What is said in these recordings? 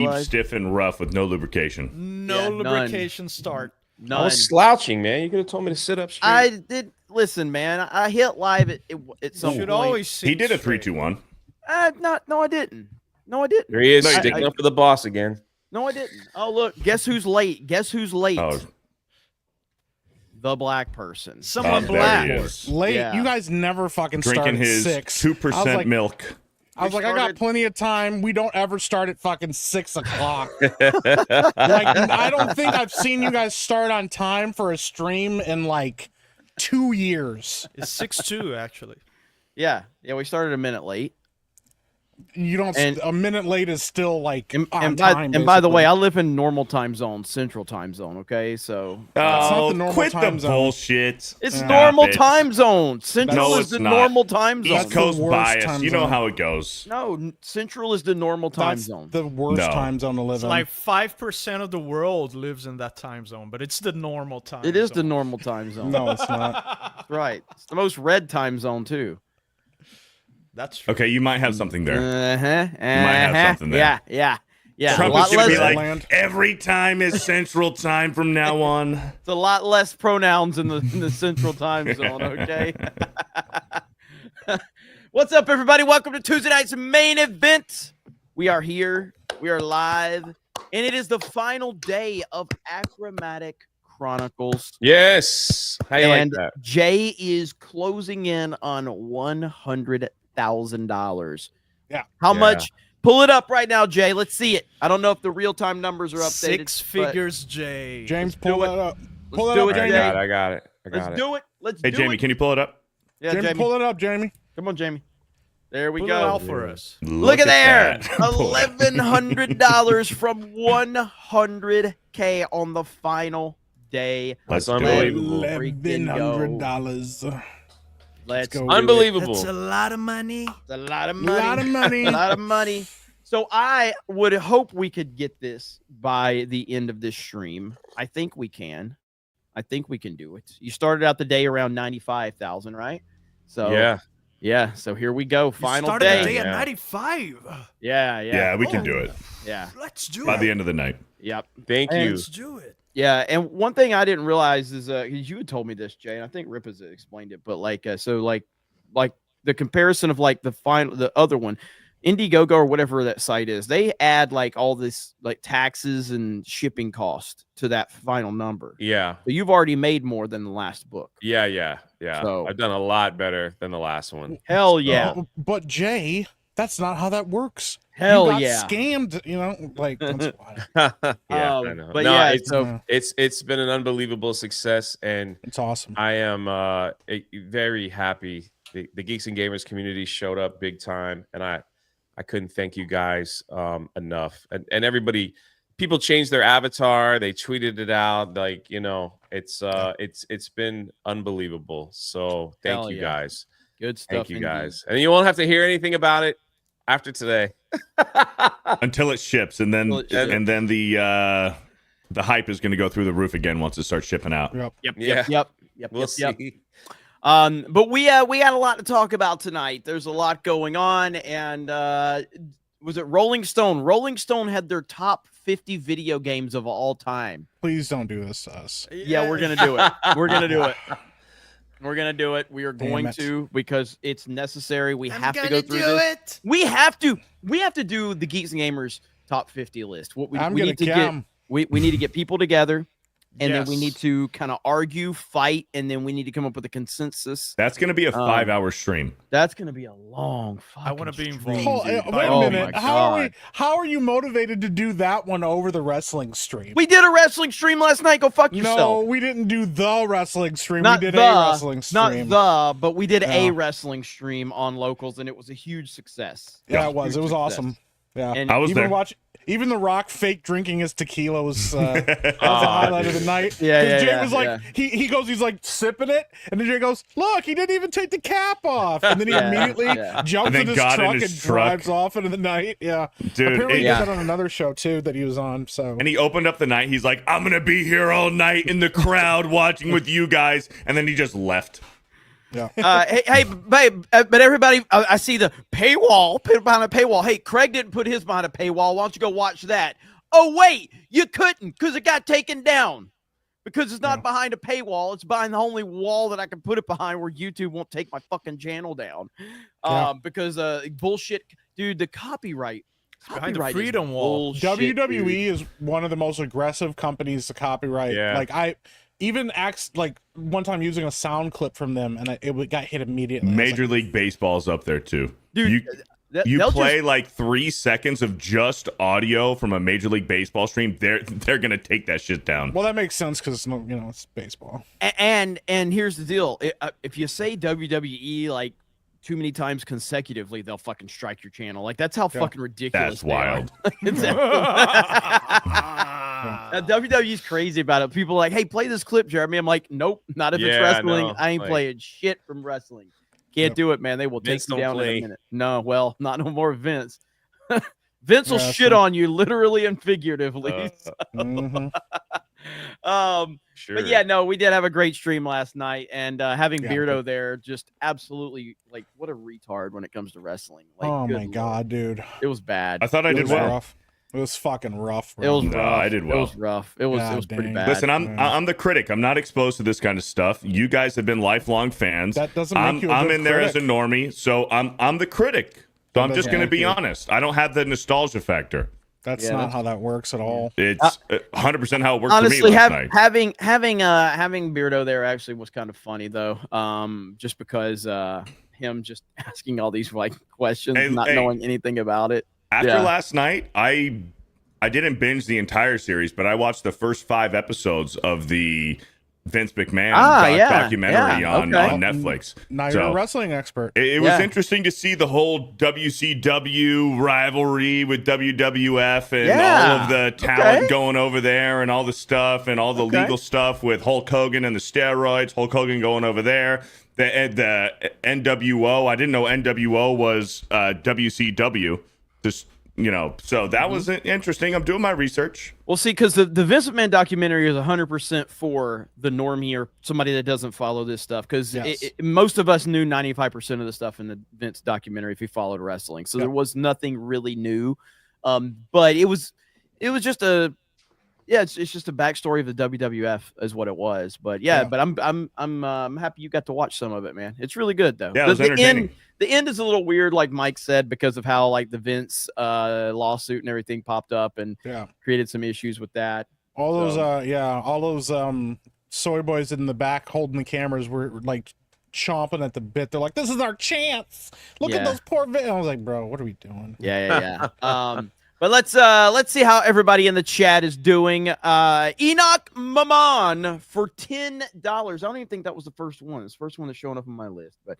Deep, stiff, and rough with no lubrication. No lubrication start. None. I was slouching, man. You could have told me to sit up straight. I did. Listen, man. I hit live at some point. Always he did a 3-2-1. No, I didn't. No, I didn't. There he is, sticking up for the boss again. No, I didn't. Oh, look. Guess who's late? Guess who's late? Oh. The black person. Someone black. Late. Yeah. You guys never fucking drinking his 6. 2% milk. I was like, I got plenty of time. We don't ever start at fucking 6 o'clock. I don't think I've seen you guys start on time for a stream in like 2 years. It's 6-2 actually. Yeah, we started a minute late. You don't. A minute late is still like on time. And by the way, I live in normal time zone, central time zone. Okay, so not the normal quit time the zone. Bullshit. It's normal time zone. Central is the normal time zone. East Coast bias. You know how it goes. No, central is the normal time zone. The worst time zone to live in. Like 5% of the world lives in that time zone, but it's the normal time. It is the normal time zone. No, it's not. That's right. It's the most red time zone too. That's true. Okay, you might have something there. You might have something there. Yeah. Trump is going to be like, every time is central time from now on. It's a lot less pronouns in the central time zone, okay? What's up, everybody? Welcome to Tuesday night's main event. We are here. We are live. And it is the final day of Achromatic Chronicles. Yes. How you like that? Jay is closing in on $100,000. Yeah. How much? Pull it up right now, Jay. Let's see it. I don't know if the real-time numbers are updated. 6 figures, Jay. James, pull that up. Pull that up, Jamie. I got it. Let's do it. Hey, Jamie, can you pull it up? Yeah, Jamie, pull it up, Jamie. Come on, Jamie. There we Pull go. it out for us. Look at there. $1,100 from 100K on the final day. That's unbelievable. $1,100. Let's go. Unbelievable. That's a lot of money. It's a lot of money. A lot of money. So I would hope we could get this by the end of this stream. I think we can. I think we can do it. You started out the day around 95,000, right? So yeah. So here we go. Final day. The day at 95. Yeah, we can do it. Yeah. Let's do it. By the end of the night. Yep. Thank you. Let's do it. Yeah, and one thing I didn't realize is you had told me this, Jay, and I think Rip has explained it, but like the comparison of like the other one, Indiegogo or whatever that site is, they add like all this like taxes and shipping cost to that final number. Yeah. So you've already made more than the last book. Yeah. So, I've done a lot better than the last one. Hell yeah. But Jay, that's not how that works. Hell you yeah. got scammed, like that's I know. But no, yeah, it's been an unbelievable success, and it's awesome. I am very happy. The Geeks and Gamers community showed up big time, and I couldn't thank you guys enough. And everybody, people changed their avatar, they tweeted it out, like, it's been unbelievable. So thank you guys. Good stuff. Thank you guys. And you won't have to hear anything about it after today. Until it ships, and then the hype is going to go through the roof again once it starts shipping out. Yep. We'll see. But we got a lot to talk about tonight. There's a lot going on, and was it Rolling Stone? Rolling Stone had their top 50 video games of all time. Please don't do this to us. Yeah, we're gonna do it. We're gonna do it. We're gonna do it. We are going to, because it's necessary. We have to go through this. We have to do the Geeks and Gamers top 50 list. What we need to get. We need to get people together. And then we need to kind of argue, fight, and then we need to come up with a consensus. That's going to be a 5-hour stream. That's going to be a long fucking I want to be involved. Wait a minute. How are you motivated to do that one over the wrestling stream? We did a wrestling stream last night. Go fuck yourself. No, we didn't do the wrestling stream. We did a wrestling stream. But we did a wrestling stream on Locals, and it was a huge success. Yeah, it was. It was awesome. Yeah, and I was there. Even The Rock fake drinking his tequila was the highlight of the night. Jay was like, he's like sipping it, and then Jay goes, "Look, he didn't even take the cap off," and then he immediately jumps in his truck and drives off into the night. Yeah, dude. Apparently he did that on another show too that he was on. So, and he opened up the night. He's like, "I'm gonna be here all night in the crowd watching with you guys," and then he just left. Hey, babe, but everybody, I see the paywall, put behind a paywall. Hey, Craig didn't put his behind a paywall. Why don't you go watch that? Oh, wait, you couldn't because it got taken down. Because it's not behind a paywall. It's behind the only wall that I can put it behind where YouTube won't take my fucking channel down. Because bullshit, dude, the copyright. Behind the freedom wall. WWE is one of the most aggressive companies to copyright. Yeah. Like I even one time using a sound clip from them and it got hit immediately. Major League Baseball's up there too. Dude, you play like 3 seconds of just audio from a Major League Baseball stream, they're gonna take that shit down. Well, that makes sense because it's baseball. And here's the deal: if you say WWE like too many times consecutively, they'll fucking strike your channel. Like that's how fucking ridiculous. That's wild. WWE's crazy about it. People are like, hey, play this clip, Jeremy. I'm like, nope, not if it's wrestling. No, I ain't playing shit from wrestling. Can't do it, man. They will Vince take you down don't in a play. minute. No, well, not no more Vince. Vince will shit on you literally and figuratively. Sure. But yeah, no, we did have a great stream last night, and having Beardo there, just absolutely like what a retard when it comes to wrestling. Like, Oh good my Lord. god, dude. It was bad. I thought I It did was well. rough. It was fucking rough. It was No, rough. I did well. It was rough. It was pretty dang. bad. Listen, I'm the critic. I'm not exposed to this kind of stuff. You guys have been lifelong fans. That doesn't make you a I'm good in there as a critic. normie, so I'm the critic. So I'm just doesn't going to make be you- honest. I don't have the nostalgia factor. That's not how that works at all. It's 100% how it worked Honestly, for me last night. having Beardo there actually was kind of funny though. Just because him just asking all these like questions, not knowing anything about it. After last night, I didn't binge the entire series, but I watched the first 5 episodes of the Vince McMahon documentary on Netflix. Now you're a wrestling expert. It was interesting to see the whole WCW rivalry with WWF and all of the talent going over there and all the stuff and all the legal stuff with Hulk Hogan and the steroids. Hulk Hogan going over there. The NWO. I didn't know NWO was WCW. Just so that was interesting. I'm doing my research. Well, see, because the Vince McMahon documentary is 100% for the normie or somebody that doesn't follow this stuff. Because most of us knew 95% of the stuff in the Vince documentary if you followed wrestling. So there was nothing really new. But it was just it's just a backstory of the WWF is what it was. But but I'm happy you got to watch some of it, man. It's really good though. Yeah, it was entertaining. The end is a little weird, like Mike said, because of how like the Vince lawsuit and everything popped up and created some issues with that. All those soy boys in the back holding the cameras were like chomping at the bit. They're like, "This is our chance! Look at those poor." I was like, "Bro, what are we doing?" Yeah. But let's see how everybody in the chat is doing. Enoch Maman for $10. I don't even think that was the first one. It's the first one that's showing up on my list, but.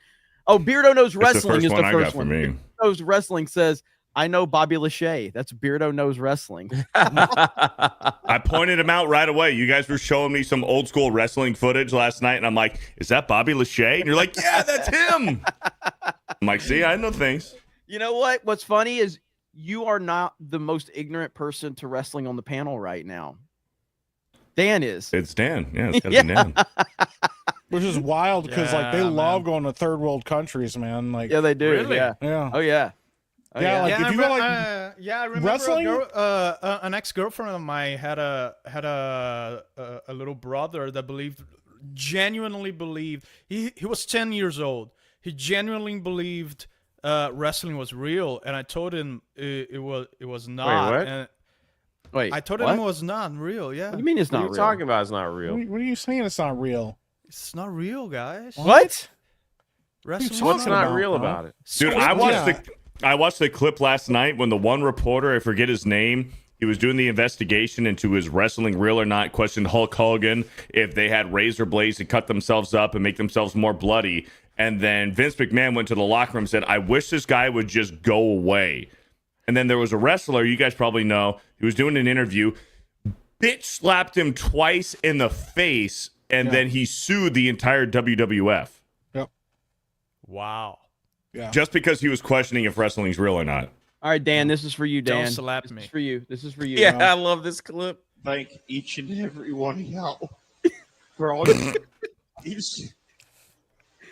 Oh, Beardo Knows Wrestling is the first one. Beardo Knows Wrestling says, I know Bobby Lachey. That's Beardo Knows Wrestling. I pointed him out right away. You guys were showing me some old school wrestling footage last night, and I'm like, is that Bobby Lachey? And you're like, yeah, that's him. I'm like, see, I know things. You know what? What's funny is you are not the most ignorant person to wrestling on the panel right now. Dan is. It's Dan. Yeah, it's Dan. Which is wild because like they love going to third world countries, man. Like they do. Really? Yeah. Yeah. Oh yeah. Like if you go like I remember wrestling? an ex-girlfriend of mine had a little brother that genuinely believed he was 10 years old. He genuinely believed wrestling was real, and I told him it was not. Wait, what? And Wait, I told him it was not real. Yeah. What do you mean it's not What are you real? talking about? It's not real. what are you saying? It's not real. It's not real, guys. What? Wrestling What's not about, real huh? about it? Dude, I watched the clip last night when the one reporter, I forget his name, he was doing the investigation into his wrestling real or not, questioned Hulk Hogan if they had razor blades to cut themselves up and make themselves more bloody. And then Vince McMahon went to the locker room and said, I wish this guy would just go away. And then there was a wrestler, you guys probably know, he was doing an interview, bitch slapped him twice in the face, and then he sued the entire WWF. Yep. Wow. Yeah. Just because he was questioning if wrestling's real or not. All right, Dan, this is for you, Dan. Don't slap This me. is for you. This is for you. Yeah, I love this clip. Thank each and every one of y'all for all you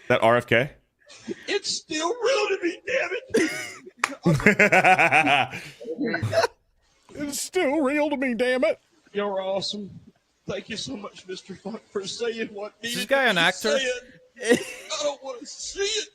That RFK? It's still real to me, damn it. It's still real to me, damn it. You're awesome. Thank you so much, Mr. Funk, for saying what Is needed this guy to an be actor? said. I don't want to see it.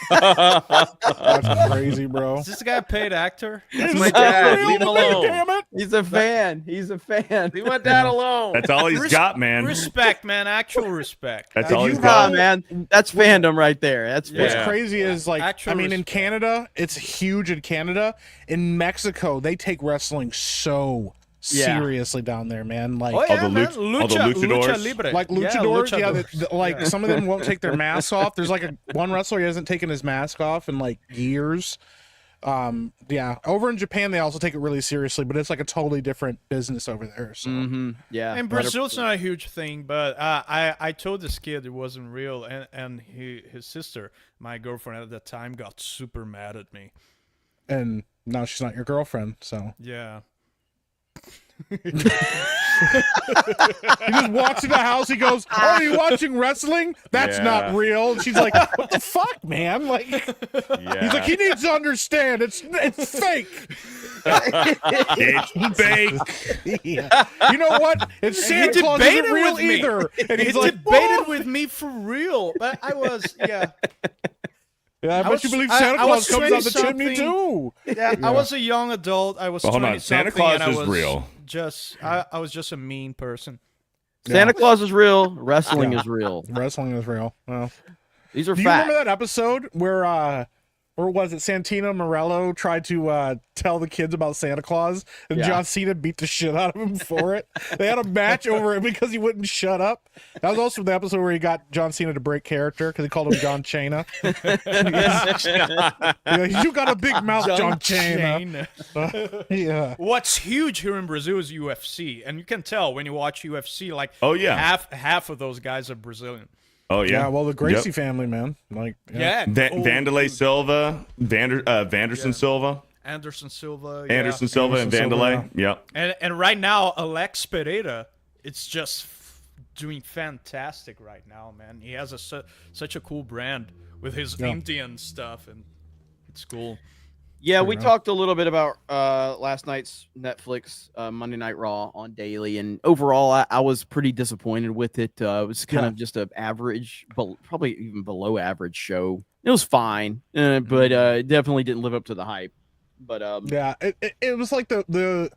That's crazy, bro. Is this guy a paid actor? That's my dad. Leave him alone. Damn it. He's a fan. He's a fan. Leave my dad alone. That's all he's got, man. Respect, man. Actual respect. That's all he's Nah, got. man. That's fandom right there. That's Yeah. What's fandom. crazy is like, Actual I mean, in respect. Canada, it's huge in Canada. In Mexico, they take wrestling so Yeah. seriously down there, man. Like, Oh, yeah, the man. all the luchadors? Lucha Libre. like luchadors, yeah, luchadors. like Yeah. some of them won't take their masks off. There's like one wrestler, he hasn't taken his mask off in like years. Yeah, over in Japan they also take it really seriously, but it's like a totally different business over there. So Yeah. In Brazil, it's not a huge thing, but I told this kid it wasn't real, and his sister, my girlfriend at that time, got super mad at me. and now she's not your girlfriend, so Yeah. he just walks in the house, he goes, "Oh, are you watching wrestling? That's Yeah. not real." And she's like, "What the fuck, man?" Like, Yeah. he's like, he needs to understand it's fake. It's fake. Yeah. You know what? It's Santa He Claus isn't debated real with me. either. And He he's like, debated "Oh." with me for real, but I was, yeah. Yeah, I bet was- you believe I- Santa I was Claus comes out the chimney 20-something. too. Yeah, I was a young adult. I was Well, hold on. 20 Santa something, Claus and I is was real. Just, I was just a mean person. Santa Claus is real. Wrestling is real. Wrestling is real. Well, These are do you facts. remember that episode where was it Santino Morello tried to tell the kids about Santa Claus and Yeah. John Cena beat the shit out of him for it? They had a match over it because he wouldn't shut up. That was also the episode where he got John Cena to break character because he called him John Cena. Yeah, you got a big mouth, John Cena. Yeah. What's huge here in Brazil is UFC, and you can tell when you watch UFC, like, Oh, yeah. half of those guys are Brazilian. Oh, yeah. Yeah, well, the Gracie Yep. family, man. Like, Yeah, oh, Vanderlei dude. Silva, Vanderson Silva, Anderson Silva, yeah. Anderson Silva, and Anderson Silva, Vanderlei. Yep. And right now, Alex Pereira, it's just doing fantastic right now, man. He has such a cool brand with his Indian stuff, and it's cool. Yeah, we talked a little bit about last night's Netflix Monday Night Raw on Daily, and overall, I was pretty disappointed with it. It was kind of just an average, probably even below average show. It was fine, but it definitely didn't live up to the hype. But yeah, it was like the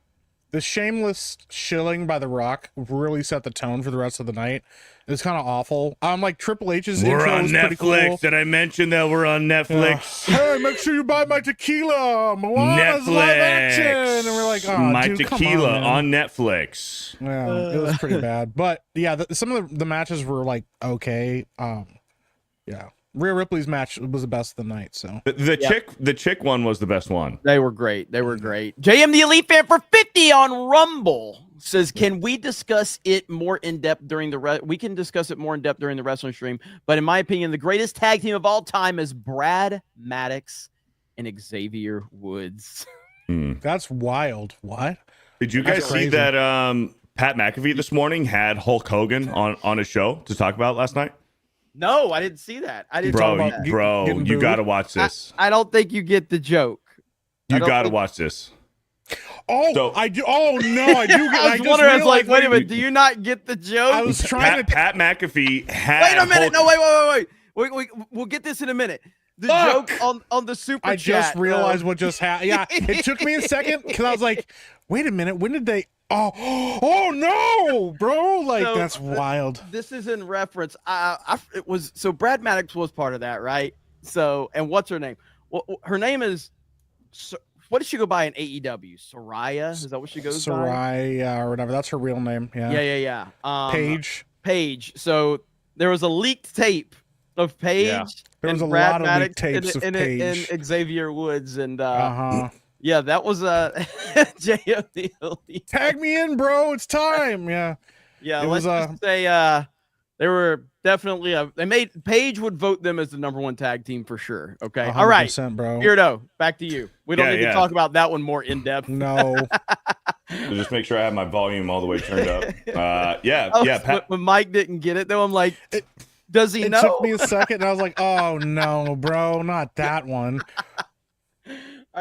shameless shilling by The Rock really set the tone for the rest of the night. It was kind of awful. Like Triple H's We're intro on was pretty Netflix. cool. Did I mention that we're on Netflix? Hey, make sure you buy my tequila. Moana's live action. And we're like, oh, My dude, come tequila man. on Netflix. Yeah, it was pretty bad. But yeah, some of the matches were like okay. Yeah, Rhea Ripley's match was the best of the night. So The chick one was the best one. they were great. They were great. JM the Elite Fan for 50 on Rumble says, "Can we discuss it more in depth during the we can discuss it more in depth during the wrestling stream, but in my opinion, the greatest tag team of all time is Brad Maddox and Xavier Woods." that's wild. What? Did you guys That's see crazy. that Pat McAfee this morning had Hulk Hogan on his show to talk about last night? No, I didn't see that. I didn't Bro, talk about that. bro, getting you booed? got to watch this. I don't think you get the joke. I You don't got to think- watch this. Oh, So- I do. Oh no, I do. I was just wondering. I was like, realized wait a minute. Do you not get the joke? I was trying Pat McAfee had Wait a minute. Hulk- No, wait. We'll get this in a minute. The Fuck! joke on the super I chat. just realized what just happened. Yeah, it took me a second because I was like, wait a minute, when did they? Oh no, bro! Like So, that's wild. This is in reference. It was so Brad Maddox was part of that, right? So, and what's her name? Well, her name is. What does she go by in AEW? Soraya? Is that what she goes by? Soraya or whatever. That's her real name. Yeah. Yeah. Paige. Paige. So there was a leaked tape of Paige. Yeah. There was and a Brad lot of Maddox leaked tapes of and Paige. Xavier Woods, and Uh-huh. yeah, that was JM the Elite. Tag me in, bro. It's time. Yeah. Yeah, It let's was, just say they were definitely they made Paige would vote them as the #1 tag team for sure. Okay, all right, 100%, bro. Beardo, back to you. We don't Yeah, need to yeah. talk about that one more in depth. No. So just make sure I have my volume all the way turned up. Yeah, Oh, Pat. when Mike didn't get it though, I'm like, Does he It know? took me a second, and I was like, "Oh no, bro, not that one." All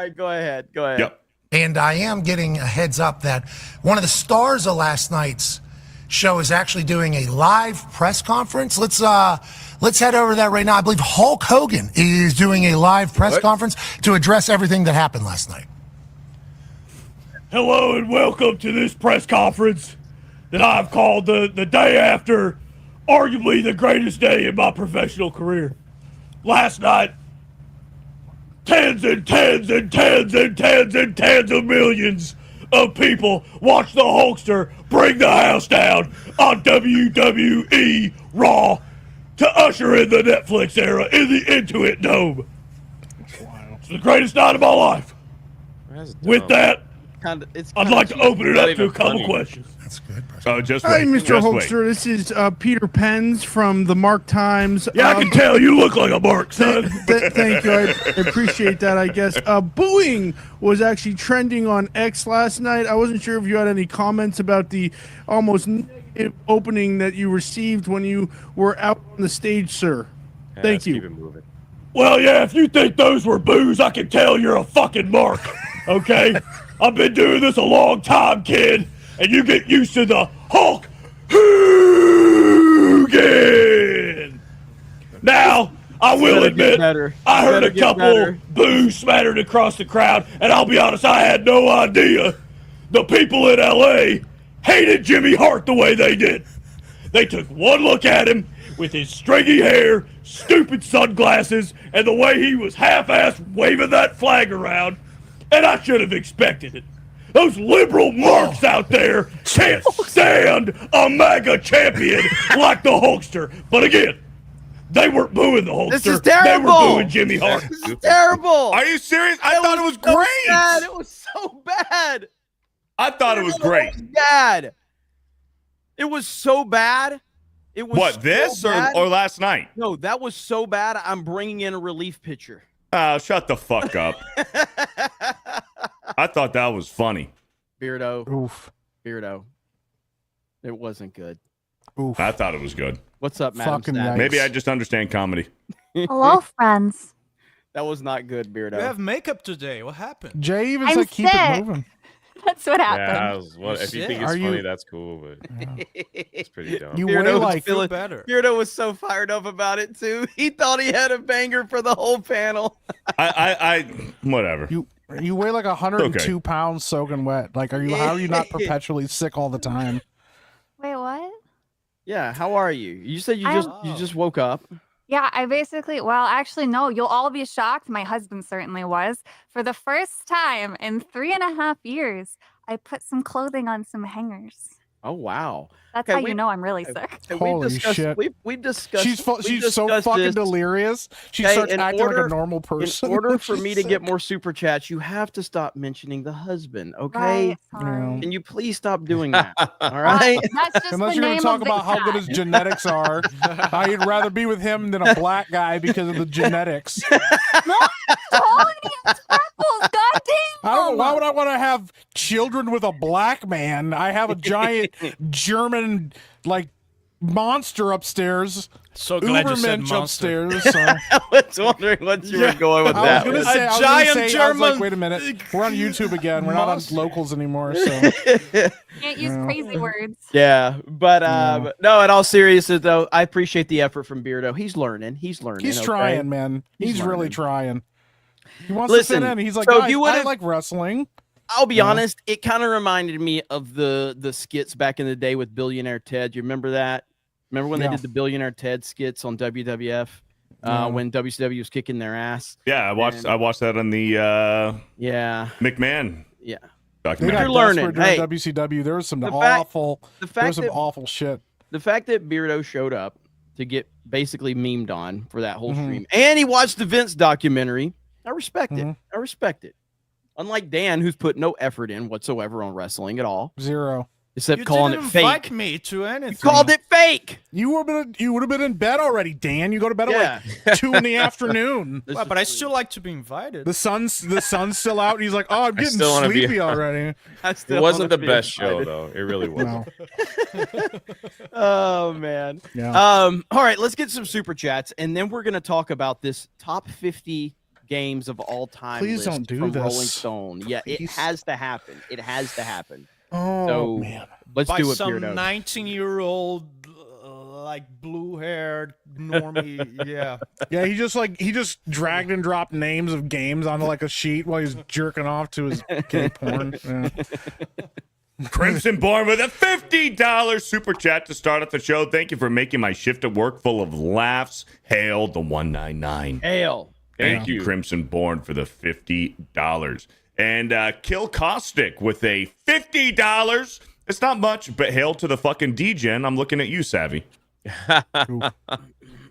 right, go ahead. Go ahead. Yep. And I am getting a heads up that one of the stars of last night's show is actually doing a live press conference. Let's head over to that right now. I believe Hulk Hogan is doing a live press conference to address everything that happened last night. Hello and welcome to this press conference that I've called the day after arguably the greatest day in my professional career. Last night, tens and tens and tens and tens and tens of millions of people watched the Hulkster bring the house down on WWE Raw to usher in the Netflix era in the Intuit Dome. It's the greatest night of my life. With that, I'd like to open it up to a couple questions. That's good. Oh, just Hi, wait. Mr. Just Hulkster. This is Peter Pence from the Mark Times. Yeah, I can tell you look like a Mark, son. Thank you. I appreciate that, I guess. Booing was actually trending on X last night. I wasn't sure if you had any comments about the almost negative opening that you received when you were out on the stage, sir. Thank you. Keep it moving. Well, yeah, if you think those were boos, I can tell you're a fucking mark, okay? I've been doing this a long time, kid, and you get used to the Hulk Hogan. Now, I will admit, I heard a couple boos smattered across the crowd, and I'll be honest, I had no idea the people in L.A. hated Jimmy Hart the way they did. They took one look at him with his stringy hair, stupid sunglasses, and the way he was half-assed waving that flag around, and I should have expected it. Those liberal marks out there can't stand a MAGA champion like the Hulkster. But again, they weren't booing the Hulkster. This is terrible. They were booing Jimmy Hart. This is terrible. Are you serious? I thought it was so great. Bad. It was so bad. I thought it was great. Bad. It was so bad. It was What, so this bad. or last night? No, that was so bad. I'm bringing in a relief pitcher. Oh, shut the fuck up. I thought that was funny. Beardo. Oof. Beardo. It wasn't good. Oof. I thought it was good. What's up, Madam Fucking Stat? yikes. Maybe I just understand comedy. Hello, friends. That was not good, Beardo. You have makeup today. What happened? Jay even I'm said keep it sick. moving. That's what Yeah, happened. if you think Are it's you- funny, that's cool, but it's pretty dumb. You Beardo weigh was like feeling better. Beardo was so fired up about it too. He thought he had a banger for the whole panel. I whatever. you weigh like 102 pounds soaking wet. Like, how are you not perpetually sick all the time? Wait, what? Yeah, how are you? You said you just woke up. Yeah, I basically, well, actually, no, you'll all be shocked. My husband certainly was. For the first time in 3.5 years, I put some clothing on some hangers. Oh wow. That's Okay, how you know I'm really sick. Hey, Holy shit. We've discussed. She's we've so discussed fucking this. delirious. She Okay, starts in acting like order- a normal person. In order when for she's me to get sick. more super chats, you have to stop mentioning the husband, okay? Right, sorry. Can you please stop doing that? All right. That's just Unless the you're name going to talk of about the how good cat. his genetics are, I'd rather be with him than a black guy because of the genetics. No, totally sparkles. God damn. I don't know. Why would I want to have children with a black man? I have a giant German, like, monster upstairs. So glad you said Ubermensch monster. upstairs. So. I was wondering what you were going with I that. was gonna one. say, I was giant gonna say, I was German like, wait a minute, we're on YouTube again. We're not on monster. locals anymore. So Can't use crazy words. Yeah, but no. In all seriousness, though, I appreciate the effort from Beardo. He's learning. He's learning. he's okay? trying, man. He's really learning. trying. He wants Listen, to fit in. He's like, so if guys, you I would've- like wrestling. I'll be Yeah. honest. It kind of reminded me of the skits back in the day with Billionaire Ted. You remember that? Remember when Yeah. they did the Billionaire Ted skits on WWF when WCW was kicking their ass? Yeah, I watched that on the Yeah, McMahon yeah. They documentary. got You're learning. desperate during Hey, WCW. There was some the fact- awful, The there fact was some that awful shit. the fact that Beardo showed up to get basically memed on for that whole Mhm. stream, and he watched the Vince documentary, I respect it. Mhm. I respect it. Unlike Dan, who's put no effort in whatsoever on wrestling at all. Zero. except You calling didn't it fake. invite me to anything. You called it fake. You would have been in bed already, Dan. You go to bed at like 2 in the afternoon. Well, but I still like to be invited. The sun's still out, and he's like, "Oh, I'm getting still wanna be- sleepy already." It wasn't the best show though. It really wasn't. No. Oh man. Yeah. All right, let's get some super chats, and then we're gonna talk about this top 50 games of all time. Please list don't do from this. Rolling Stone. Yeah, it Please. has to happen. It has to happen. Oh So man. let's By do it, some Beardo. 19-year-old, like blue-haired normie. Yeah. Yeah, he just dragged and dropped names of games onto like a sheet while he's jerking off to his gay porn. Yeah. Crimson Born with a $50 super chat to start off the show. Thank you for making my shift at work full of laughs. Hail the 199. Hail. Thank you, Crimson Born, for the $50. And Kill Caustic with a $50. It's not much, but hail to the fucking D-Gen. I'm looking at you, Savvy.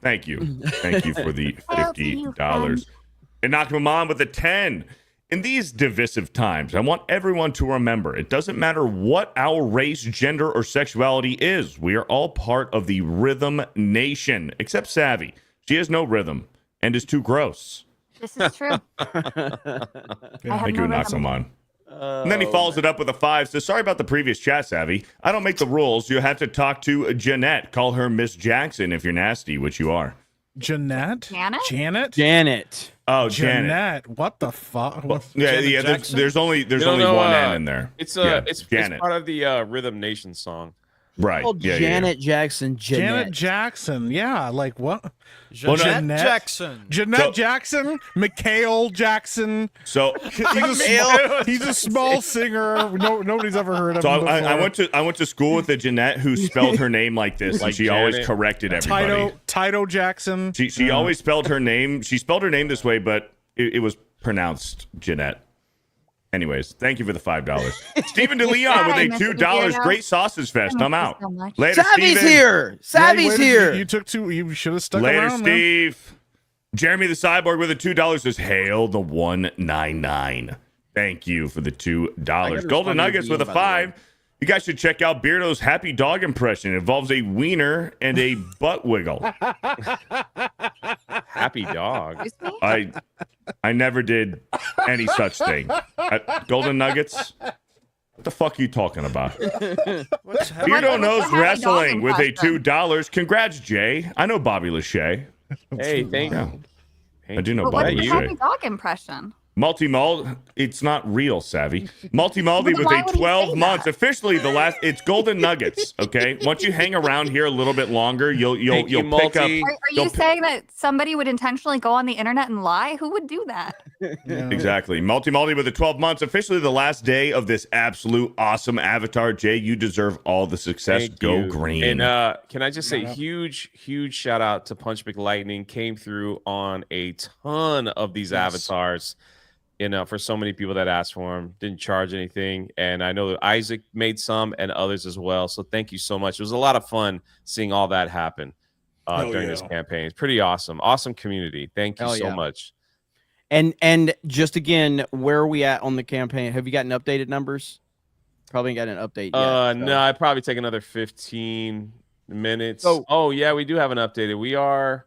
Thank you. Thank you for the $50. And Nakamon with a 10. In these divisive times, I want everyone to remember it doesn't matter what our race, gender, or sexuality is. We are all part of the Rhythm Nation, except Savvy. She has no rhythm and is too gross. This is true. Thank you, Nakamon. And then he follows it up with a 5. Says, sorry about the previous chat, Savvy. I don't make the rules. You have to talk to Jeanette. Call her Miss Jackson if you're nasty, which you are. Janet? Janet. Oh, Janet. Janet. What the fuck? Yeah. There's only one N in there. It's Yeah, it's Janet. part of the Rhythm Nation song. Right. Called Yeah, Janet Jackson. Janet Jackson. Yeah. Like what? Jeanette Jackson. Jeanette Jackson. Mikhail Jackson. So he's a small singer. Nobody's ever heard of So him before. I went to school with a Jeanette who spelled her name like this, and she always corrected everybody. Tito Jackson. She always spelled her name. She spelled her name this way, but it was pronounced Jeanette. Anyways, thank you for the $5. Stephen DeLeon with a $2. Great sausage fest. I'm out. Later, Savvy's Steven. here. Savvy's here. You took 2. You should have stuck Later, around, man. Steve. Jeremy the Cyborg with a $2 says, hail the 199. Thank you for the $2. Golden Nuggets with a 5. You guys should check out Beardo's happy dog impression. It involves a wiener and a butt wiggle. Happy dog. I never did any such thing. Golden Nuggets? What the fuck are you talking about? Beardo knows wrestling with a $2. Congrats, Jay. I know Bobby Lachey. Hey, thank you. I do know But Bobby what's your Lachey. happy dog impression? Multi-Mald, it's not real, Savvy. Multi-Maldi Well, with why a would he 12 say months. that? Officially, it's Golden Nuggets. Okay, once you hang around here a little bit longer, you'll Thank you, pick up. Multi. Are you saying that somebody would intentionally go on the internet and lie? Who would do that? Exactly. Multi-Maldi with a 12 months. Officially, the last day of this absolute awesome avatar. Jay, you deserve all the success. Thank Go you. green. And can I just say, huge shout out to Punch McLightning. Came through on a ton of these avatars. For so many people that asked for them, didn't charge anything. And I know that Isaac made some and others as well. So thank you so much. It was a lot of fun seeing all that happen during this campaign. It's pretty awesome. Awesome community. Thank you so much. And just again, where are we at on the campaign? Have you gotten updated numbers? Probably ain't got an update yet. No, I'd probably take another 15 minutes. Oh. Yeah, we do have an updated. We are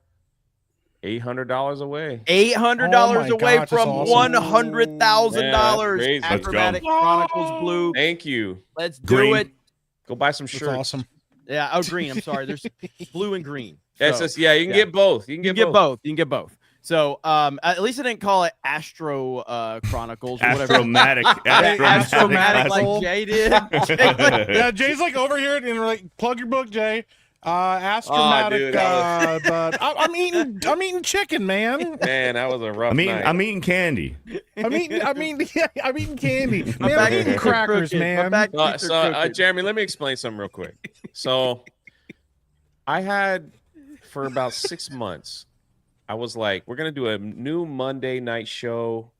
$800 away. $800 away gosh, from that's awesome. $100,000. crazy. Let's go. Acrobatic Chronicles Blue. Thank you. Let's do Green. it. Go buy some That's shirts. awesome. Yeah. Oh, green. I'm sorry. There's blue and green. That's So, just, you can get both. You can you get can both. You can get both. So at least I didn't call it Astro Chronicles or whatever. Astromatic. Astromatic like Jay did. Yeah, Jay's like over here and we're like, plug your book, Jay. Astromatic, dude, but I'm eating chicken, man. Man, that was a rough night. I'm eating candy. I'm eating candy. Man, back I'm eating teeth are crackers, crooked. My man. back teeth are crooked. Jeremy, let me explain something real quick. So I had, for about 6 months, I was like, we're going to do a new Monday night show.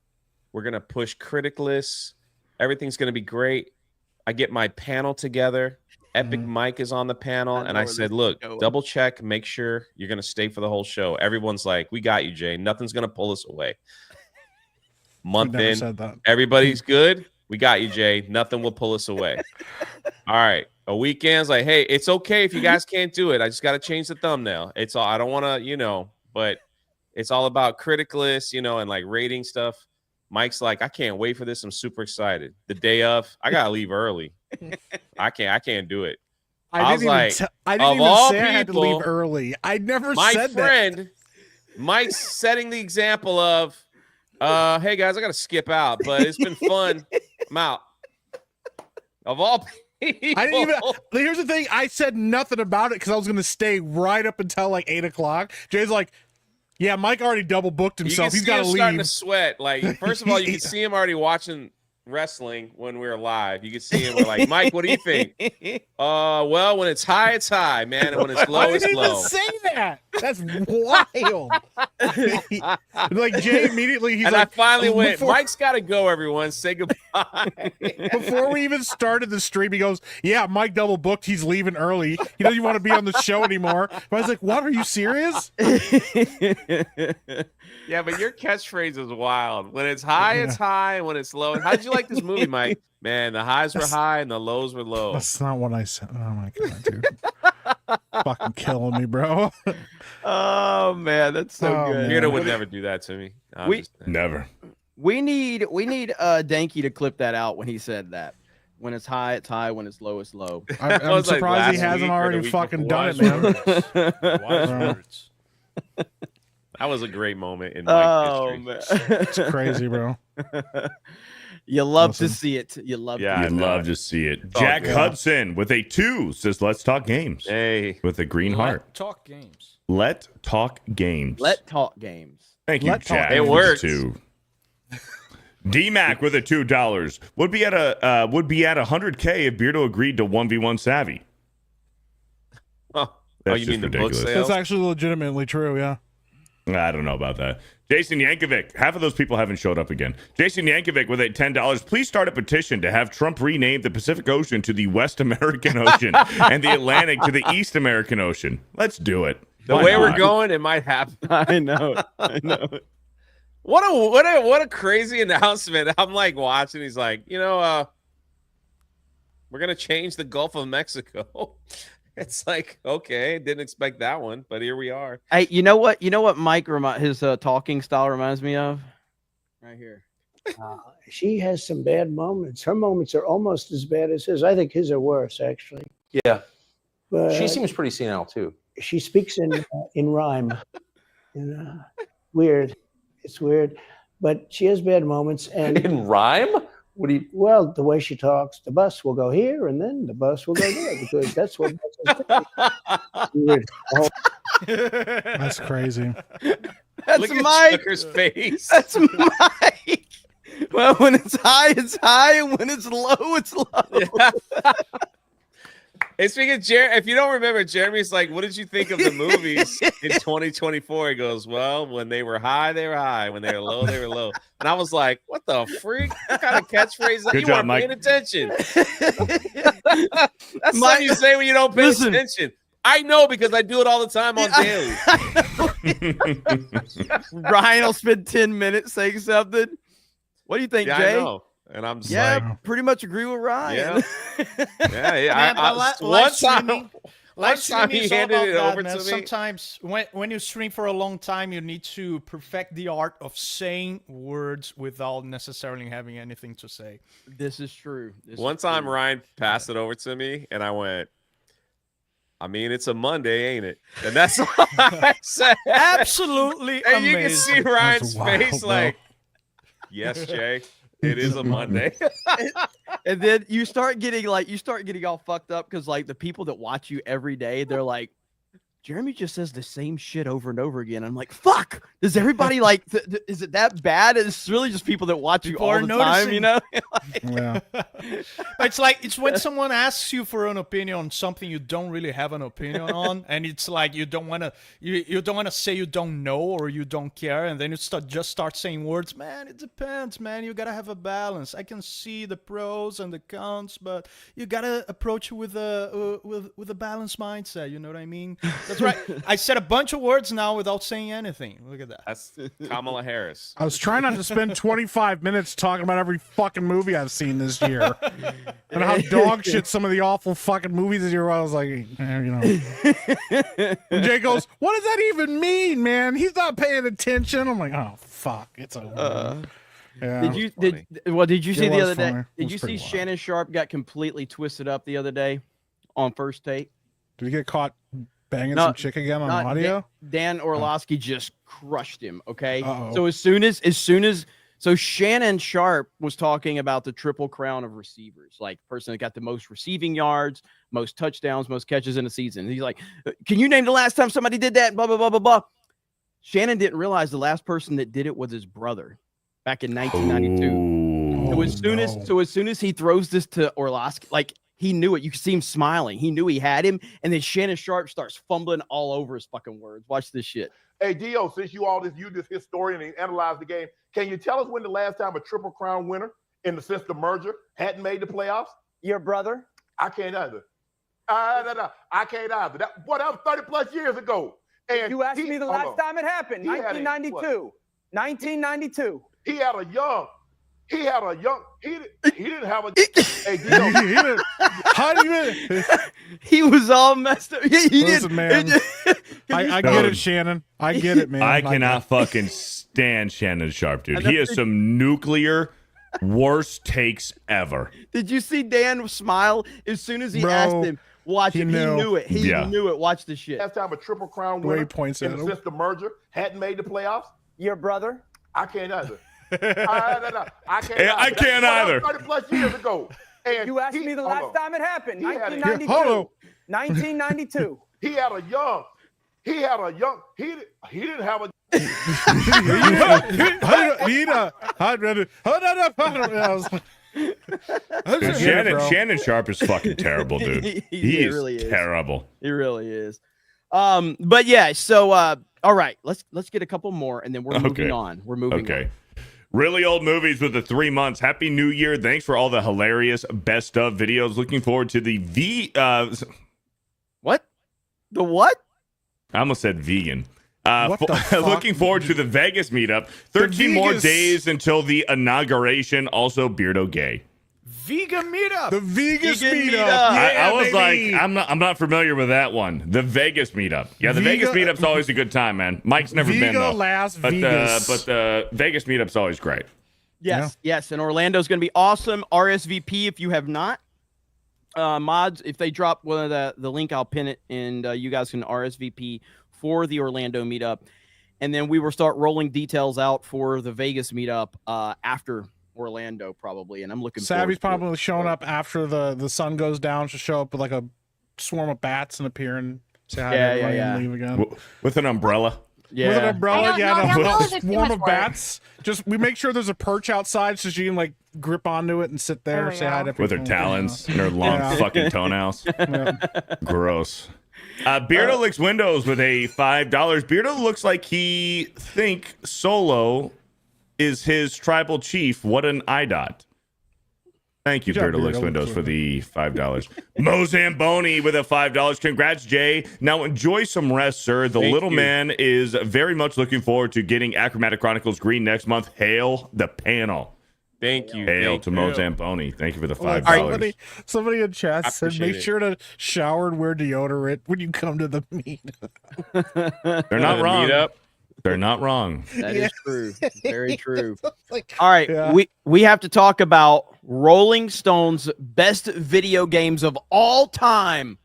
We're going to push Criticless. Everything's going to be great. I get my panel together. Epic Mike is on the panel. And I said, look, double check, make sure you're going to stay for the whole show. Everyone's like, we got you, Jay. Nothing's going to pull us away. Month never in, said that. everybody's good. We got you, Jay. Nothing will pull us away. All right. A weekend's like, hey, it's okay if you guys can't do it. I just got to change the thumbnail. It's all. I don't want to, but it's all about criticalist, and like rating stuff. Mike's like, I can't wait for this. I'm super excited. The day of, I gotta leave early. I can't do it. I didn't even say I had to leave early. I never said that. My friend, Mike's setting the example of, hey guys, I gotta skip out, but it's been fun. I'm out. Of all people. I didn't even. Here's the thing. I said nothing about it because I was gonna stay right up until like 8 o'clock. Jay's like, yeah, Mike already double booked himself. He's got to leave. Starting to sweat. Like, first of all, you can see him already watching wrestling when we're live. You can see him. We're like, Mike, what do you think? Well, when it's high, man, and when it's low, it's low. I didn't even say that. That's wild. Like Jay immediately, he's and like, I finally went. Mike's got to go. Everyone, say goodbye. Before we even started the stream, he goes, "Yeah, Mike double booked. He's leaving early. He doesn't want to be on the show anymore." But I was like, "What? Are you serious?" Yeah, but your catchphrase is wild. When it's high, it's high. When it's low, how did you like this movie, Mike? Man, the highs were high and the lows were low. That's not what I said. Oh my god, dude! Fucking killing me, bro. Oh man, that's so good. Peter would never do that to me. Never. We need Danky to clip that out when he said that. When it's high, it's high. When it's low, it's low. I'm surprised he hasn't already fucking done it, man. Wise words. That was a great moment in Mike history. Man. It's crazy, bro. You love to see it. You love to see it. Jack Hudson with a 2 says, "Let's talk games." Hey, with a green heart. Talk games. Let talk games. Let talk games. Thank you, Jack. It works. D-Mac with a $2 would be at 100K if Beardo agreed to 1v1 Savvy. Oh, That's you just mean the ridiculous. book sales? That's actually legitimately true. Yeah. I don't know about that. Jason Yankovic. Half of those people haven't showed up again. Jason Yankovic with a $10. Please start a petition to have Trump rename the Pacific Ocean to the West American Ocean and the Atlantic to the East American Ocean. Let's do it. The way we're going, it might happen. I know. What a crazy announcement. I'm like watching. He's like, we're gonna change the Gulf of Mexico. It's like, okay, didn't expect that one, but here we are. Hey, you know what? Mike his talking style reminds me of right here. She has some bad moments. Her moments are almost as bad as his. I think his are worse, actually. Yeah, but she seems pretty senile too. She speaks in rhyme. Weird. It's weird, but she has bad moments. And in rhyme? What do you? Well, the way she talks, the bus will go here, and then the bus will go there because that's what. Weird. That's crazy. That's Look Mike. at Tucker's face. That's Mike. Well, when it's high, and when it's low, it's low. Yeah. And speaking of Jeremy, if you don't remember, Jeremy's like, what did you think of the movies in 2024? He goes, well, when they were high, they were high. When they were low, they were low. And I was like, what the freak? What kind of catchphrase? Good you job, weren't paying Mike. attention. That's something you say when you don't pay attention. I know because I do it all the time on daily. Ryan will spend 10 minutes saying something. What do you think, Jay? I know. And I'm just pretty much agree with Ryan. Yeah. One time he handed it over to me. Sometimes when you stream for a long time, you need to perfect the art of saying words without necessarily having anything to say. This is true. One time Ryan passed it over to me, and I went, I mean, it's a Monday, ain't it? And that's all I said. Absolutely and amazing. You can see Ryan's face bro. like, yes, Jay. It is a Monday. And then you start getting all fucked up because like the people that watch you every day, they're like, Jeremy just says the same shit over and over again. I'm like, fuck. Does everybody like? Is it that bad? It's really just people that watch you all the time, you know? Yeah. It's when someone asks you for an opinion on something you don't really have an opinion on, and it's like you don't want to say you don't know or you don't care, and then you start saying words. Man, it depends, man. You gotta have a balance. I can see the pros and the cons, but you gotta approach it with a balanced mindset. You know what I mean? That's right. I said a bunch of words now without saying anything. Look at that. That's Kamala Harris. I was trying not to spend 25 minutes talking about every fucking movie I've seen this year. And how dog shit some of the awful fucking movies this year. I was like, you know. And Jay goes, what does that even mean, man? He's not paying attention. I'm like, oh, fuck. It's over. Yeah. Did you see the other day? Did you see Shannon Sharp got completely twisted up the other day on First Take? Did he get caught banging some chick again on audio? Dan Orlovsky just crushed him. Okay, Uh-oh. so as soon as Shannon Sharp was talking about the triple crown of receivers, like person that got the most receiving yards, most touchdowns, most catches in a season. He's like, can you name the last time somebody did that? Blah blah blah blah blah. Shannon didn't realize the last person that did it was his brother back in 1992. So as soon as he throws this to Orlovsky, like he knew it. You could see him smiling. He knew he had him. And then Shannon Sharp starts fumbling all over his fucking words. Watch this shit. Hey, Dio, since you this historian and analyze the game, can you tell us when the last time a Triple Crown winner since the merger hadn't made the playoffs? Your brother? I can't either. No, I can't either. That was 30 plus years ago. And you asked me the last time it happened, 1992. 1992. He didn't have a. Hey, Dio. He was all messed up. He Listen, did. man. I get it, Shannon. I get it, man. I cannot fucking stand Shannon Sharp, dude. He has some nuclear worst takes ever. Did you see Dan smile as soon as he asked him? Watch him. He knew it. He knew it. Watch the shit. Last time a Triple Crown winner since the merger hadn't made the playoffs? Your brother? I can't either. No, I can't either. I can't either. 30 plus years ago. And you asked me the last time it happened, 1992. 1992. He didn't have a. Shannon Sharp is fucking terrible, dude. He really is terrible. He really is. But yeah, so all right, let's get a couple more and then we're moving on. We're moving on. Really old movies with the 3 months. Happy New Year. Thanks for all the hilarious best of videos. Looking forward to the what? The what? I almost said vegan. Looking forward to the Vegas meetup. 13 more days until the inauguration. Also, Beardo Gay. Vegan meetup. The Vegas meetup. Yeah, I was like, I'm not familiar with that one. The Vegas meetup. Yeah, the Vegas meetup's always a good time, man. Mike's never been though. Las but the Vegas meetup's always great. Yes, yes. And Orlando's going to be awesome. RSVP if you have not. Mods, if they drop one of the link, I'll pin it, and you guys can RSVP for the Orlando meetup. And then we will start rolling details out for the Vegas meetup after Orlando, probably. And I'm looking Savvy's probably showing up after the sun goes down to show up with like a swarm of bats and appear and say hi to everybody and leave again. With an umbrella. Yeah. With an umbrella, with a swarm of bats. Just we make sure there's a perch outside so she can like grip onto it and sit there and say hi to people. With her talons and her long fucking toenails. Gross. Beardo licks windows with a $5. Beardo looks like he think Solo is his tribal chief. What an IDOT. Thank you, Beardo licks windows, for the $5. Mo Zamboni with a $5. Congrats, Jay. Now enjoy some rest, sir. The little man is very much looking forward to getting Achromatic Chronicles green next month. Hail the panel. Thank you. Hail to Mo Zamboni. Thank you for the $5. Somebody in chat said make sure to shower and wear deodorant when you come to the meet. They're not wrong. They're not wrong. That is true. Very true. All right. We have to talk about Rolling Stone's best video games of all time.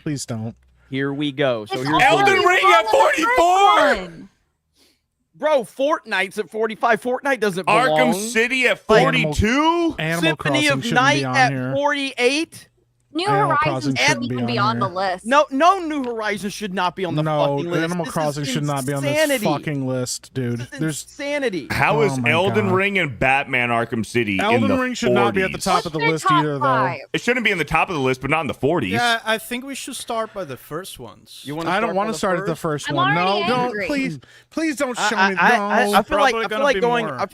Please don't. Here we go. So here's Elden Ring at 44. Bro, Fortnite's at 45. Fortnite doesn't belong. Arkham City at 42. Symphony of Night at 48. New Horizons shouldn't even be on the list. No, New Horizons should not be on the fucking list. Animal Crossing should not be on this fucking list, dude. There's insanity. How is Elden Ring and Batman Arkham City Elden Ring should not be at the top of the list either, though. It shouldn't be in the top of the list, but not in the 40s. Yeah, I think we should start by the first ones. I don't want to start at the first one. No, don't. Please don't show me. I feel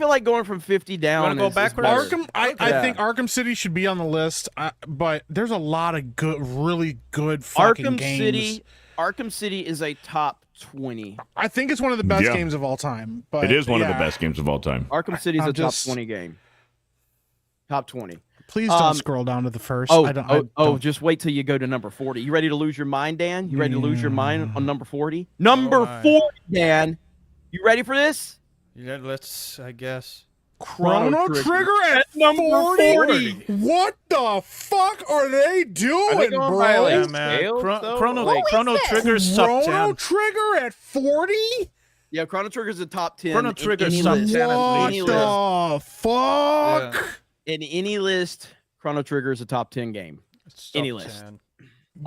like going from 50 down. Want to go backwards? I think Arkham City should be on the list, but there's a lot of really good fucking games. Arkham City is a top 20. I think it's one of the best Yeah. games of all time. But It is one of the yeah. best games of all time. Arkham City is I'm a just- top 20 game. Top 20. Please don't scroll down to the first. Oh, I don't. just wait till you go to number 40. You ready to lose your mind, Dan? You ready to lose your mind on number 40? Number 40, Dan. You ready for this? Yeah, let's. I guess. Chrono Trigger at number 40. What the fuck are they doing, going bro? by, like, Yeah, man. scales, though? Chrono Like- Trigger's top Chrono 10. Trigger at 40? Yeah, Chrono Trigger's a top 10. Chrono in Trigger's any top list. 10 at What least. the fuck? In any list, Chrono Trigger is a top 10 game. It's Any top list. 10.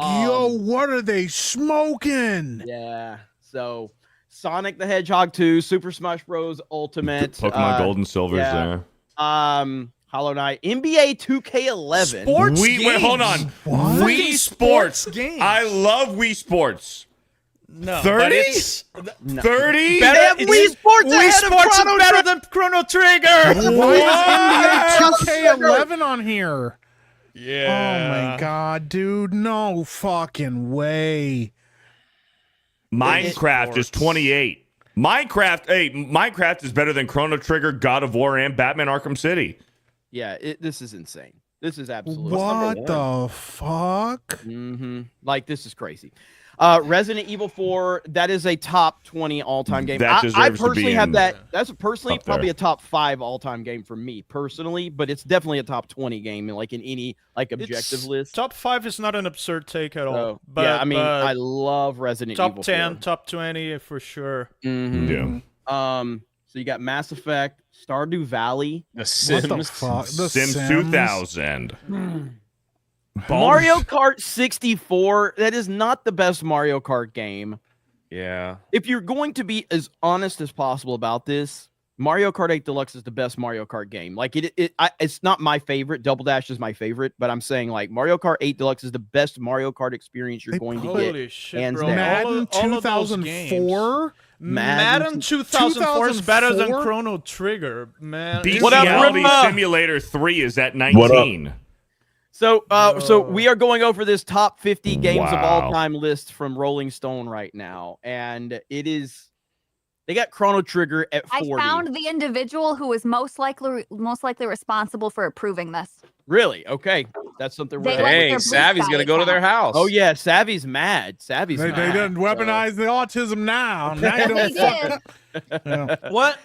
Yo, what are they smoking? Yeah. So Sonic the Hedgehog 2, Super Smash Bros. Ultimate, Pokemon Gold and Silver's yeah. there. Hollow Knight, NBA 2K11. Sports Wait, hold on. What? Wii Sports. games. I love Wii Sports. No, 30? but it's 30? They have it's- Wii Sports Wii ahead of Sports Chrono is better Trigger. than Chrono Trigger. Why is What? NBA 2K11 on here? Yeah. Oh my god, dude. No fucking way. Minecraft is 28. Minecraft is better than Chrono Trigger, God of War, and Batman Arkham City. Yeah, this is insane. This is absolutely What the fuck? Like, this is crazy. Resident Evil 4, that is a top 20 all-time game. That I deserves to be personally have in- that. That's personally up there. probably a top 5 all-time game for me personally, but it's definitely a top 20 game like in any like objective It's- list. Top 5 is not an absurd take at all. So, But yeah, I mean, but I love Resident top Evil 10, 4. top 20 for sure. Mhm. Yeah. So you got Mass Effect, Stardew Valley, The What the Sims. fuck? The Sims 2000. Mario Kart 64. That is not the best Mario Kart game. Yeah. If you're going to be as honest as possible about this, Mario Kart 8 Deluxe is the best Mario Kart game. Like it's not my favorite. Double Dash is my favorite, but I'm saying like Mario Kart 8 Deluxe is the best Mario Kart experience you're They going to Holy get. shit, hands bro. down. Madden all of those games. 2004? Madden 2004 is better than 2004? Chrono Trigger, man. Bestiality Rippa? Simulator 3 is at 19. So we are going over this top 50 games of Wow. all time list from Rolling Stone right now, and it is they got Chrono Trigger at 40. I found the individual who was most likely responsible for approving this. Really? Okay, that's something They we're. like their Dang, blue Savvy's sky gonna go to their account. house. Oh yeah, Savvy's mad. Savvy's They mad. didn't weaponize the autism now. Now you They don't did. Yeah. What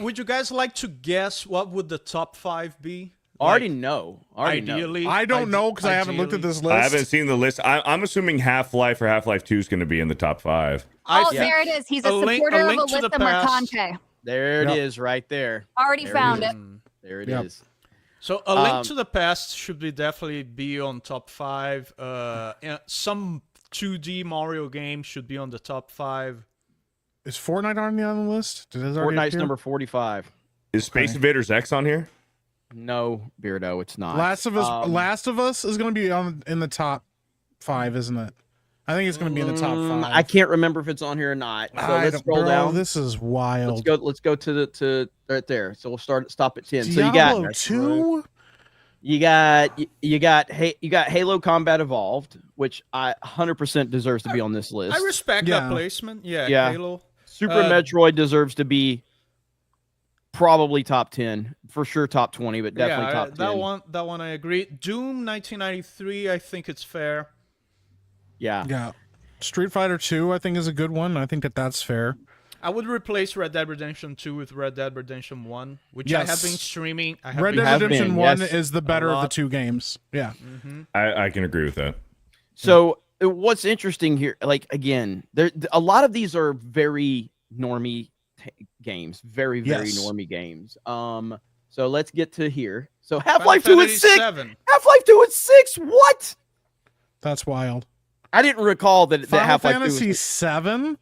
would you guys like to guess? What would the top 5 be? Already know. Already know. Ideally, I don't know because I haven't looked at ideally. this list. I haven't seen the list. I'm assuming Half-Life or Half-Life 2 is going to be in the top 5. I Oh, think there it is. He's a, a link- supporter a link of to the Alyssa past. Mercante. There it Yep. is, right there. Already There found it. There it Yep. is. So a link to the past should be definitely be on top 5. Some 2D Mario game should be on the top 5. Is Fortnite on the list? Did it already Fortnite's appear? number 45. Is Space Okay. Invaders X on here? No, Beardo, it's not. Last of Us is going to be in the top 5, isn't it? I think it's going to be in the top 5. I can't remember if it's on here or not. So let's scroll down. This is wild. Let's go to right there. So we'll stop at 10. Diablo So 2? you got Halo Combat Evolved, which I 100% deserves to be on this list. I respect Yeah. that placement. Yeah, Yeah. Halo. Super Metroid deserves to be probably top 10, for sure top 20, but definitely Yeah, top 10. that one I agree. Doom 1993, I think it's fair. Yeah. Yeah. Street Fighter 2, I think, is a good one. I think that's fair. I would replace Red Dead Redemption 2 with Red Dead Redemption 1, which I have Yes. been streaming. Red Dead Redemption 1 yes. is the better of the lot. 2 games. Yeah. I can agree with that. So what's interesting here, like again, a lot of these are very normie games, very Yes. normie games. So let's get to here. So Half-Life 2 Fantasy is 6. 7. Half-Life 2 is 6. What? That's wild. I didn't recall that Final Half-Life 2 Fantasy was 7?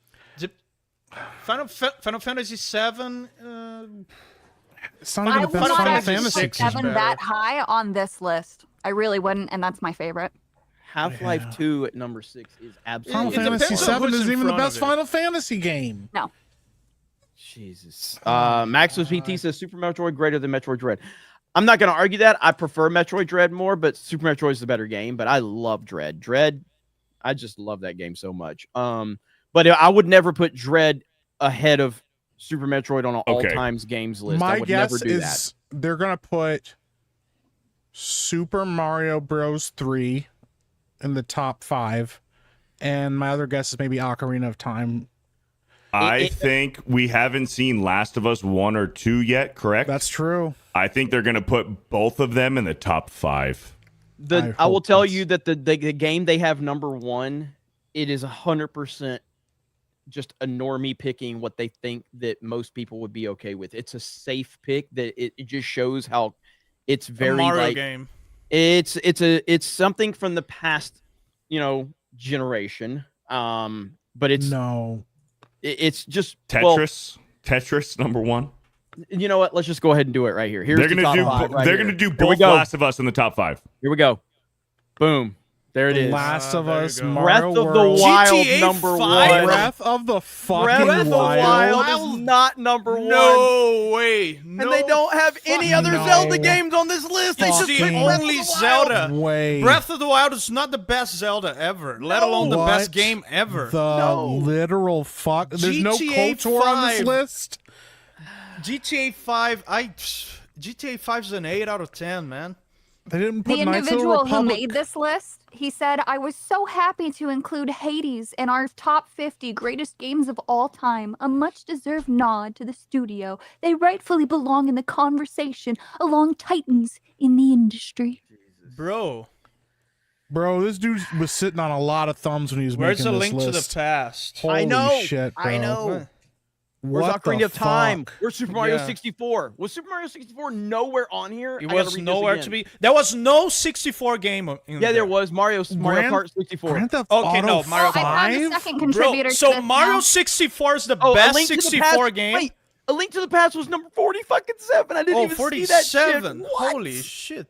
Final Fantasy 7. It's not I even the would best not Final actually Fantasy put game. 7 that high on this list. I really wouldn't, and that's my favorite. Half-Life 2 at number 6 is Final absolutely Fantasy depends on 7 who's isn't in even the front of best it. Final Fantasy game. No. Jesus. Maximus PT says Super Metroid greater than Metroid Dread. I'm not going to argue that. I prefer Metroid Dread more, but Super Metroid is the better game. But I love Dread. Dread I just love that game so much. But I would never put Dread ahead of Super Metroid on an all-times games list. I My would guess never do is they're gonna put Super Mario Bros. 3 in the top 5, and my other guess is maybe Ocarina of Time. I think we haven't seen Last of Us 1 or 2 yet, correct? That's true. I think they're going to put both of them in the top 5. I will tell you that the game they have number 1, it is 100% just a normie picking what they think that most people would be okay with. It's a safe pick that it just shows how it's very Mario like game. It's something from the past, generation. But it's it's just Tetris number 1. You know what? Let's just go ahead and do it right here. Here's they're gonna do both Last of Us in the top 5. Here we go. Boom. There it is. Last of Us, Breath Mario of the World. Wild GTA number 5? 1. Breath of the fucking Breath of the Wild is not number 1. No way. And they don't have any other Zelda games on this list. They just It's put the Breath of only the Zelda. Way. Breath of the Wild is not the best Zelda ever, let alone the best What game ever. The literal fuck. There's no GTA KOTOR on this 5. list. GTA 5, GTA 5 is an 8 out of 10, man. They didn't put The Knights of the individual who Republic. made this list, he said, I was so happy to include Hades in our top 50 greatest games of all time, a much-deserved nod to the studio. They rightfully belong in the conversation along titans in the industry. Bro, this dude was sitting on a lot of thumbs when he was where's making the this link list. to the past? Holy I know. shit, bro. I know. What Where's Ocarina the of Time? fuck? Where's Super Mario Yeah. 64? Was Super Mario 64 nowhere on here? It I gotta was read this nowhere again. to be. There was no 64 game in Yeah, there was Mario Grand- Kart 64. Grand Theft Okay, Auto no, Mario I found a 5? second contributor Bro, to so this Mario now. 64 is the Oh, best A Link to the 64 Past- game. Wait, A Link to the Past was number 47. I didn't Oh, even see that shit. 47. What? Holy shit.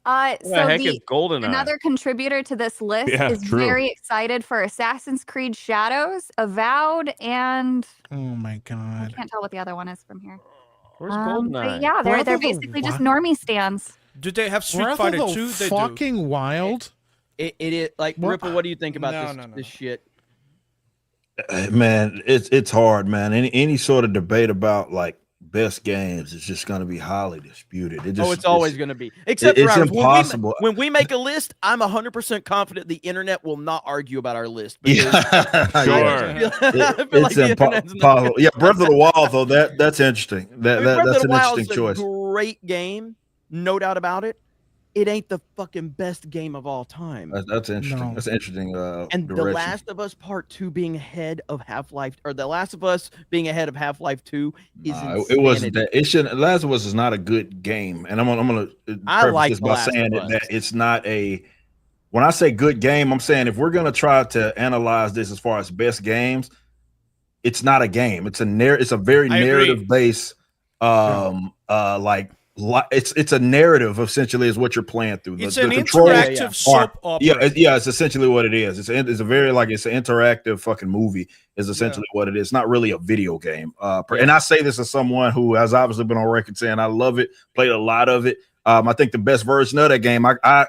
What the heck is GoldenEye? Another contributor to this list Yeah, is true. very excited for Assassin's Creed Shadows, Avowed, and Oh my I god. can't tell what the other one is from here. Where's But GoldenEye? yeah, Breath they're of the basically just Wild. normie stands. Do they have Street Breath Fighter of the 2? They do. fucking Wild. It is like What? Ripple. What do you think about No, this shit? Man, it's hard, man. Any sort of debate about like best games is just going to be highly disputed. It's always going to be. Except it's for ours. impossible. When we make a list, I'm 100% confident the internet will not argue about our list. Yeah, Sure. it's impossible. Yeah, Breath of the Wild though. That's interesting. Breath That's of the an Wild interesting is a choice. great game, no doubt about it. It ain't the fucking best game of all time. That's interesting. No. That's interesting. And The direction. Last of Us Part 2 being ahead of Half-Life, or The Last of Us being ahead of Half-Life 2 is It wasn't insanity. that. It shouldn't. Last of Us is not a good game, and I'm gonna I preface like this The by Last of saying Us. that it's not a. When I say good game, I'm saying if we're gonna try to analyze this as far as best games, it's not a game. It's a very I agree. narrative based. It's a narrative essentially is what you're playing through. It's the an controls interactive are- soap opera. Yeah, it's essentially what it is. It's a very it's an interactive fucking movie is essentially what it is. It's not really a video game. And I say this as someone who has obviously been on record saying I love it, played a lot of it. I think the best version of that game, I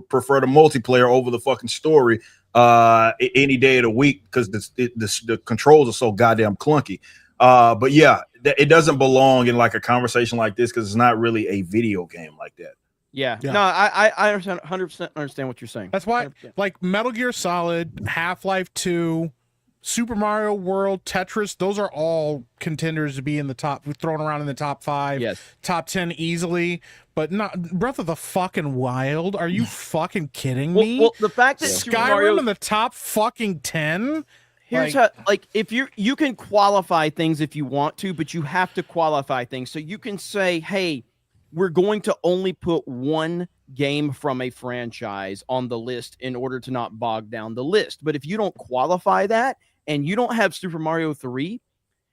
prefer the multiplayer over the fucking story any day of the week because the controls are so goddamn clunky. But yeah, it doesn't belong in like a conversation like this because it's not really a video game like that. Yeah. Yeah. No, I understand 100% understand what you're saying. That's why, 100%. like Metal Gear Solid, Half-Life 2, Super Mario World, Tetris, those are all contenders to be in the top, thrown around in the top 5, Yes. top 10 easily, but not Breath of the fucking Wild. Are you fucking kidding me? Well, the fact that Super Skyrim Mario in the top fucking 10? Here's how, if you can qualify things if you want to, but you have to qualify things. So you can say, hey, we're going to only put one game from a franchise on the list in order to not bog down the list. But if you don't qualify that and you don't have Super Mario 3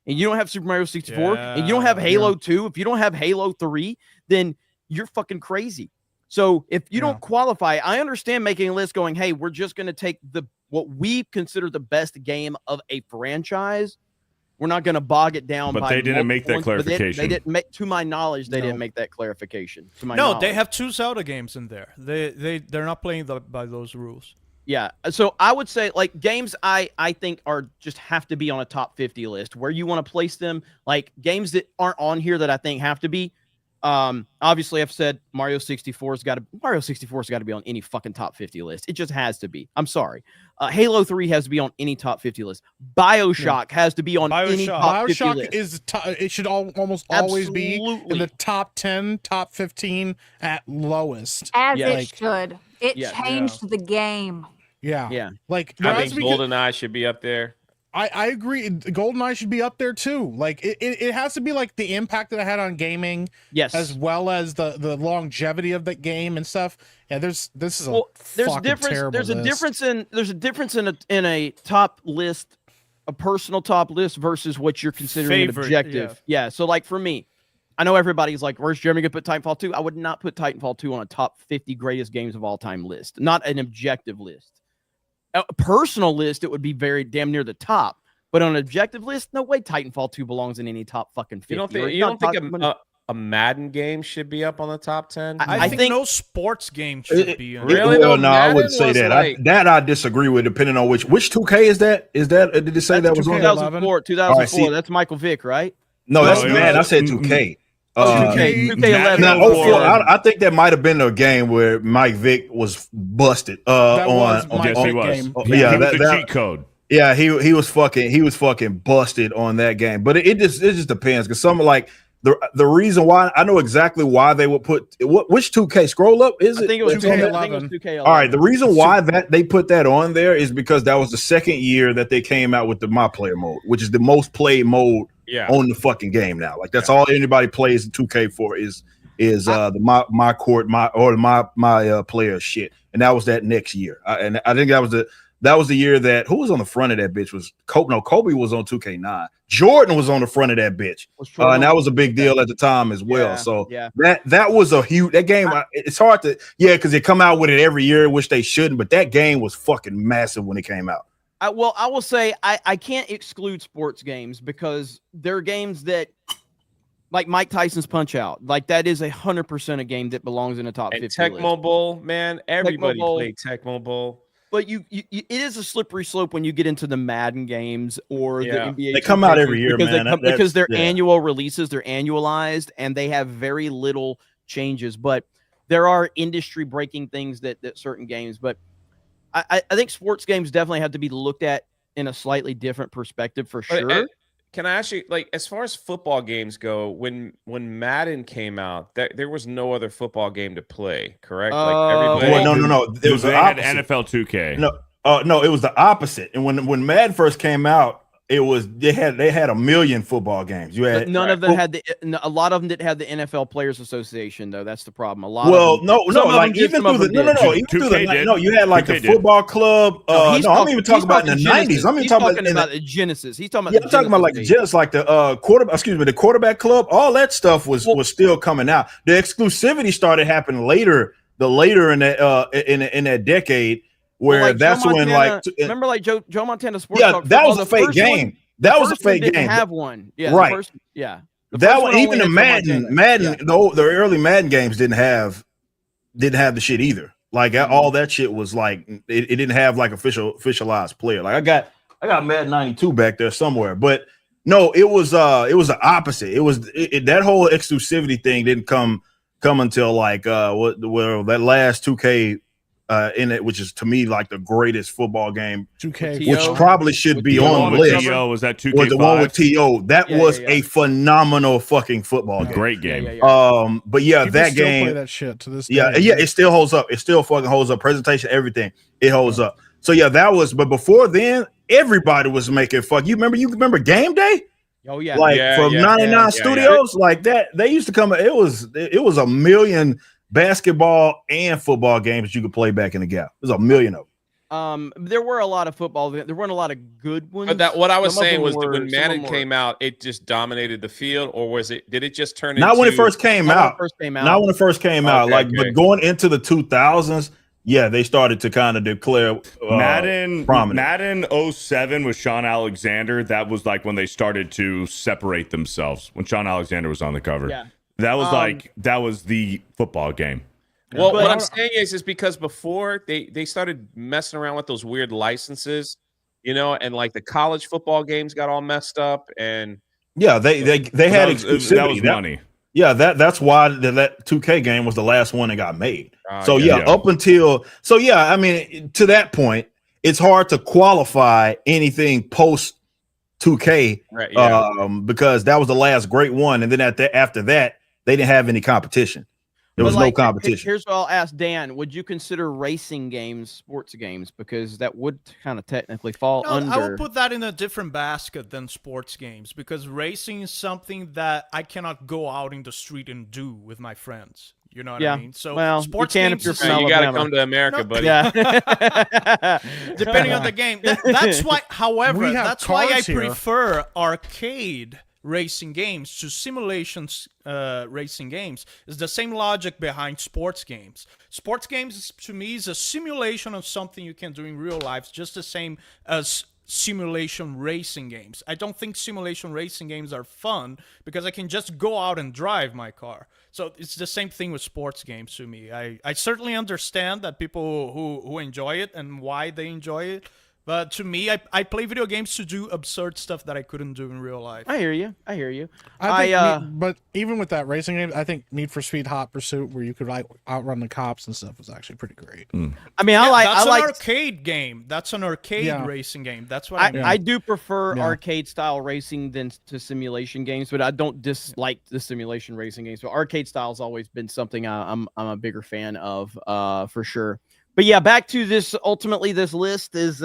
and you don't have Super Mario 64 and you don't have Halo 2, if you don't have Halo 3, then you're fucking crazy. So if you don't qualify, I understand making a list going, hey, we're just going to take what we consider the best game of a franchise. We're not going to bog it down. But they didn't make that clarification. They didn't make, to my knowledge, they didn't make that clarification. To my No, knowledge. they have 2 Zelda games in there. They're not playing by those rules. Yeah. So I would say like games I think are just have to be on a top 50 list. Where you want to place them, like games that aren't on here that I think have to be. Obviously I've said Mario 64's got to be on any fucking top 50 list. It just has to be. I'm sorry. Halo 3 has to be on any top 50 list. BioShock has to be on any top 50 list. Is it should almost always be in the top 10, top 15 at lowest. As Yeah. it should. It Yeah. changed the game. Yeah. Yeah. Like I think GoldenEye should be up there. I agree. GoldenEye should be up there too. Like it has to be like the impact that I had on gaming, Yes, as well as the longevity of that game and stuff. Yeah, there's a there's fucking difference. terrible There's a list. difference in a top list, a personal top list versus what you're considering Favorite, an objective. Yeah. So like for me, I know everybody's like, where's Jeremy gonna put Titanfall 2? I would not put Titanfall 2 on a top 50 greatest games of all time list, not an objective list. A personal list, it would be very damn near the top, but on an objective list, no way Titanfall 2 belongs in any top fucking 50. You don't think a Madden game should be up on the top 10? I think no sports game should be on. Really? Well, though? no, I Madden wouldn't say was that. like- I disagree with, depending on which 2K is that? Did it say that was on? 2004. 2004. All right, see- That's Michael Vick, right? No, that's No, it Madden. I was- said 2K. 2K11. Now, I think that might have been a game where Mike Vick was busted. That was on my Yes, he pick was. game. Yeah, he was that- the cheat code. Yeah, he was fucking busted on that game. But it just depends, because some like the reason why I know exactly why they would put which 2K scroll up is it? I think it was 2K11. 2K11. All right, the reason why that they put that on there is because that was the second year that they came out with the My Player mode, which is the most played mode on the fucking game now. Like that's all anybody plays 2K for is the my court my player shit, and that was that next year. And I think that was the year that who was on the front of that bitch was Kobe. No, Kobe was on 2K9. Jordan was on the front of that bitch, and that was a big deal at the time as well. Yeah, So yeah. that was a huge that game. It's hard to because they come out with it every year, which they shouldn't. But that game was fucking massive when it came out. I will say I can't exclude sports games because there are games that, like Mike Tyson's Punch Out, like that is 100% a game that belongs in a top 50 Tecmo list. Bowl, man. Everybody Bowl. played Tecmo Bowl. But it is a slippery slope when you get into the Madden games or the NBA. They come out every year, man. Because they're annual releases, they're annualized, and they have very little changes. But there are industry-breaking things that certain games. But I think sports games definitely have to be looked at in a slightly different perspective for sure. Can I ask you, like, as far as football games go, when Madden came out, there was no other football game to play, correct? Like everybody. No. It was the opposite. NFL 2K. No, it was the opposite. And when Madden first came out, it was they had a million football games. You had But none of them had a lot of them didn't have the NFL Players Association though. That's the problem. A lot. Well, of them, no, some of like them did, even some of through the them did. even through the you had like the football club. I'm even talking about in the 90s. I'm even talking about the Genesis. He's talking about I'm talking about like the Genesis, like the quarterback club. All that stuff was still coming out. The exclusivity started happening later in that decade. Where that's when remember like Joe Montana Sports Talk. That was a fake game. That was a fake game. Didn't have one. Yeah, right. That one, even the Madden, the early Madden games didn't have the shit either. Like all that shit was like it didn't have like officialized player. Like I got Madden 92 back there somewhere, but no, it was the opposite. It was that whole exclusivity thing didn't come until like that last 2K. In it, which is to me like the greatest football game, 2K, which probably should be on the list. Was that 2K? Was the one with TO? That was a phenomenal fucking football game. Great game. But yeah, People that still game, play that shit to this day. yeah, it still holds up. It still fucking holds up. Presentation, everything, it holds up. So yeah, that was. But before then, everybody was making fuck. You remember Game Day? Oh yeah, like from 99 Studios, like that. They used to come. It was a million basketball and football games you could play back in the gap. There's a million of them. There were a lot of football. There weren't a lot of good ones. But what I was saying was that when Madden came out, it just dominated the field, or did it just turn not into when it first came out? Not when it first came out. But going into the 2000s, yeah, they started to kind of declare Madden prominent. Madden 07 with Sean Alexander. That was like when they started to separate themselves. When Sean Alexander was on the cover. Yeah. That was that was the football game. Well, But- what I'm saying is because before they started messing around with those weird licenses, and like the college football games got all messed up, and Yeah, they had exclusivity. That was money. Yeah, that's why that 2K game was the last one that got made. So yeah. up until I mean, to that point, it's hard to qualify anything post 2K, right, because that was the last great one, and then after that, they didn't have any competition. There was no competition. Here's what I'll ask Dan: would you consider racing games sports games? Because that would kind of technically fall under. I would put that in a different basket than sports games, because racing is something that I cannot go out in the street and do with my friends. You know what I mean? So sports games, you got to come to America, buddy. Yeah. Depending on the game. That's why. However, that's why I here. prefer arcade racing games to simulations racing games. Is the same logic behind sports games. Sports games to me is a simulation of something you can do in real life, just the same as simulation racing games. I don't think simulation racing games are fun because I can just go out and drive my car. So it's the same thing with sports games to me. I certainly understand that people who enjoy it and why they enjoy it. But to me, I play video games to do absurd stuff that I couldn't do in real life. I hear you. But even with that racing game, I think Need for Speed Hot Pursuit, where you could like outrun the cops and stuff, was actually pretty great. I mean, that's I like an arcade game. That's an arcade racing game. That's what I mean. I do prefer arcade style racing than to simulation games, but I don't dislike the simulation racing games. But arcade style has always been something I'm a bigger fan of, for sure. But yeah, back to this. Ultimately, this list is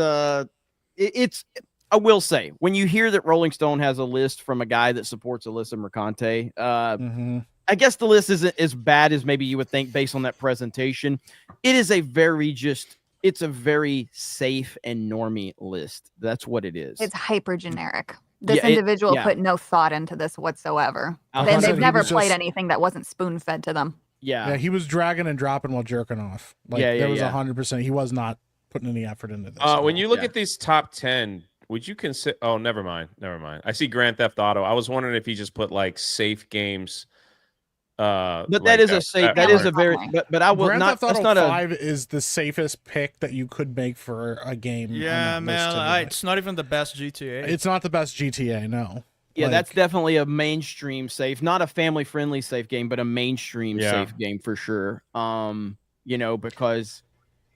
it's. I will say, when you hear that Rolling Stone has a list from a guy that supports Alyssa Mercante, I guess the list isn't as bad as maybe you would think based on that presentation. It is it's a very safe and normie list. That's what it is. It's hyper generic. This individual put no thought into this whatsoever. They've never played anything that wasn't spoon fed to them. Yeah, he was dragging and dropping while jerking off. Like, there was 100%. He was not putting any effort into this. When you look at these top 10, would you consider? Oh, never mind. I see Grand Theft Auto. I was wondering if he just put like safe games. But that is a safe. That is a very. But I will Grand not. Theft Auto That's not 5 is the safest pick that you could make for a game. Yeah, man. It's not even the best GTA. It's not the best GTA. No. Yeah, that's definitely a mainstream safe, not a family-friendly safe game, but a mainstream safe game for sure. Because,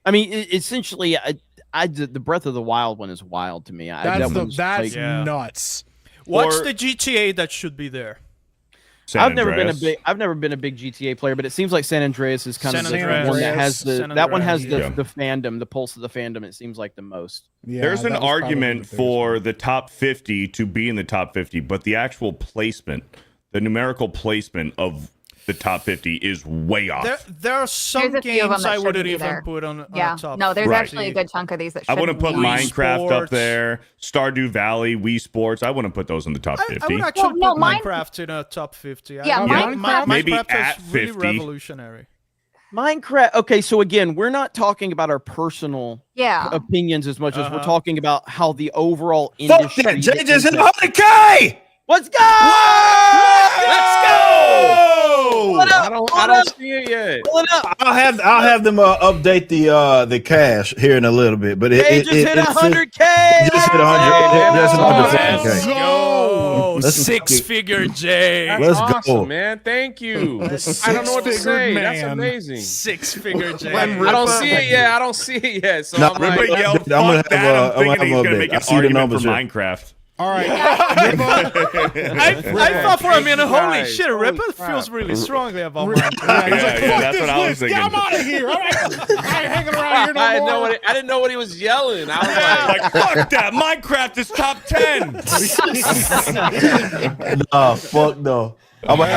I mean, essentially, the Breath of the Wild one is wild to me. That's nuts. What's the GTA that should be there? I've never been a big GTA player, but it seems like San Andreas is kind of the one that has the fandom, the pulse of the fandom. It seems like the most. Yeah, there's an argument for the top 50 to be in the top 50, but the actual placement, the numerical placement of the top 50 is way off. There are some games I wouldn't even put on top. No, there's actually a good chunk of these that I wouldn't put be. Minecraft up there, Stardew Valley, Wii Sports. I wouldn't put those in the top 50. I would actually put Minecraft in a top 50. Minecraft maybe Minecraft at is really 50. revolutionary. Minecraft. Okay, so again, we're not talking about our personal opinions as much as we're talking about how the overall industry. Fuck that! JJ's in 100K. Let's go! Let's go! I don't see it yet. I'll have them update the cash here in a little bit, but it just hit 100K. Just hit 100. Just hit 100K. Let's go! Six-figure J. Let's awesome, go, man. Thank you. I don't know what to say. That's amazing. Six-figure J. I don't see it yet. So No, I'm like, Ripper yelled, "Fuck that!" I'm thinking he's gonna make an I see the argument for numbers here. Minecraft. All right. I thought for a minute, holy shit, Ripper feels really strongly about Minecraft. Yeah, that's what I was thinking. I'm out of here. I ain't hanging around here no more. I didn't know what he was yelling. I was Like, fuck that! Minecraft is top 10. No, fuck no. I'm gonna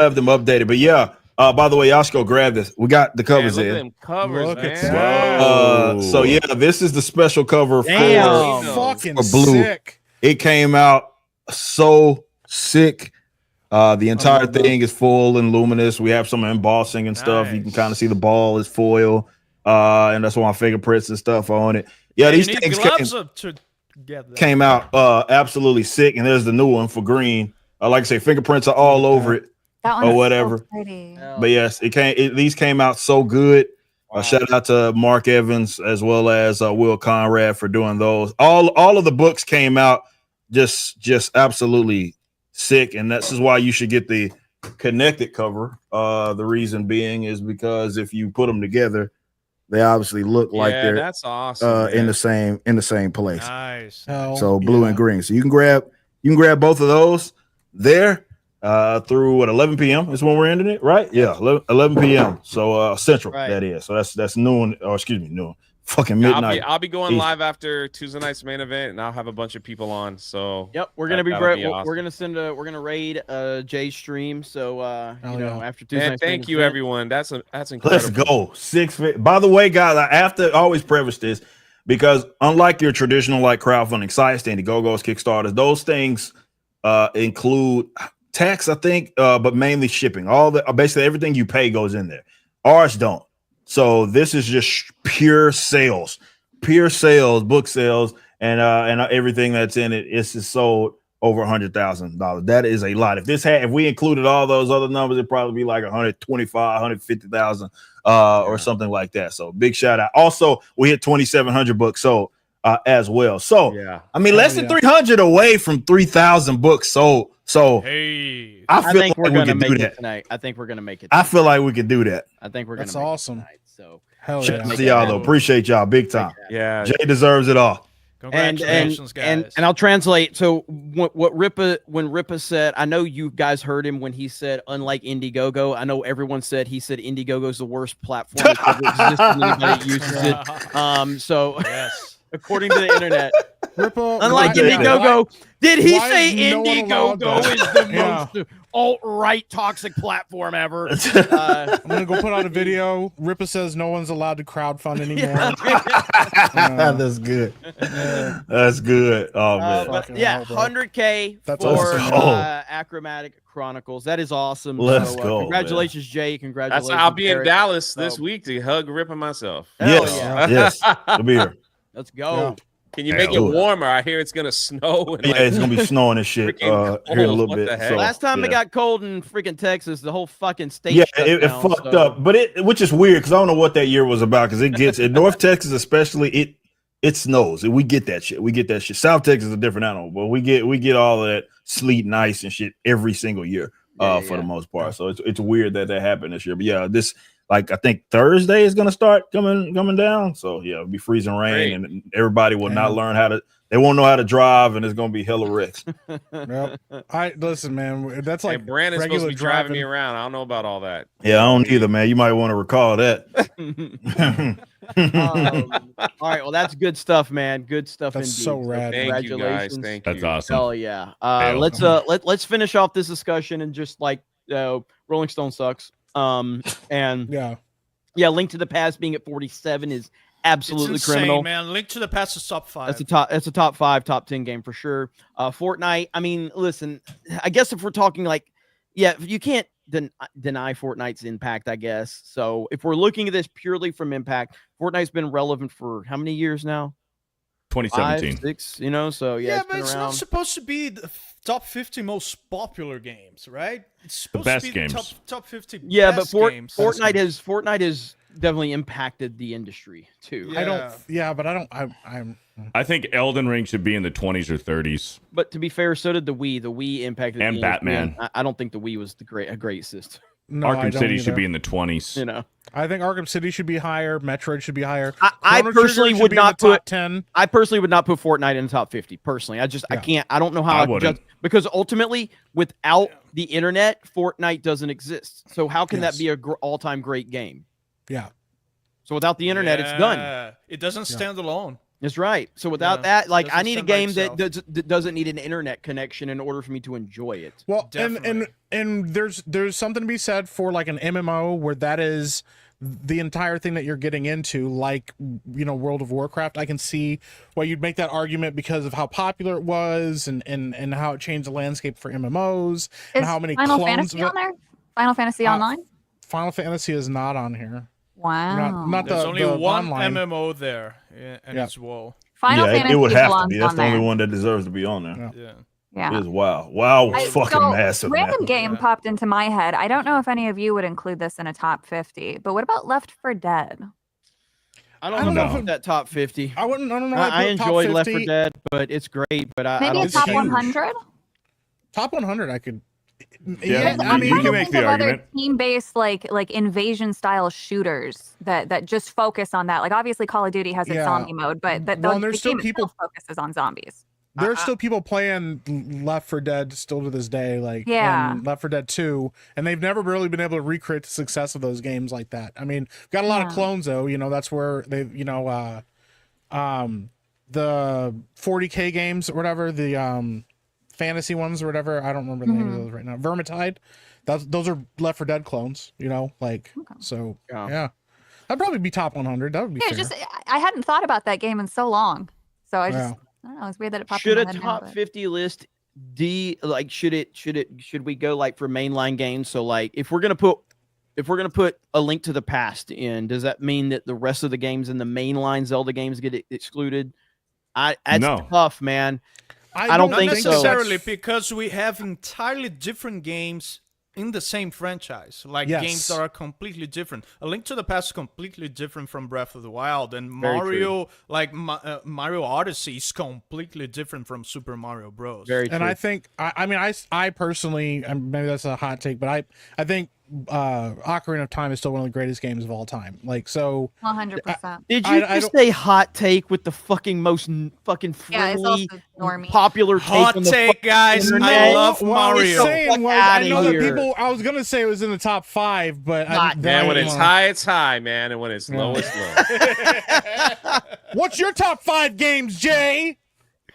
have them updated. But yeah. By the way, y'all should go grab this. We got the covers look in. at them covers, Look at man. that. So yeah, this is the special cover Damn, for fucking Blue. sick. It came out so sick. The entire thing is full and luminous. We have some embossing and stuff. You can kind of see the ball is foil, and that's why my fingerprints and stuff on it. Yeah, these things came out absolutely sick. And there's the new one for green. Like I say, fingerprints are all over it. That one or is whatever. so pretty. But yes, these came out so good. Shout out to Mark Evans as well as Will Conrad for doing those. All of the books came out just absolutely sick, and this is why you should get the connected cover. The reason being is because if you put them together, they obviously look like they're that's awesome. in the same place. Nice. So blue and green. So you can grab both of those there. Through 11 p.m. is when we're ending it, right? Yeah, 11 p.m. So Central, that is. So that's noon, or excuse me, noon. Fucking midnight. I'll be going live after Tuesday night's main event, and I'll have a bunch of people on. So yep, we're gonna be great. awesome. We're gonna raid Jay's stream. So after Tuesday. And thank you, everyone. That's incredible. Let's go. 650. By the way, guys, I have to always preface this because unlike your traditional like crowdfunding sites, Indiegogos, Kickstarters, those things include tax, I think, but mainly shipping. Basically everything you pay goes in there. Ours don't. So this is just pure sales, book sales, and everything that's in it. It's just sold over $100,000. That is a lot. If we included all those other numbers, it'd probably be like 125, 150,000 or something like that. So big shout out. Also, we hit 2,700 books sold as well. So I mean, less than 300 away from 3,000 books sold. So hey, I feel like we're we gonna can make do it that tonight. I think we're gonna make it. I feel like we could do that. I think we're gonna. That's make awesome. It tonight, so shout out to y'all though. Appreciate y'all big time. Yeah, Jay deserves it all. Congratulations, guys. And I'll translate. So what Ripa said, I know you guys heard him when he said, unlike Indiegogo, I know everyone said he said Indiegogo is the worst platform that ever existed. Anybody uses it. So yes. According to the internet, Ripa, unlike Indiegogo, did he why say is no one allowed Indiegogo that? is the Yeah. most alt-right toxic platform ever? I'm gonna go put out a video. Ripa says no one's allowed to crowdfund anymore. That's good. That's good. Oh man. But yeah, 100K That's for awesome. Achromatic Chronicles. That is awesome. Let's go, Congratulations, Jay. Congratulations. I'll be in Eric. Dallas this week to hug Ripper myself. Yes. I'll be here. Let's go. Can you make it warmer? I hear it's gonna snow. And it's gonna be snowing and shit here in a little bit. So, Last time it got cold in freaking Texas, the whole fucking state. Yeah, shut it down, fucked up. But which is weird because I don't know what that year was about. Because it gets in North Texas, especially, it snows. We get that shit. South Texas is a different animal, but we get all of that sleet and ice and shit every single year for the most part. So it's weird that happened this year. But yeah, this. Like I think Thursday is gonna start coming down. So yeah, it'll be freezing rain, and everybody will not learn they won't know how to drive, and it's gonna be hella wrecks. Yep. Listen, man. That's like Brandon's supposed to be driving. driving me around. I don't know about all that. Yeah, I don't either, man. You might want to recall that. All right, well, that's good stuff, man. Good stuff. That's indeed. so rad. Thank you guys. Thank you. That's awesome. Hell yeah. Let's finish off this discussion and just like Rolling Stone sucks. And Link to the Past being at 47 is absolutely it's insane, criminal, man. Link to the Past is top 5. That's a top 5, top 10 game for sure. Fortnite. I mean, listen, I guess if we're talking like, you can't deny Fortnite's impact, I guess. So if we're looking at this purely from impact, Fortnite's been relevant for how many years now? 2017. 5, 6, so but it's not supposed to be the top 50 most popular games, right? It's supposed best to be games. top 50 but games. Fortnite has definitely impacted the industry too. I think Elden Ring should be in the 20s or 30s. But to be fair, so did the Wii. The Wii impacted And the Batman. industry. I don't think the Wii was a great system. No, Arkham City should be in the 20s. I think Arkham City should be higher. Metroid should be higher. I Chrono personally Trigger would should be in not the top put 10. I personally would not put Fortnite in the top 50. Personally, I can't. I don't know how I wouldn't. because ultimately, without the internet, Fortnite doesn't exist. So how can that be a all-time great game? Yeah. So without the internet, it's done. It doesn't stand alone. That's right. So without that, like, I doesn't need a stand by game itself. that doesn't need an internet connection in order for me to enjoy it. Well, Definitely. and there's something to be said for like an MMO where that is the entire thing that you're getting into, like, World of Warcraft. I can see why you'd make that argument because of how popular it was and how it changed the landscape for MMOs and how many Final clones Fantasy of it. on there? Final Fantasy Online? Final Fantasy is not on here. Wow. Not There's the only the one online. MMO there, and it's WoW. Final Fantasy it would have to belongs be. That's on the only there. one that deserves to be on there. Yeah. Yeah. It is wow. Wow was fucking so massive. Random man. game popped into my head. I don't know if any of you would include this in a top 50, but what about Left 4 Dead? I don't know if that top 50. I don't know. I enjoy Left 4 50. Dead, but it's great. But I Maybe don't a top think- 100? Top 100, I could. Yeah, I mean, you can make the argument. Team-based like invasion style shooters that just focus on that. Like obviously Call of Duty has its Yeah. zombie mode, but Well, and there's the still game people- itself focuses on zombies. There's still people playing Left 4 Dead still to this day, like and Left 4 Dead 2, and they've never really been able to recreate the success of those games like that. I mean, we've got a lot of clones though. You know, that's where they, the 40K games or whatever, the fantasy ones or whatever. I don't remember the name of those right now. Vermintide. Those are Left 4 Dead clones. You know, like so. Yeah, that'd probably be top 100. That would be fair. Just I hadn't thought about that game in so long, so I just. I don't know. It's weird that it popped Should in a my head top now, but- 50 list should we go like for mainline games? So like if we're gonna put a Link to the Past in, does that mean that the rest of the games in the mainline Zelda games get excluded? That's No. tough, man. I don't not think so. necessarily because we have entirely different games in the same franchise, like Yes. games that are completely different. A Link to the Past is completely different from Breath of the Wild, and Very Mario, like Mario Odyssey, is completely different from Super Mario Bros. Very true. And I think I personally, and maybe that's a hot take, but I think Ocarina of Time is still one of the greatest games of all time. Like so, 100%. Did you just say hot take with the fucking most fucking Yeah, it's friendly, also normie. popular take Hot on the take, fucking guys. I internet? love Well, I was Mario. saying was, outta I know that here. people. I was gonna say it was in the top 5, but Man, when it's high, it's high, man, and when it's low, it's low. What's your top 5 games, Jay?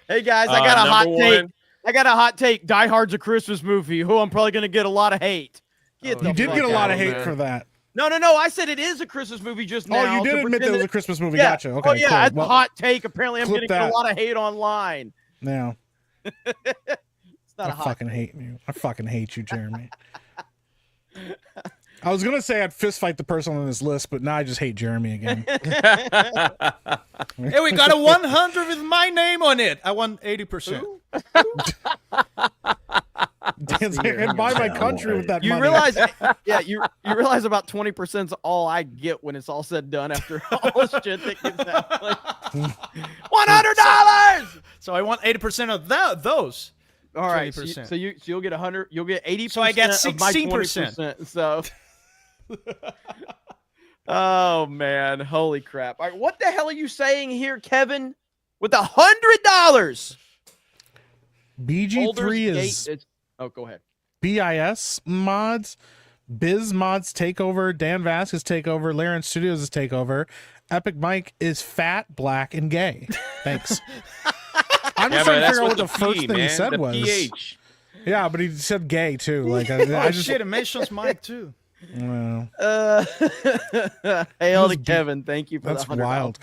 Hey guys, I got a hot number take. one. I got a hot take. Die Hard's a Christmas movie. Who I'm probably gonna get a lot of hate. Get the You did fuck get a lot out of hate man. for that. No. I said it is a Christmas movie just now. Oh, you did to admit pretend that it was that- a Christmas movie. Yeah. Gotcha. Okay. Oh yeah, cool. that's Well, a hot take. Apparently, I'm clip gonna get that. a lot of hate online. Yeah. It's not I a hot. fucking hate you. I fucking hate you, Jeremy. I was gonna say I'd fist fight the person on this list, but now I just hate Jeremy again. Hey, we got a 100 with my name on it. I won 80%. And buy my country with that You money. realize, yeah, you realize about 20% is all I get when it's all said and done after all the shit that gets out. Like, $100. So I want 80% of those. All right, 20%. so you'll get 100. You'll get 80%. So I get of my 16%. 20%. So. Oh man, holy crap! All right, what the hell are you saying here, Kevin? With $100, BG3 is oh, go ahead. BIS mods, Biz mods takeover, Dan Vasquez takeover, Laren Studios is takeover. Epic Mike is fat, black, and gay. Thanks. I'm just trying to figure out what the first thing he said was. PH. Yeah, but he said gay too. Like Oh I just shit, it mentions Mike too. well, Hail to Kevin. Thank you for that's the $100. wild.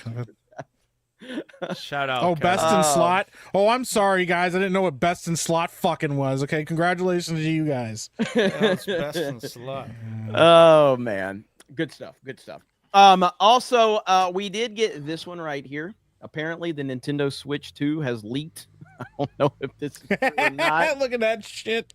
Shout out. Oh, Kevin. best in slot. Oh, I'm sorry, guys. I didn't know what best in slot fucking was. Okay, congratulations to you guys. That's best in slot. Oh man, good stuff. Good stuff. Also, we did get this one right here. Apparently, the Nintendo Switch 2 has leaked. I don't know if this is true or not. Look at that shit.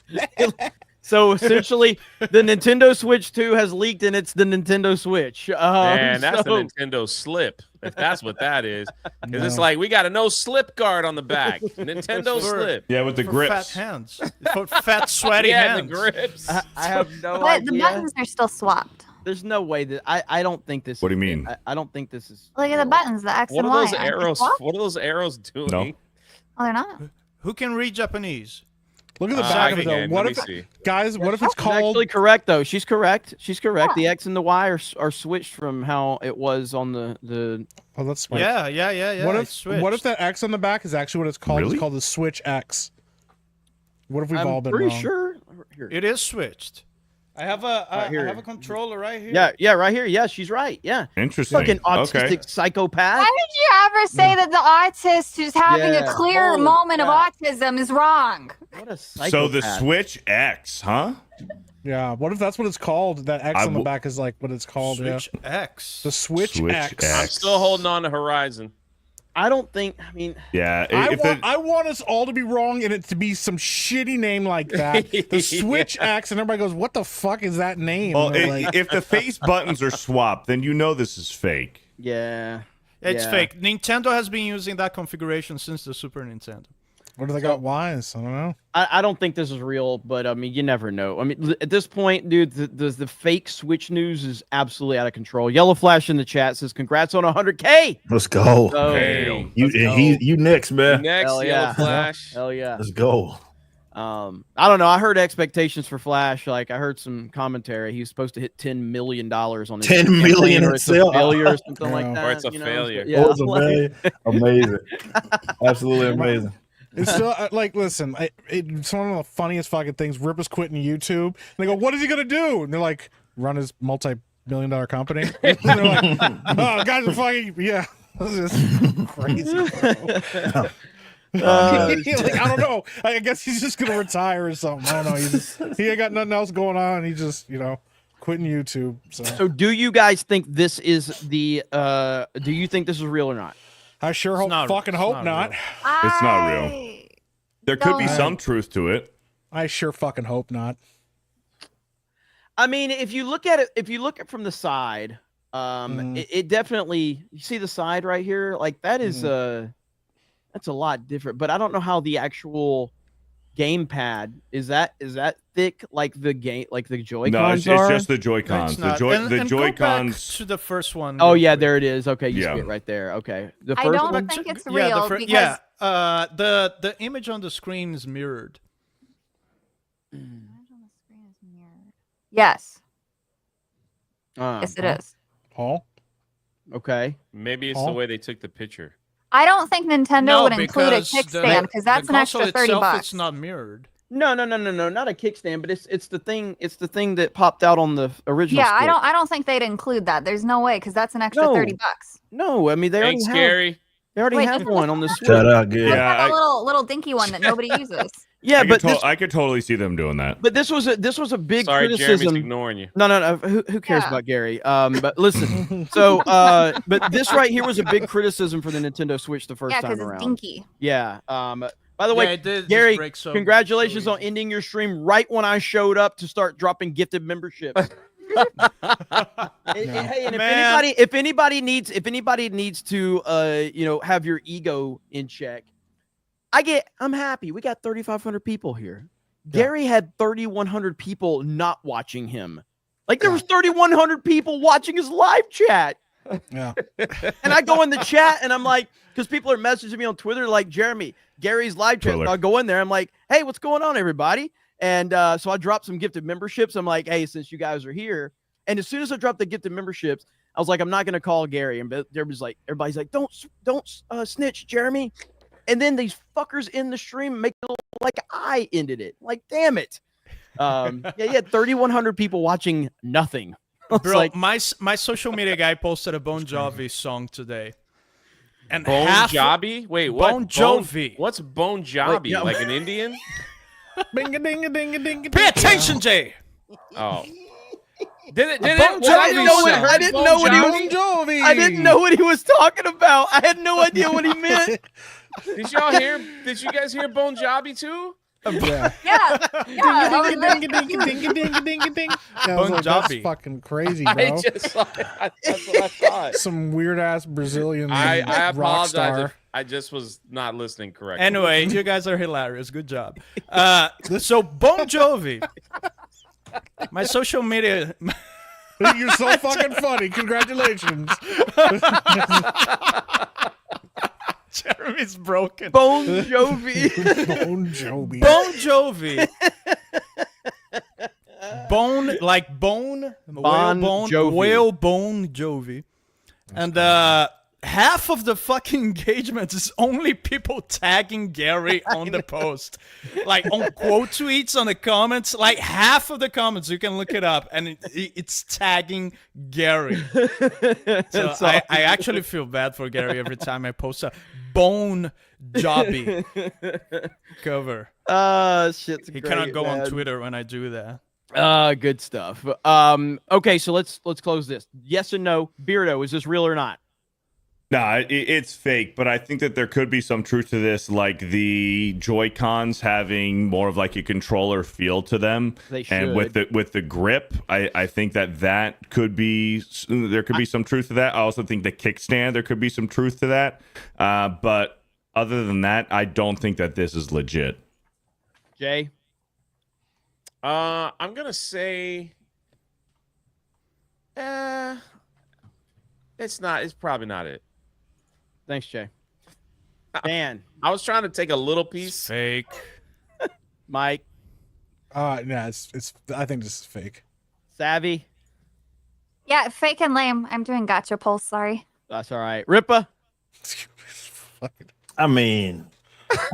So essentially, the Nintendo Switch 2 has leaked, and it's the Nintendo Switch. Man, that's so- the Nintendo slip. If that's what that is, because it's No. like we got a no slip guard on the back. Nintendo slip. Yeah, with the For grips. fat hands. For fat, sweaty Yeah, hands. the grips. I have no But the idea. buttons are still swapped. There's no way that I don't think this. What do you is- mean? I don't think this is. Look at the buttons, the X What and are Y. those aren't they arrows? swapped? What are those arrows doing? No. Oh, they're not. Who can read Japanese? Look at the I back of it. can. Though. What Let if, me see. guys? What if it's She's called? actually correct though. She's correct. She's correct. The X and the Y are switched from how it was on the. Oh, that's smart. Yeah. What it's if what if switched. that X on the back is actually what it's called? Really? It's called the Switch X. What if we've all I'm been pretty wrong? sure. Here. It is switched. I have a I here. have a controller right here. Yeah, right here. Yeah, she's right. Yeah. Interesting. Fucking autistic Okay. psychopath. Why did you ever say that the artist who's having Yeah, a clear holy moment crap. of autism is wrong? What a psychopath. So the Switch X, huh? Yeah. What if that's what it's called? That X I on the w- back is like what it's called. Switch Yeah. X. The Switch, Switch X. I'm X. still holding on to Horizon. I don't think. I mean, Yeah, I want us all to be wrong and it to be some shitty name like that. The Switch X, and everybody goes, "What the fuck is that name?" Well, Like, if the face buttons are swapped, then you know this is fake. yeah, It's fake. Nintendo has been using that configuration since the Super Nintendo. what do they got? Wise? I don't know. I don't think this is real, but I mean, you never know. I mean, at this point, dude, the fake Switch news is absolutely out of control. Yellow Flash in the chat says, "Congrats on 100K." Let's go. Oh, You next, man. Next, Hell Yellow yeah. Flash. Hell yeah. Let's go. I don't know. I heard expectations for Flash. Like I heard some commentary. He was supposed to hit $10 million on his 10 million or it's a itself. failure or something like Yeah. that. Or it's a you know? failure. Yeah. Oh, it's amazing. Absolutely amazing. It's still like, listen, it's one of the funniest fucking things. Rip is quitting YouTube, and they go, "What is he gonna do?" And they're like, "Run his multi-million-dollar company." And they're like, "Oh, guys are fucking yeah." This is crazy. Like, I don't know. I guess he's just gonna retire or something. I don't know. He ain't got nothing else going on. He just, quitting YouTube. So do you guys think this is the do you think this is real or not? I sure hope fucking hope not. It's not real. There could be some truth to it. I sure fucking hope not. I mean, if you look at it from the side, it definitely, you see the side right here, like that is that's a lot different. But I don't know how the actual gamepad is that thick like the Joy-Cons No, it's just the Joy-Cons. No, it's not. The and Joy-Cons. Go back to the first one. Oh yeah, there it is. Okay, you see it right there. Okay, the first I don't one. think it's real Yeah, because the image on the screen is mirrored. Yes. Ah, Yes, it is. Paul? Okay. Maybe it's the way they took the picture. I don't think Nintendo No, would include a because kickstand because that's the an extra console $30. itself, it's not mirrored. No, not a kickstand, but it's the thing. It's the thing that popped out on the original. Yeah, stick. I don't think they'd include that. There's no way because that's an extra No. $30. No, I mean they Thanks, already have. Gary. They already Wait, have doesn't one on the Switch. Shout out, Gary. Yeah, a little dinky one that nobody uses. Yeah, but I could totally see them doing that. But this was a big Sorry, criticism. Jeremy's ignoring you. No. Who cares about Gary? But listen. So, but this right here was a big criticism for the Nintendo Switch the first Yeah, time because around. it's dinky. Yeah. By the way, Yeah, it did just Gary, break so congratulations on ending your stream right when I showed up to start dropping gifted memberships. Hey, and if anybody needs to have your ego in check, I'm happy. We got 3,500 people here. Gary had 3,100 people not watching him. Like there was 3,100 people watching his live chat. Yeah. And I go in the chat and I'm like, because people are messaging me on Twitter like, Jeremy, Gary's live chat. So I'll go in there. I'm like, hey, what's going on, everybody? And so I dropped some gifted memberships. I'm like, hey, since you guys are here. And as soon as I dropped the gifted memberships, I was like, I'm not going to call Gary. And everybody's like, don't snitch, Jeremy. And then these fuckers in the stream make it look like I ended it. Like, damn it. Yeah, 3,100 people watching nothing. Bro, like, my social media guy posted a Bon Jovi song today. And Bon Jovi? Wait, what? Bon Jovi. What's Bon Jovi? Wait, yeah. Like an Indian? Pay attention, Jay. Oh. I didn't know what he was talking about. I had no idea what he meant. Did y'all hear? Did you guys hear Bon Jovi too? Yeah. Bon That's Jovi. fucking crazy, bro. I just saw it. That's what I thought. Some weird ass Brazilian I rock apologize. star. I just was not listening correctly. Anyway, you guys are hilarious. Good job. So Bon Jovi. My social media. You're so fucking funny. Congratulations. Jeremy's broken. Bon Jovi. Bon Jovi. Bon Jovi. Bone, like bone. Bon Jovi. Whale Bon Jovi. And half of the fucking engagement is only people tagging Gary on the post. Like on quote tweets on the comments. Like half of the comments, you can look it up, and it's tagging Gary. So I actually feel bad for Gary every time I post a Bon Jovi cover. Shit's He great, cannot go man. on Twitter when I do that. Good stuff. Okay, so let's close this. Yes and no. Beardo, is this real or not? No, it's fake, but I think that there could be some truth to this, like the Joy-Cons having more of like a controller feel to them. They and with the grip, I think that could be, there could be some truth to that. I also think the kickstand, there could be some truth to that. But other than that, I don't think that this is legit. Jay? I'm gonna say it's not. It's probably not it. Thanks, Jay. Dan, I was trying to take a little piece. It's fake. Mike, Yeah, it's. I think this is fake. Savvy. Yeah, fake and lame. I'm doing gotcha polls. Sorry. That's all right. Rippa. I mean,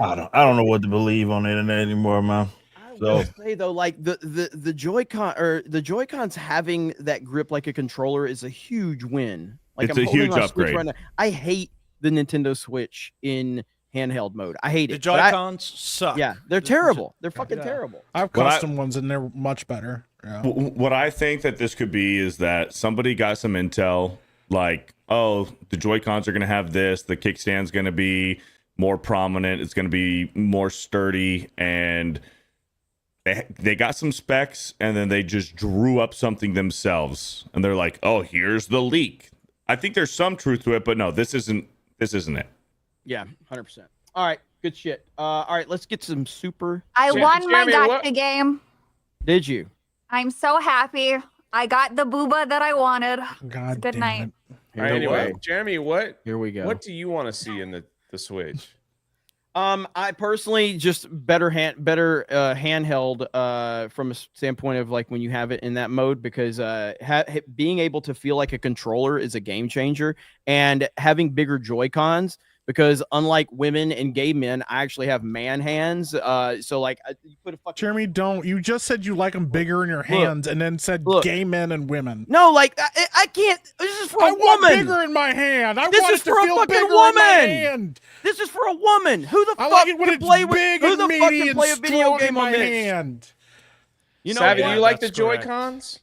I don't know what to believe on the internet anymore, man. I will say though, like the Joy-Con or the Joy-Cons having that grip like a controller is a huge win. Like It's I'm a holding huge my Switch upgrade. right now. I hate the Nintendo Switch in handheld mode. I hate The it. but Joy-Cons suck. Yeah, they're terrible. They're fucking terrible. I have Well, custom ones and they're much better. Yeah. What I think that this could be is that somebody got some intel, like, oh, the Joy-Cons are going to have this, the kickstand's going to be more prominent, it's going to be more sturdy, and they got some specs, and then they just drew up something themselves, and they're like, oh, here's the leak. I think there's some truth to it, but no, this isn't it. Yeah, 100%. All right, good shit. All right, let's get some super. I won my Jeremy, gotcha game. Did you? I'm so happy. I got the booba that I wanted. God Good damn night. it. All right, anyway, Jeremy, what Here we go. what do you want to see in the Switch? I personally just better handheld from a standpoint of like when you have it in that mode, because being able to feel like a controller is a game changer, and having bigger Joy-Cons, because unlike women and gay men, I actually have man hands. So like you put a fucking Jeremy, don't. You just said you like them bigger in your hands, and then said gay men and women. no, like I can't. This is for I a want woman. bigger in my hand. I This want is it to for a feel fucking bigger woman. in my hand. This is for a woman. Who the I fuck like it when can it's play with? big Who and the meaty fuck can and play a video strong in game my on this? hand. You know Savvy, what? do you like the That's correct. Joy-Cons?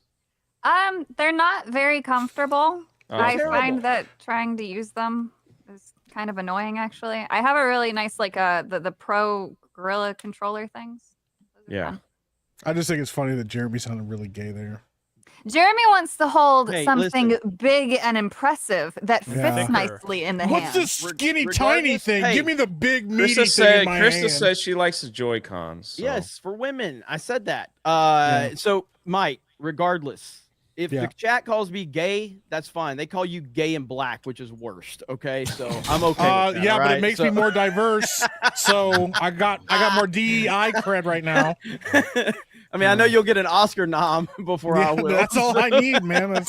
They're not very comfortable. I terrible. find that trying to use them is kind of annoying. Actually, I have a really nice like the Pro Gorilla controller things. Those are Yeah. fun. I just think it's funny that Jeremy sounded really gay there. Jeremy wants to hold Hey, something listen. big and impressive that fits Yeah. nicely in the What's hand. this skinny, tiny regardless- thing? hey, Give me the big, meaty Krista thing in my Krista hand. says she likes the Joy-Cons. So. Yes, for women. I said that. So Mike, regardless, if Yeah. the chat calls me gay, that's fine. They call you gay and black, which is worst. Okay, so I'm okay. With that, yeah, all but right? it makes So- me more diverse. So I got more DEI cred right now. I mean, I know you'll get an Oscar nom before I Yeah, will. that's all I need, man.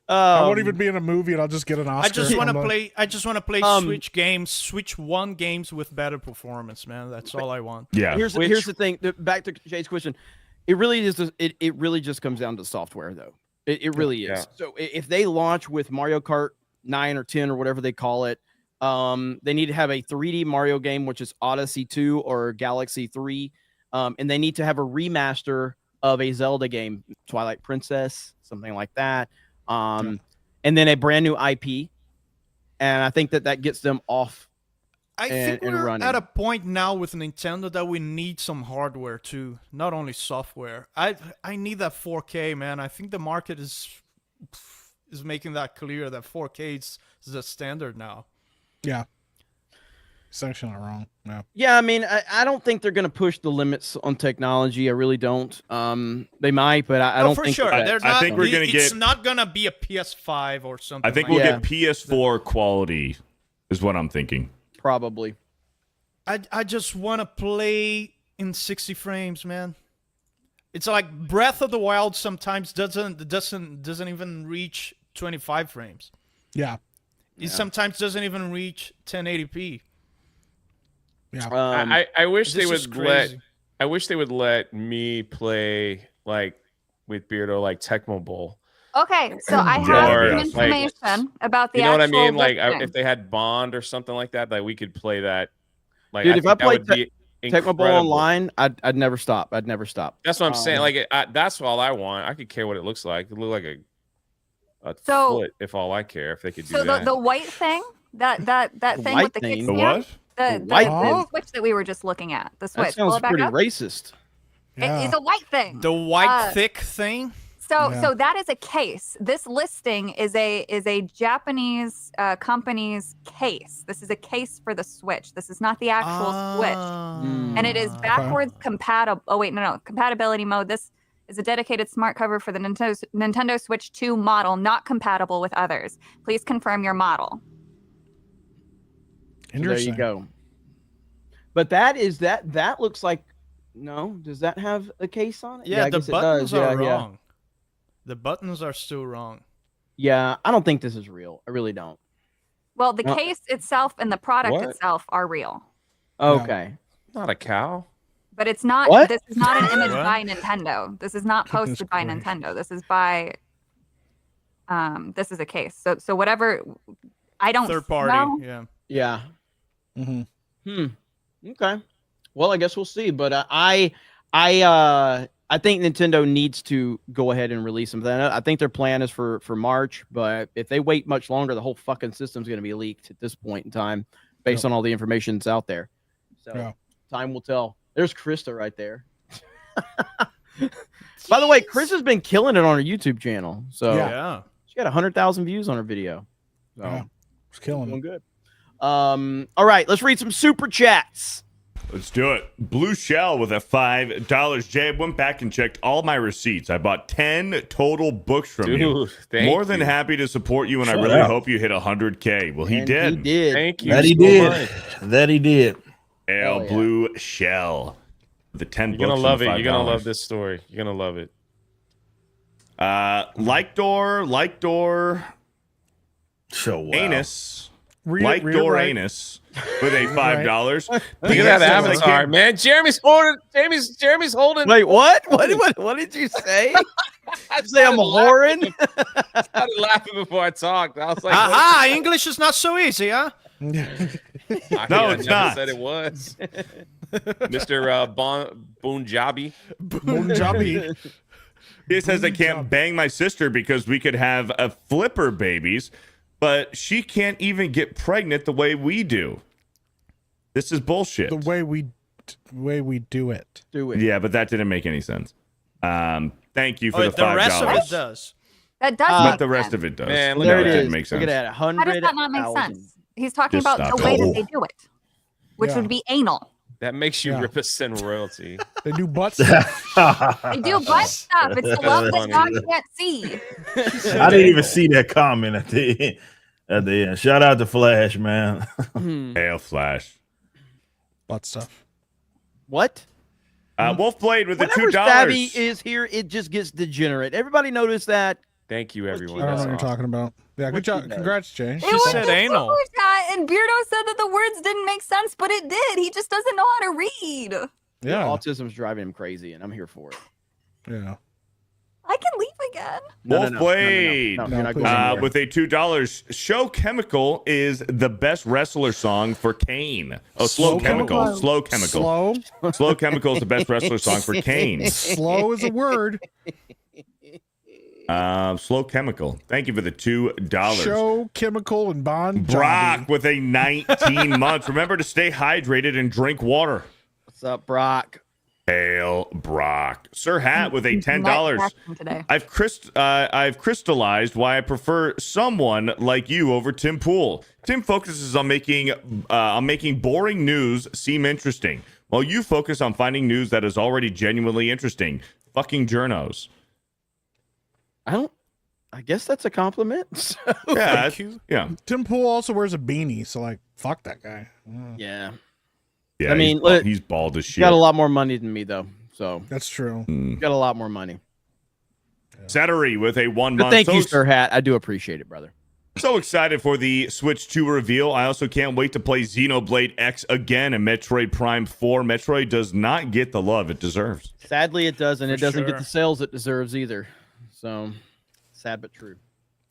I won't even be in a movie, and I'll just get an Oscar. I just want to I'm play. I just want to play Switch games, Switch One games with better performance, man. That's all I want. Yeah. Here's the thing. Back to Jay's question. It really is. It really just comes down to software, though. It really is. Yeah. So if they launch with Mario Kart 9 or 10 or whatever they call it, they need to have a 3D Mario game, which is Odyssey 2 or Galaxy 3, and they need to have a remaster of a Zelda game, Twilight Princess, something like that, and then a brand new IP. And I think that gets them off. I think we're at a point now with Nintendo that we need some hardware too, not only software. I need that 4K, man. I think the market is making that clear that 4K is the standard now. Yeah. It's actually not wrong. No. Yeah, I mean, I don't think they're going to push the limits on technology. I really don't. They might, but I don't for think sure. that- I think we're gonna It's get- not gonna be a PS5 or something. I think like we'll that. get PS4 quality, is what I'm thinking. Probably. I just want to play in 60 frames, man. It's like Breath of the Wild sometimes doesn't even reach 25 frames. Yeah. It sometimes doesn't even reach 1080p. Yeah. I wish they This is would let. crazy. I wish they would let me play like with Beardo, like Tecmo Bowl. Okay, so I Yeah, have or, some like, information about the You know what I actual mean? Like listing. if they had Bond or something like that, like we could play that. Like, Dude, if I think that played would be Tecmo Bowl incredible. online, I'd never stop. I'd never stop. That's what I'm saying. Like that's all I want. I could care what it looks like. It look like a a So- foot if all I care. If they could do So that. the white thing, that thing white with the thing? The kickstand, what? the white the switch that we were just looking at, the switch. That Pull sounds it back pretty up. racist. Yeah. It's a white thing. The white Uh, thick thing. So that is a case. This listing is a Japanese company's case. This is a case for the Switch. This is not the actual Switch, and it is backwards compatible. Oh wait, no, compatibility mode. This is a dedicated smart cover for the Nintendo Switch 2 model, not compatible with others. Please confirm your model. So there Interesting. you go. But that looks like no. Does that have a case on it? Yeah, I the guess it buttons does. are Yeah, yeah. wrong. The buttons are still wrong. Yeah, I don't think this is real. I really don't. Well, the Well- case itself and the product What? itself are real, Okay. Not a cow. but it's not. What? This is not an image What? by Nintendo. This is not Goodness posted by gracious. Nintendo. This is by. This is a case. So whatever. I don't Third party. know. Yeah. Yeah. Mm-hmm. Okay. Well, I guess we'll see. But I think Nintendo needs to go ahead and release something. I think their plan is for March, but if they wait much longer, the whole fucking system's going to be leaked at this point in time, based on all the information that's out there. So time will tell. There's Krista right there. By the way, Chris has been killing it on her YouTube channel. So Yeah. she got 100,000 views on her video. So Yeah. It's killing doing it. good. All right, let's read some super chats. Let's do it. Blue Shell with a $5. Jay, I went back and checked all my receipts. I bought 10 total books from you. Dude, thank More than you. happy to support you, and I Shut really up. hope you hit 100K. Well, he And did. He did. Thank you. That he so did. much. That he did. L Hell yeah. Blue Shell. The 10 You're books. gonna and love the it. You're gonna $5. love this story. You're gonna love it. Like door, So wow. anus. Read it, Like read it door right. anus with a $5. Look at that avatar, man. Jeremy's holding. Jeremy's holding. Wait, what? What did you say? I Say I'm whoring? I started laughing before I talked. I was like, Aha! English is not so easy, huh? No, I it's never not. said it was. Mr. Punjabi. Punjabi. He says I can't bang my sister because we could have a flipper babies, but she can't even get pregnant the way we do. This is bullshit. The way we do it. Do it. Yeah, but that didn't make any sense. Thank you for Oh, the the rest of $5. it does. That does. But make the rest sense. of it does. Man, look no, at it that. didn't make sense. Look at that. How does that not make 100,000. sense? He's talking Just about stop the way it. that they do it, which Yeah. would be anal. That makes you Yeah. rip a cent royalty. They do butt stuff. They do butt stuff. It's the love that God can't see. I didn't even see that comment at the end. Shout out to Flash, man. Hail Flash. Butt stuff. What? Wolfblade with the Whenever $2. Stabby is here, it just gets degenerate. Everybody notice that? Thank you, everyone. I don't know That's what you're awesome. talking about. Yeah, good job. Congrats, Jay. She said anal. Super chat, and Beardo said that the words didn't make sense, but it did. He just doesn't know how to read. Yeah. Autism's driving him crazy, and I'm here for it. Yeah. I can leave again. Wolfblade No, you're not please. going anywhere. with a $2. Show Chemical is the best wrestler song for Kane. Oh, Slow Chemical. Slow Chemical. Slow. Slow Chemical is the best wrestler song for Kane. Slow is a word. Slow Chemical. Thank you for the $2. Show Chemical and Bond. Brock with a 19 months. Remember to stay hydrated and drink water. What's up, Brock? Hail Brock. Sir Hat with a Not $10. acting today. I've crystallized why I prefer someone like you over Tim Pool. Tim focuses on making boring news seem interesting, while you focus on finding news that is already genuinely interesting. Fucking journos. I guess that's a compliment. So, Yeah, Thank you. yeah, Tim Pool also wears a beanie, so like, fuck that guy. yeah. yeah. I mean, he's bald as He's shit. got a lot more money than me, though. So, That's true. he's got a lot more money. Settery with a 1 But month. thank you, Sir Hat. I do appreciate it, brother. So excited for the Switch 2 reveal. I also can't wait to play Xenoblade X again and Metroid Prime 4. Metroid does not get the love it deserves. Sadly, it doesn't. It For doesn't get sure. the sales it deserves either. So, sad but true.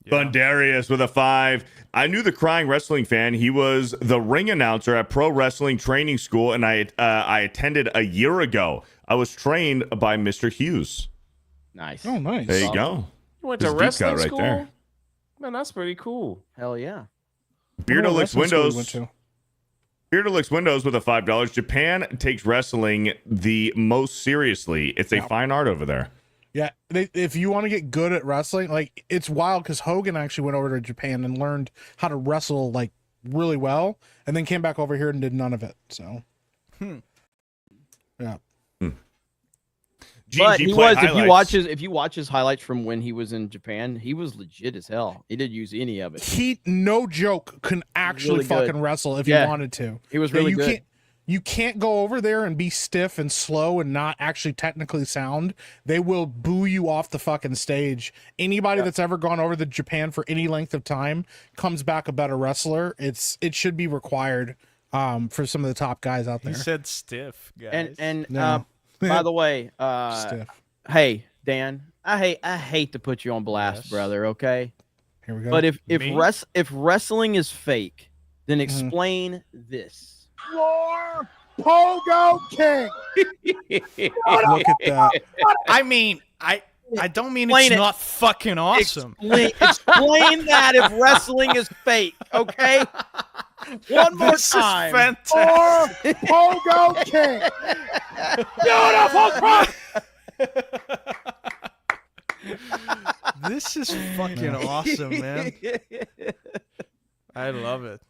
Bundarius with a 5. I knew the crying wrestling fan. He was the ring announcer at Pro Wrestling Training School, and I attended a year ago. I was trained by Mr. Hughes. Nice. Oh, nice. There you go. You went His to deep wrestling cut right school? there. Man, that's pretty cool. Hell yeah. Beardo What Licks wrestling school you Windows. went to? Beardo Licks Windows with a $5. Japan takes wrestling the most seriously. It's a fine art over there. Yeah, if you want to get good at wrestling, like it's wild because Hogan actually went over to Japan and learned how to wrestle like really well, and then came back over here and did none of it. So, yeah. But GG he play was, if you watch his highlights from when he was in Japan, he was legit as hell. He didn't use any of it. He, no joke, can actually Really good. fucking wrestle if Yeah. he wanted to. He was Yeah, really you good. You can't go over there and be stiff and slow and not actually technically sound. They will boo you off the fucking stage. Anybody that's ever gone over to Japan for any length of time comes back a better wrestler. It should be required for some of the top guys out there. He said stiff, guys. And No. by the way, Stiff. hey Dan, I hate to put you on blast, brother. Okay, Here we go. but if Me? wrestling is fake, then explain this. Floor Pogo King. Look at that. I mean, I don't mean Explain it's it. not fucking awesome. Explain that if wrestling is fake, okay? One more This time. is fantastic. Floor Pogo King. This is fucking awesome, man. I love it.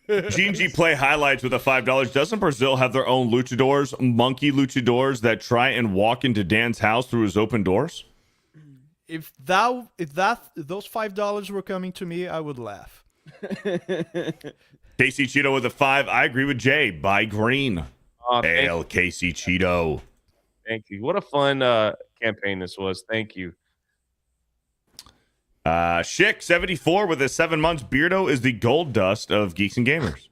GG play highlights with a $5. Doesn't Brazil have their own luchadors, monkey luchadors that try and walk into Dan's house through his open doors? If those $5 were coming to me, I would laugh. Casey Cheeto with a 5. I agree with Jay. Buy green. Hail Casey Cheeto. Thank you. What a fun campaign this was. Thank you. Schick 74 with a 7 months. Beardo is the gold dust of Geeks and Gamers.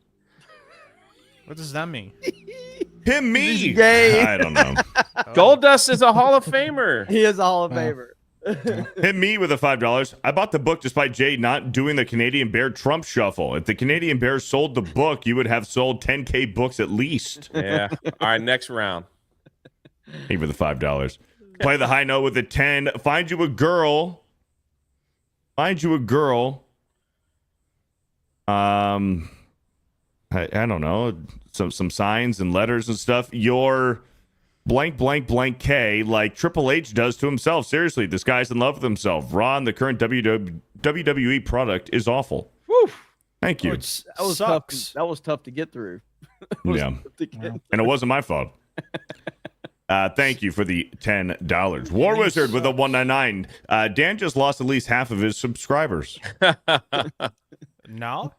What does that mean? Him, me. Gay. I don't know. Goldust is a Hall of Famer. He is a Hall of Famer. Him, me with a $5. I bought the book despite Jay not doing the Canadian Bear Trump shuffle. If the Canadian Bears sold the book, you would have sold 10K books at least. Yeah. All right, next round. Hey, for the $5. Play the high note with a 10. Find you a girl. Find you a girl. I don't know. Some signs and letters and stuff. Your blank blank blank K, like Triple H does to himself. Seriously, this guy's in love with himself. Raw and the current WWE product is awful. Woo. Thank you. That was tough. That was tough to get through. Yeah. And it wasn't my fault. Thank you for the $10. War Wizard with a 199. Dan just lost at least half of his subscribers. No?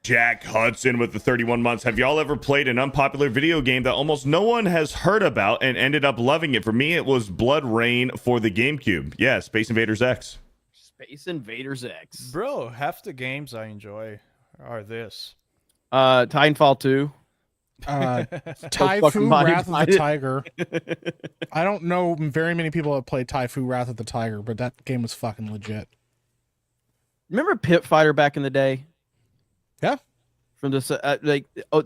Jack Hudson with the 31 months. Have y'all ever played an unpopular video game that almost no one has heard about and ended up loving it? For me, it was Blood Rain for the GameCube. Yeah, Space Invaders X. Space Invaders X. Bro, half the games I enjoy are this. Titanfall 2. Typhoon Wrath of the Tiger. I don't know very many people that played Typhoon Wrath of the Tiger, but that game was fucking legit. Remember Pit Fighter back in the day? Yeah. From this, this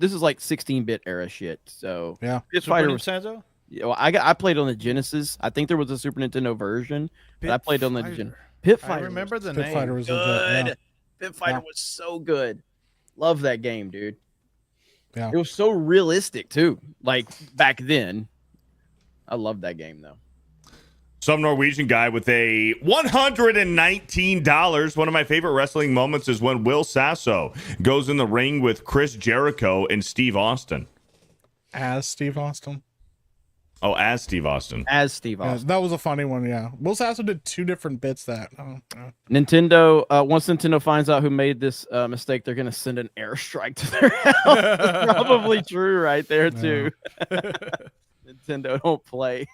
is like 16-bit era shit. So yeah, Pit Super Fighter Nintendo? was. You know, I played on the Genesis. I think there was a Super Nintendo version, but I played on the Pit Fighter. I remember the Pit name. Fighter was good. legit. Yeah. Pit Fighter was so good. Love that game, dude. Yeah. It was so realistic too. Like back then. I love that game though. Some Norwegian guy with a $119. One of my favorite wrestling moments is when Will Sasso goes in the ring with Chris Jericho and Steve Austin. As Steve Austin. Oh, as Steve Austin. As Steve Yeah, Austin. that was a funny one, yeah. Will Sasso did two different bits that. Nintendo, once Nintendo finds out who made this mistake, they're going to send an airstrike to their house. Probably true right there, too. Nintendo don't play.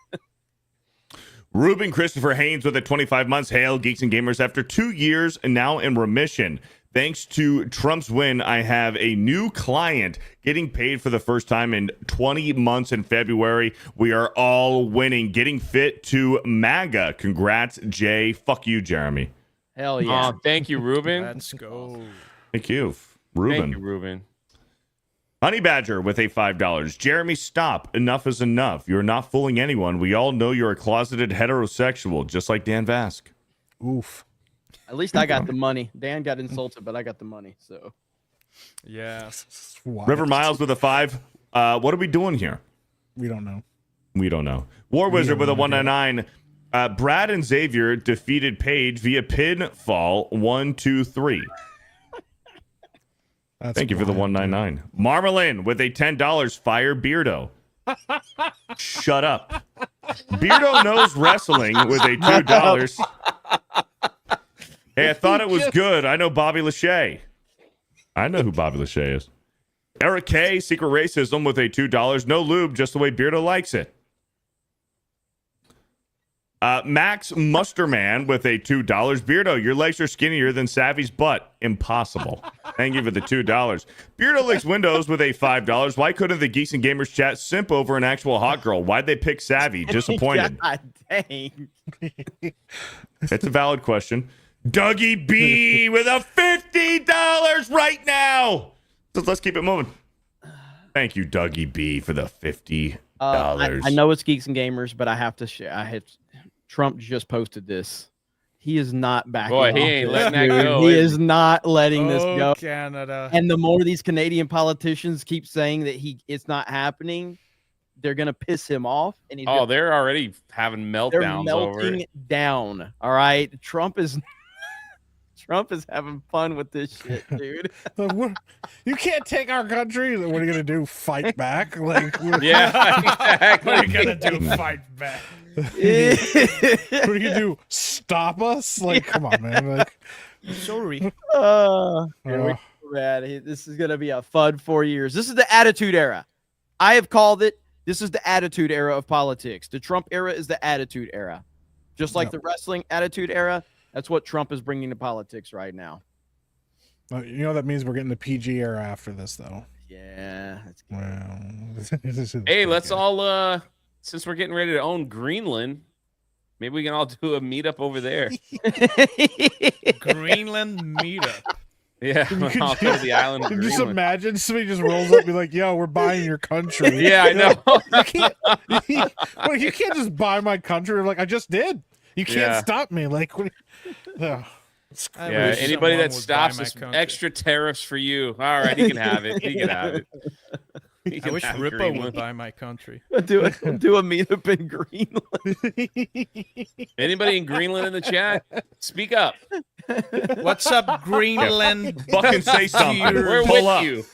Ruben Christopher Haynes with a 25 months. Hail, Geeks and Gamers. After 2 years and now in remission, thanks to Trump's win, I have a new client getting paid for the first time in 20 months in February. We are all winning. Getting fit to MAGA. Congrats, Jay. Fuck you, Jeremy. Hell yeah. Thank you, Ruben. Let's go. Thank you, Ruben. Thank you, Ruben. Honey Badger with a $5. Jeremy, stop. Enough is enough. You're not fooling anyone. We all know you're a closeted heterosexual, just like Dan Vask. Oof. At least I got the money. Dan got insulted, but I got the money. So Yeah. River Miles with a 5. What are we doing here? We don't know. We don't know. War Wizard with a 199. Brad and Xavier defeated Paige via pinfall 1, 2, 3. Thank you for the 199. Marmalin with a $10. Fire Beardo. Shut up. Beardo knows wrestling with a $2. Hey, I thought it was good. I know Bobby Lachey. I know who Bobby Lachey is. Eric K, Secret Racism with a $2. No lube, just the way Beardo likes it. Max Musterman with a $2. Beardo, your legs are skinnier than Savvy's butt. Impossible. Thank you for the $2. Beardo licks windows with a $5. Why couldn't the Geeks and Gamers chat simp over an actual hot girl? Why'd they pick Savvy? Disappointed. God dang. It's a valid question. Dougie B with a $50 right now. So let's keep it moving. Thank you, Dougie B, for the $50. I know it's Geeks and Gamers, but I have to share. Trump just posted this. He is not backing. Boy, he off ain't this, letting that dude. go. He is not letting this go. Canada. And the more these Canadian politicians keep saying that it's not happening, they're gonna piss him off. And they're already having meltdowns. They're melting down. All right, Trump is having fun with this shit, dude. You can't take our country. What are you gonna do? Fight back? Like, yeah, exactly. What are you gonna do? Fight back? What are you gonna do? Stop us? Like, come on, man. Like, sorry. Here we go, man. This is gonna be a fun 4 years. This is the attitude era. I have called it. This is the attitude era of politics. The Trump era is the attitude era, just like the wrestling attitude era. That's what Trump is bringing to politics right now. you know that means we're getting the PG era after this, though. Yeah. That's good. Well, hey, let's all since we're getting ready to own Greenland, maybe we can all do a meetup over there. Greenland meetup. Yeah, I'll go to the island. Of Just Greenland. imagine somebody just rolls up and be like, "Yo, we're buying your country." Yeah, I know. You can't just buy my country. Like, I just did. You can't stop me. Like, yeah, anybody that stops us, extra tariffs for you. All right, he can have it. He can have it. I wish Ripa would buy my country. Do a meetup in Greenland. Anybody in Greenland in the chat? Speak up. What's up, Greenland? Fucking say something. We're Pull with up. you.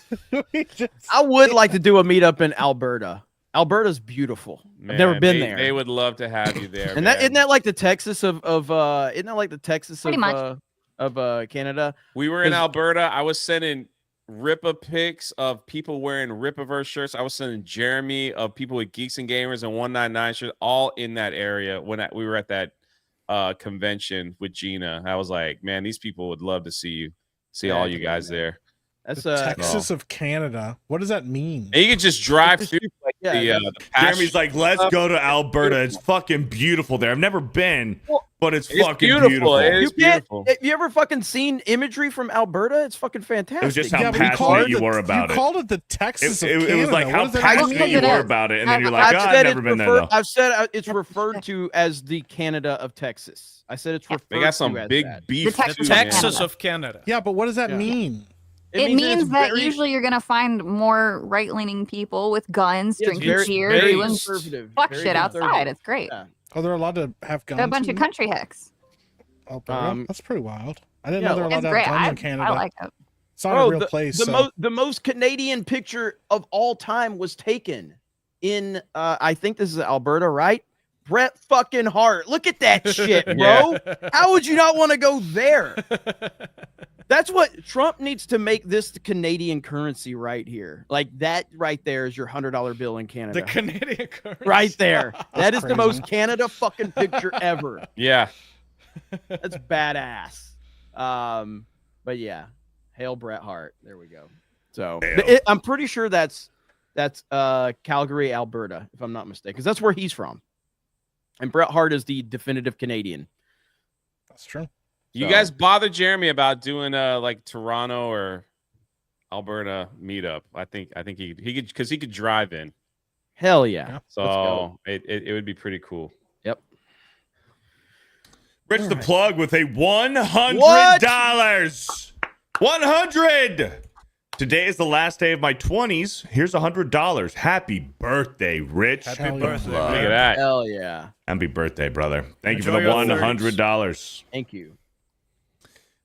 I would like to do a meetup in Alberta. Alberta's beautiful. Man, I've never been there. They would love to have you there. And isn't that like the Texas of isn't that like the Texas Pretty much. of Canada? We were in Alberta. I was sending Ripa pics of people wearing Ripaverse shirts. I was sending Jeremy of people with Geeks and Gamers and 199 shirts, all in that area when we were at that convention with Gina. I was like, man, these people would love to see all you guys there. That's Texas of Canada. What does that mean? And you could just drive through like the Jeremy's like, let's go to Alberta. It's fucking beautiful there. I've never been, but it's fucking beautiful. It is beautiful. Have you ever fucking seen imagery from Alberta? It's fucking fantastic. It was just how passionate you were about it. You called it the Texas of Canada. It was like how passionate you were about it, and then you're like, I've never been there though. I've said it's referred to as the Canada of Texas. I said it's referred to as They got some big beef. The Texas of Canada. Yeah, but what does that mean? It means that usually you're going to find more right-leaning people with guns, drinking beer, doing fuck shit outside. It's great. Yeah. Oh, they're allowed to have guns? They're a bunch of country hicks. That's pretty wild. I didn't know they're allowed to great. have guns in Canada. I like it. It's not a real place. The most Canadian picture of all time was taken in, I think this is Alberta, right? Bret fucking Hart. Look at that shit, bro. How would you not want to go there? That's what Trump needs to make this the Canadian currency right here. Like that right there is your $100 bill in Canada. The Canadian currency. Right there. That is the most Canada fucking picture ever. Yeah. That's badass. But yeah. Hail Bret Hart. There we go. So I'm pretty sure that's Calgary, Alberta, if I'm not mistaken, because that's where he's from. And Bret Hart is the definitive Canadian. That's true. You guys bother Jeremy about doing like Toronto or Alberta meetup. I think he could, because he could drive in. Hell yeah. So it would be pretty cool. Yep. Rich the Plug with a $100. What? 100. Today is the last day of my 20s. Here's $100. Happy birthday, Rich. Happy birthday. Look man. at that. Hell yeah. Happy birthday, brother. Thank Enjoy you for the your $100. Thank you.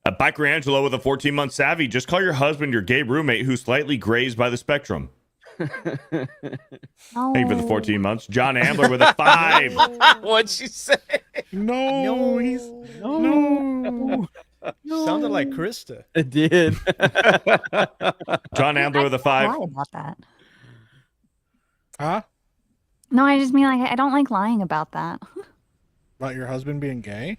Biker Angelo with a 14-month savvy. Just call your husband your gay roommate who's slightly grazed by the spectrum. No. Thank you for the 14 months. John Ambler with a 5. What'd she say? No, he's No. Sounded like Krista. It did. John Ambler with a 5. Lie about that. huh? No, I just mean like I don't like lying about that. About your husband being gay?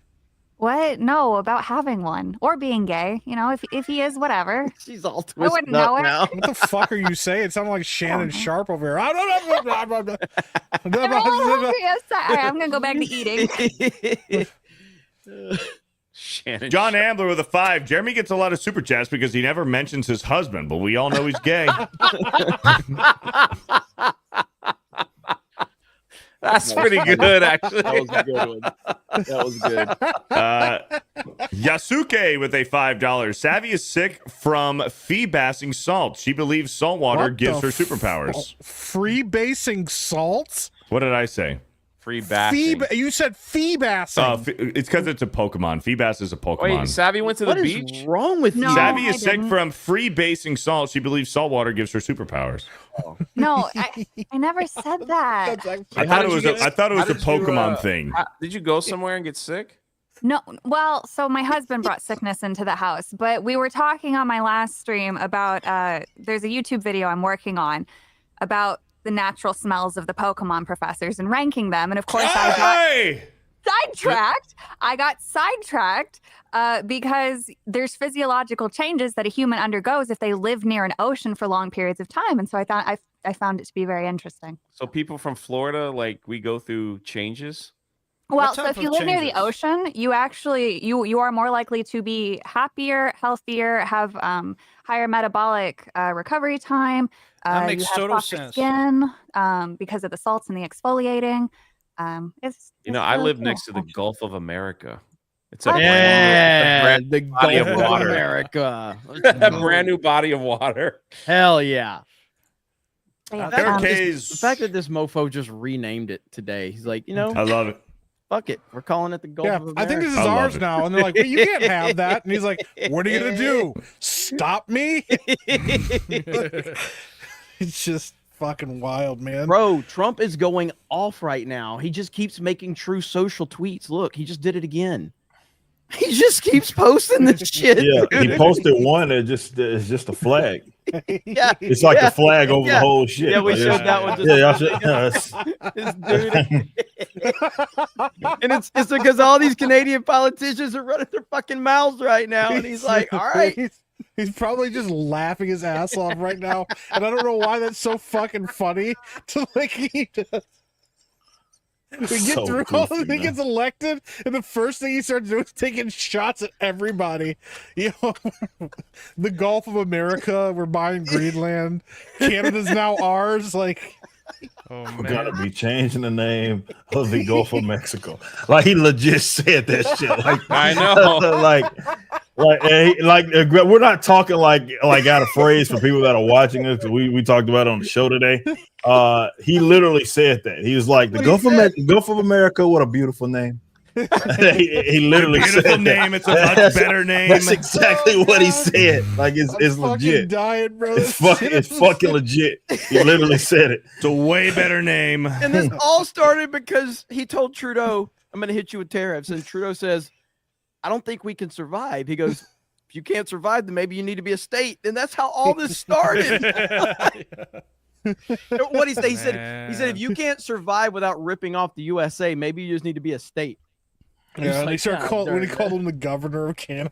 What? No, about having one or being gay. You know, if he is, whatever. She's all I wouldn't twisted up know it. now. What the fuck are you saying? It sounded like Shannon Sharp over here. I'm gonna go back to eating. Shannon. John Ambler with a 5. Jeremy gets a lot of super chats because he never mentions his husband, but we all know he's gay. That's pretty good, actually. That was a good one. That was good. Yasuke with a $5. Savvy is sick from fee-bassing salt. She believes salt water What gives the her superpowers. Free basing salts? What did I say? Free bashing. You said fee bassing. It's because it's a Pokemon. Feebass is a Pokemon. Wait, Savvy went to the What beach? is wrong with No. you? Savvy I is sick didn't. from free basing salt. She believes salt water gives her superpowers. No, I never said that. I thought it was a How did you, Pokemon thing. Did you go somewhere and get sick? No, well, so my husband brought sickness into the house, but we were talking on my last stream about there's a YouTube video I'm working on about the natural smells of the Pokemon professors and ranking them. And of course, I got sidetracked because there's physiological changes that a human undergoes if they live near an ocean for long periods of time. And so I thought I found it to be very interesting. So people from Florida, like, we go through changes? Well, so if you live near the ocean, you actually you are more likely to be happier, healthier, have higher metabolic recovery time. That makes you have total softer sense. skin because of the salts and the exfoliating. It's I really live cool, next to the actually. Gulf of America. It's a Yeah, brand the new body Gulf of of water. America. A brand new body of water. Hell yeah. But yeah, Turkeys. The fact that this mofo just renamed it today, he's like, I love it. fuck it, we're calling it the Gulf Yeah, of America. I think this is I love ours it. now. And they're like, well, you can't have that. And he's like, what are you going to do? Stop me? It's just fucking wild, man. Bro, Trump is going off right now. He just keeps making true social tweets. Look, he just did it again. He just keeps posting this shit. Yeah, he posted one that it's just a flag. Yeah, It's like the flag over the whole shit. Yeah, we Like, showed that one. Just yeah, y'all should. this dude. And it's because all these Canadian politicians are running their fucking mouths right now, and he's like, "All right." He's probably just laughing his ass off right now, and I don't know why that's so fucking funny. To like he does. We get So through goofy, all of it, he man. gets elected, and the first thing he starts doing is taking shots at everybody. You know, the Gulf of America, we're buying Greenland. Canada's now ours. Like, Oh We're gonna be changing the name of the Gulf of Mexico. Like he legit said that shit. Like I know. We're not talking like out of phrase for people that are watching us. We talked about it on the show today. He literally said that. He was like, the Gulf of America, what a beautiful name. he literally said Beautiful name. that. It's a much better name. That's exactly what he said. Like it's legit. Dying, bro. It's fucking legit. He literally said it. It's a way better name. And this all started because he told Trudeau, "I'm going to hit you with tariffs." And Trudeau says, "I don't think we can survive." He goes, "If you can't survive, then maybe you need to be a state." And that's how all this started. What he say? He said, "If you can't survive without ripping off the USA, maybe you just need to be a state." And Yeah, he's and like, they start "God when he darn called it." him the governor of Canada.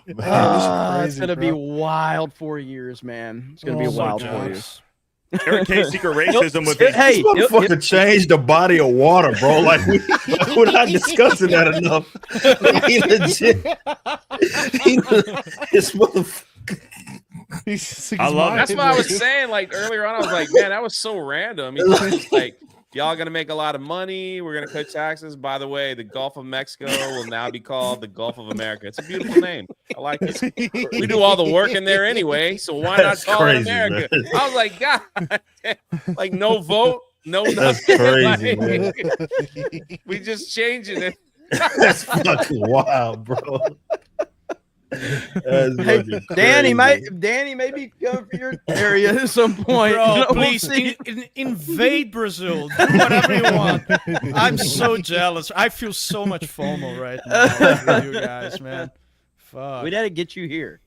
It's gonna be wild 4 years, man. It's gonna be Oh my wild 4 gosh. years. Eric K. Secret Racism with This motherfucker changed the body of water, bro. Like we're not discussing that enough. He legit. This motherfucker. I love it. That's what I was saying. Like earlier on, I was like, man, that was so random. He's like, y'all gonna make a lot of money. We're gonna cut taxes. By the way, the Gulf of Mexico will now be called the Gulf of America. It's a beautiful name. I like it. We do all the work in there anyway, so why not call it America? Man. I was like, God, like no vote, no nothing. Crazy, like, man. We just changing it. That's fucking wild, bro. Hey, Danny may be coming for your area at some point. Bro, please invade Brazil. Do whatever you want. I'm so jealous. I feel so much FOMO right now with you guys, man. Fuck. We gotta get you here.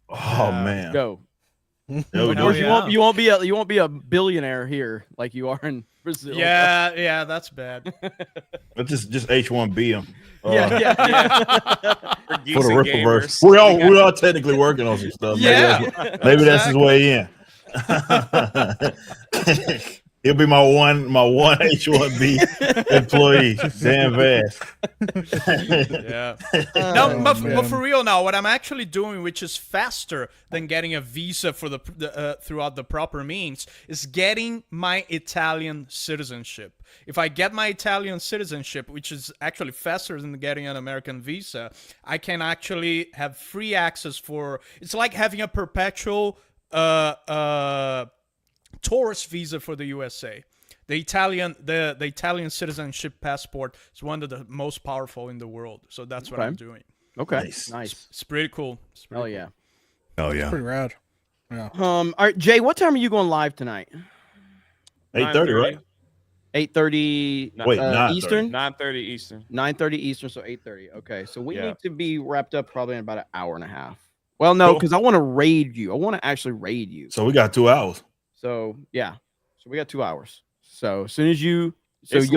Oh man, go. Of course, you won't be a billionaire here like you are in Brazil. Yeah, that's bad. Let's just H1B them. Yeah. For the ripple verse. We all technically working on some stuff. Maybe that's his way in. He'll be my one H1B employee. Damn fast. But for real now, what I'm actually doing, which is faster than getting a visa for the throughout the proper means, is getting my Italian citizenship. If I get my Italian citizenship, which is actually faster than getting an American visa, I can actually have free access for. It's like having a perpetual tourist visa for the USA. The Italian citizenship passport is one of the most powerful in the world. So that's what I'm doing. Okay, nice. It's pretty cool. Oh yeah. Oh yeah. Pretty rad. Yeah. All right, Jay, what time are you going live tonight? 8:30, right? 8:30. Wait, 9:30. Eastern. 9:30 Eastern. 9:30 Eastern, so 8:30. Okay, so we need to be wrapped up probably in about an hour and a half. Well, no, because I want to raid you. I want to actually raid you. So we got 2 hours. So yeah, so we got 2 hours. So as soon as you, it's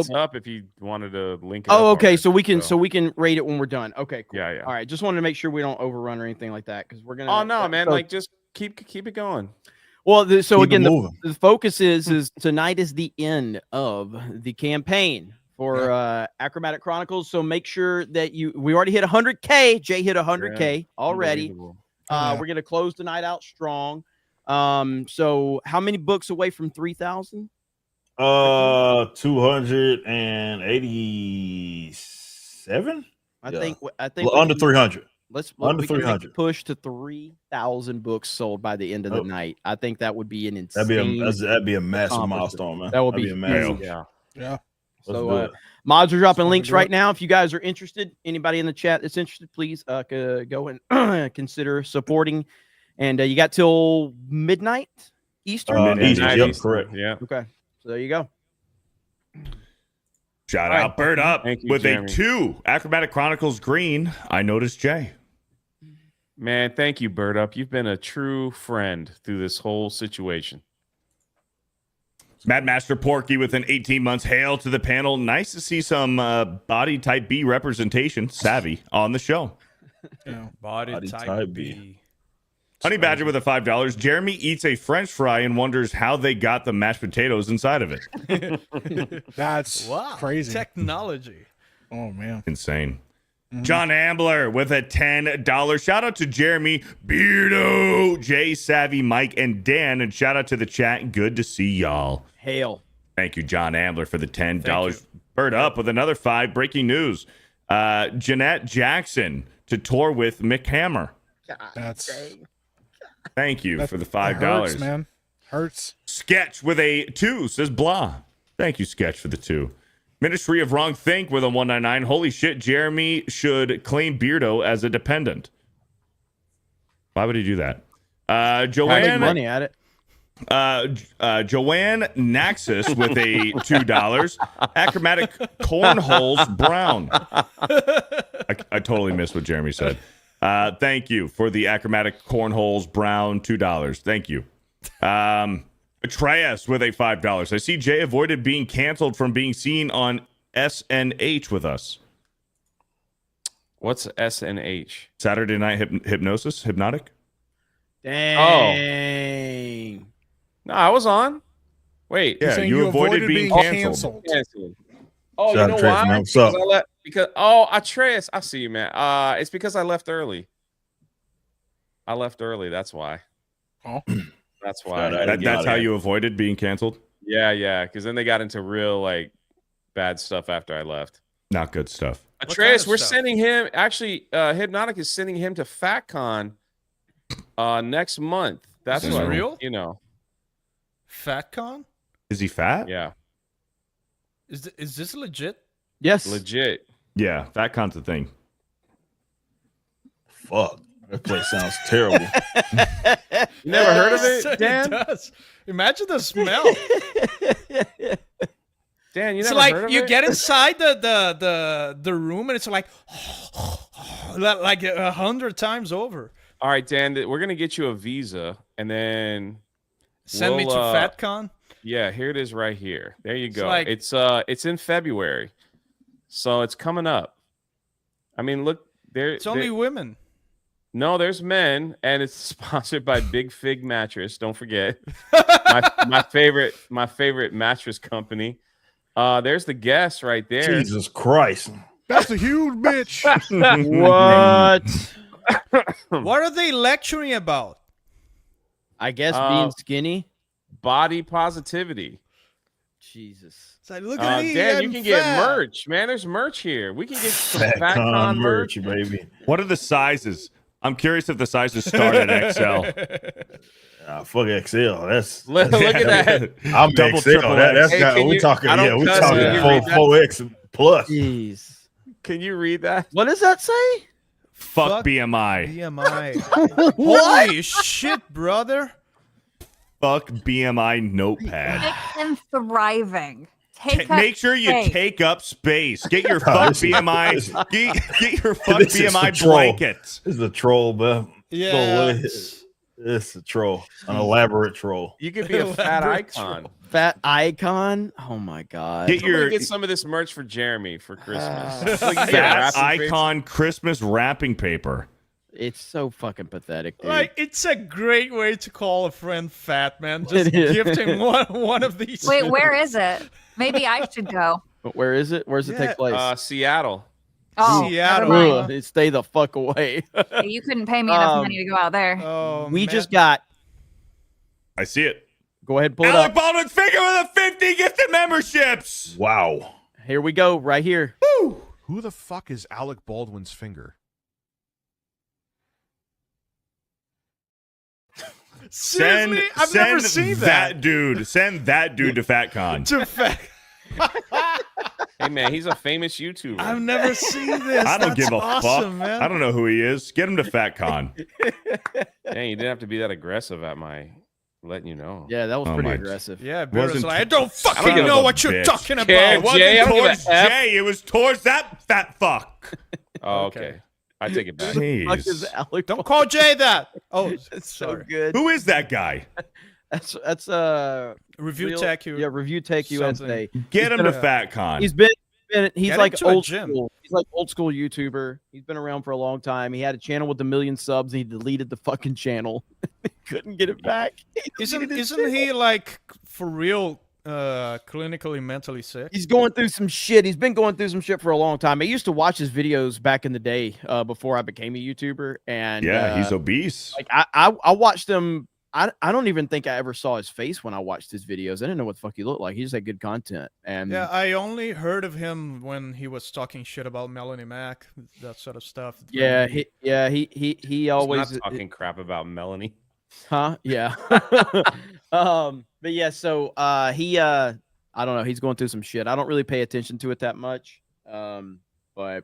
up if you wanted to link it. Oh, okay. So we can rate it when we're done. Okay, cool. Yeah. All right. Just wanted to make sure we don't overrun or anything like that because we're gonna. Oh no, man! Like just keep it going. Well, so Keep again, it the focus is tonight is the end of the campaign for Acrobatic Chronicles. So make sure that we already hit 100K. Jay hit 100K already. We're gonna close the night out strong. So how many books away from 3,000? 287. I think under 300. Under 300. Push to 3,000 books sold by the end of the night. I think that would be an insane. That'd be a massive milestone, man. That would be massive. Yeah. So mods are dropping links right now. If you guys are interested, anybody in the chat that's interested, please go and consider supporting. And you got till midnight Eastern. Eastern, correct. Yeah. Okay. So there you go. Shout out Bird Up with Jeremy. a 2 Acrobatic Chronicles green. I noticed Jay. Man, thank you, Bird Up. You've been a true friend through this whole situation. Mad Master Porky with an 18 months. Hail to the panel. Nice to see some body type B representation, savvy, on the show. Body type B. Honey Badger with a $5. Jeremy eats a French fry and wonders how they got the mashed potatoes inside of it. That's crazy. Technology. Oh man, insane. John Ambler with a $10. Shout out to Jeremy, Beardo, Jay, Savvy, Mike, and Dan. And shout out to the chat. Good to see y'all. Hail. Thank you, John Ambler, for the $10. Bird Up with another 5. Breaking news. Jeanette Jackson to tour with Mick Hammer. That's Thank you for the $5. Hurts, man. Hurts. Sketch with a 2 says blah. Thank you, Sketch, for the 2. Ministry of Wrong Think with a 199. Holy shit, Jeremy should claim Beardo as a dependent. Why would he do that? Joanne, make money at it. Joanne Naxus with a $2. Acrobatic Cornholes Brown. I totally missed what Jeremy said. Thank you for the Acrobatic Cornholes Brown $2. Thank you. Atreus with a $5. I see Jay avoided being canceled from being seen on SNH with us. What's SNH? Saturday Night Hypnotic? Dang. No, I was on. Wait. Yeah, you avoided being canceled. Oh, Shout you know Trace, why? man. What's up? Atreus, I see you, man. It's because I left early. That's why. Oh. That's why. That's how you avoided being canceled? Yeah. Because then they got into real like bad stuff after I left. Not good stuff. Atreus, we're sending him. Actually, Hypnotic is sending him to FatCon next month. That's Is this real? You know, FatCon? Is he fat? Yeah. Is this legit? Yes. Legit. Yeah, FatCon's a thing. Fuck. That place sounds terrible. You never heard of it, It Dan? does. Imagine the smell. Dan, you It's never like heard of you it? get inside the room and it's like 100 times over. All right, Dan, we're gonna get you a visa, and then Send me to FatCon. Yeah, here it is, right here. There you go. like- It's in February, so it's coming up. I mean, look there. It's only women. No, there's men, and it's sponsored by Big Fig Mattress. Don't forget, my favorite mattress company. There's the guest right there. Jesus Christ. That's a huge bitch. What? What are they lecturing about? I guess being skinny. Body positivity. Jesus. It's like, look at me. Dan, I'm you can fat. get merch, man. There's merch here. We can get some FatCon FatCon merch. merch, baby. What are the sizes? I'm curious if the sizes start at XL. Fuck XL. That's Look at that. I'm Double, XL. triple That's X. got, Hey, we're talking. I don't Yeah, we're cuss. talking Can you read that? 4X plus. Jeez. Can you read that? What does that say? Fuck BMI. BMI. Holy shit, brother. Fuck BMI notepad. Make them thriving. Make sure you space. take up space. Get your fuck BMI. Get your fuck This is the BMI troll. blankets. This is a troll, but Yeah. this is a troll, an elaborate troll. You could be a fat icon. Fat icon. Oh my god. Get Somebody your get some of this merch for Jeremy for Christmas. Look, you get fat wrapping paper. icon Christmas wrapping paper. It's so fucking pathetic, dude. Like, it's a great way to call a friend fat, man. Just It is. gift him one of these. Wait, where is it? Maybe I should go. But where is it? Where does it Yeah, take place? Seattle. Oh, Seattle. never mind. Ugh, stay the fuck away. You couldn't pay me enough money to go out there. Oh, We man. just got. I see it. Go ahead, pull it Alec up. Baldwin's finger with a 50 gifted memberships. Wow. Here we go, right here. Who the fuck is Alec Baldwin's finger? Seriously? I've never seen that. dude. Send that dude to FatCon. To fat. Hey man, he's a famous YouTuber. I've never seen this. I don't That's give a awesome, fuck. man. I don't know who he is. Get him to FatCon. Dang, you didn't have to be that aggressive at my letting you know. Yeah, that was Oh pretty my- aggressive. Yeah, Beer's Wasn't- like, I don't Son fucking of know a what you're bitch. talking about. Yeah, It wasn't Jay, I don't give a towards F. Jay. It was towards that fat fuck. Oh, okay. I take it back. Fuck is Jeez. Alec Don't call Jay that. Oh, It's so sorry. good. Who is that guy? That's Review real- Tech. Yeah, Review Tech USA. Get him to been FatCon. He's been he's Get like into a old gym. school. He's like old school YouTuber. He's been around for a long time. He had a channel with 1 million subs. And he deleted the fucking channel. Couldn't get it back. Isn't he like for real clinically mentally sick? He's going through some shit. He's been going through some shit for a long time. I used to watch his videos back in the day before I became a YouTuber. And Yeah, he's obese. like I watched him. I don't even think I ever saw his face when I watched his videos. I didn't know what the fuck he looked like. He just had good content. And Yeah, I only heard of him when he was talking shit about Melanie Mac, that sort of stuff. yeah, he always He's not talking crap about Melanie. Huh? Yeah. But yeah, so he I don't know, he's going through some shit. I don't really pay attention to it that much. But